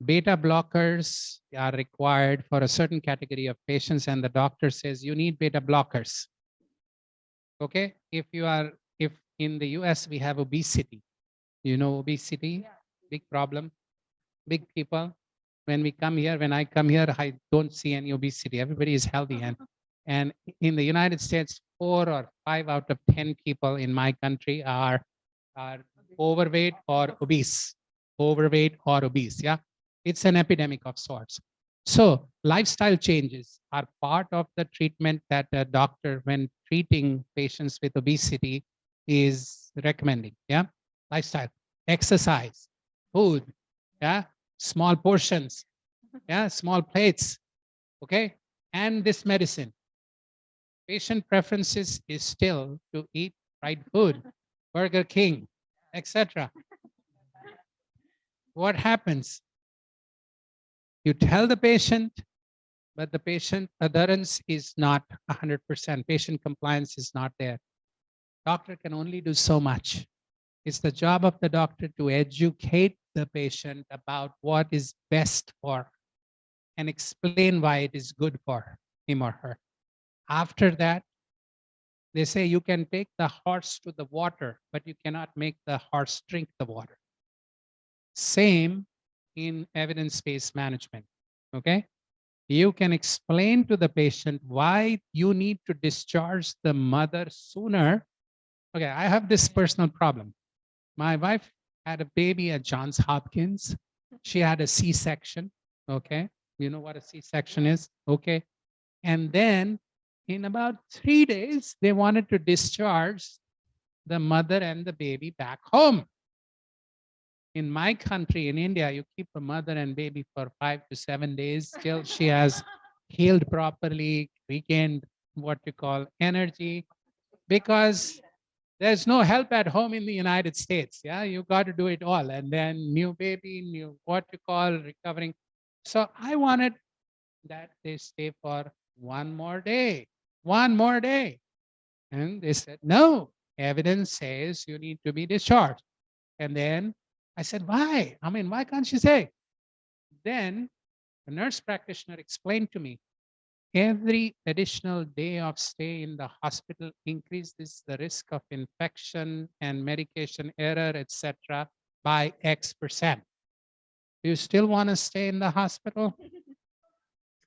Beta blockers are required for a certain category of patients, and the doctor says you need beta blockers. Okay, if in the US we have obesity, obesity, big problem, big people. When I come here, I don't see any obesity. Everybody is healthy, and in the United States, 4 or 5 out of 10 people in my country are overweight or obese. Yeah, it's an epidemic of sorts. So lifestyle changes are part of the treatment that a doctor, when treating patients with obesity, is recommending. Yeah, lifestyle, exercise, food, yeah, small portions, yeah, small plates, okay, and this medicine. Patient preferences is still to eat fried food, Burger King, etc. What happens? You tell the patient, but the patient adherence is not 100%. Patient compliance is not there. Doctor can only do so much. It's the job of the doctor to educate the patient about what is best for and explain why it is good for him or her. After that, they say you can take the horse to the water, but you cannot make the horse drink the water. Same in evidence-based management, okay? You can explain to the patient why you need to discharge the mother sooner. Okay, I have this personal problem. My wife had a baby at Johns Hopkins. She had a C-section, okay? You know what a C-section is, okay? And then in about 3 days, they wanted to discharge the mother and the baby back home. In my country, in India, you keep a mother and baby for 5 to 7 days till she has healed properly, regained what you call energy, because there's no help at home in the United States. Yeah, you got to do it all. And then new baby, new what you call recovering. So I wanted that they stay for 1 more day, 1 more day. And they said, no, evidence says you need to be discharged. And then I said, why? I mean, why can't she say? Then the nurse practitioner explained to me, every additional day of stay in the hospital increases the risk of infection and medication error, etc., by X%. Do you still want to stay in the hospital?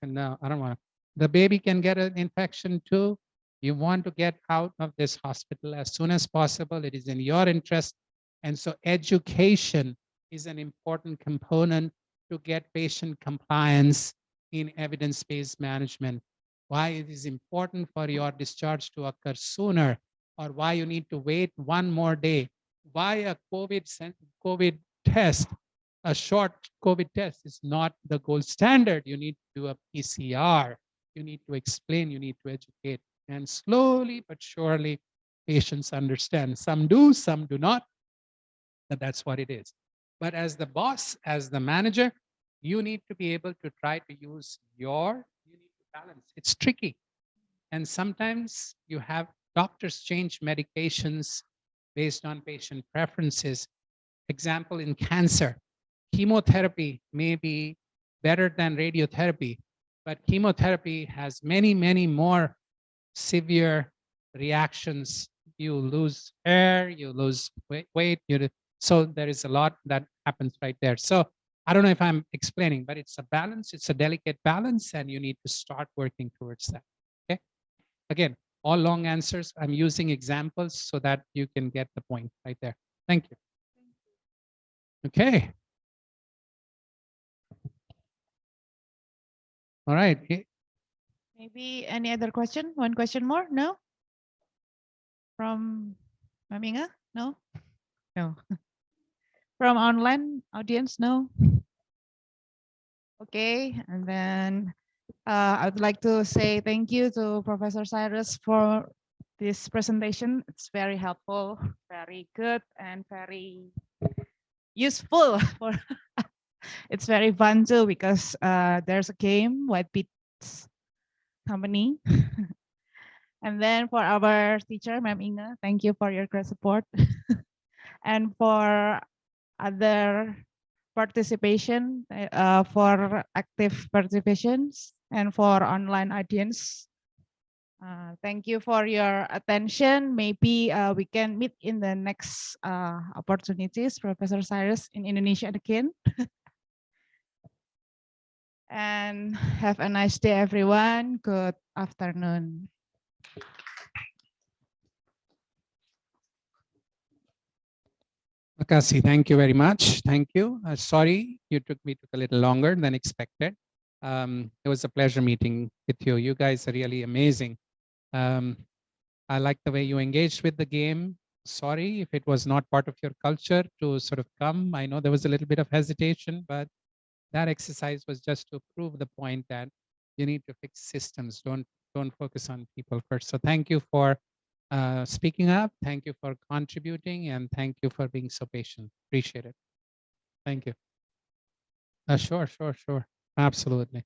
No, I don't want to. The baby can get an infection too. You want to get out of this hospital as soon as possible. It is in your interest. And so education is an important component to get patient compliance in evidence-based management. Why it is important for your discharge to occur sooner, or why you need to wait 1 more day. Why a COVID test, a short COVID test is not the gold standard. You need to do a PCR. You need to explain, you need to educate. And slowly but surely, patients understand. Some do, some do not, but that's what it is. But as the boss, as the manager, you need to be able to try to use you need to balance. It's tricky. And sometimes you have doctors change medications based on patient preferences. Example, in cancer, chemotherapy may be better than radiotherapy, but chemotherapy has many, many more severe reactions. You lose hair, you lose weight. So there is a lot that happens right there. So I don't know if I'm explaining, but it's a balance. It's a delicate balance, and you need to start working towards that. Okay. Again, all long answers. I'm using examples so that you can get the point right there. Thank you. Okay. All right. Maybe any other question? One question more? No? From Ma'am Inga? No? No. From online audience? No? Okay, and then I'd like to say thank you to Professor Cyrus for this presentation. It's very helpful, very good, and very useful. For it's very fun too, because there's a game, White Beats Company. And then for our teacher, Ma'am Inga, thank you for your great support. And for other participation, for active participations, and for online audience. Thank you for your attention. Maybe we can meet in the next opportunities, Professor Cyrus, in Indonesia again. And have a nice day, everyone. Good afternoon. Makasi, thank you very much. Thank you. Sorry, you took a little longer than expected. It was a pleasure meeting with you. You guys are really amazing. I like the way you engaged with the game. Sorry if it was not part of your culture to sort of come. I know there was a little bit of hesitation, but that exercise was just to prove the point that you need to fix systems. Don't focus on people first. So thank you for speaking up. Thank you for contributing, and thank you for being so patient. Appreciate it. Thank you. Sure. Absolutely.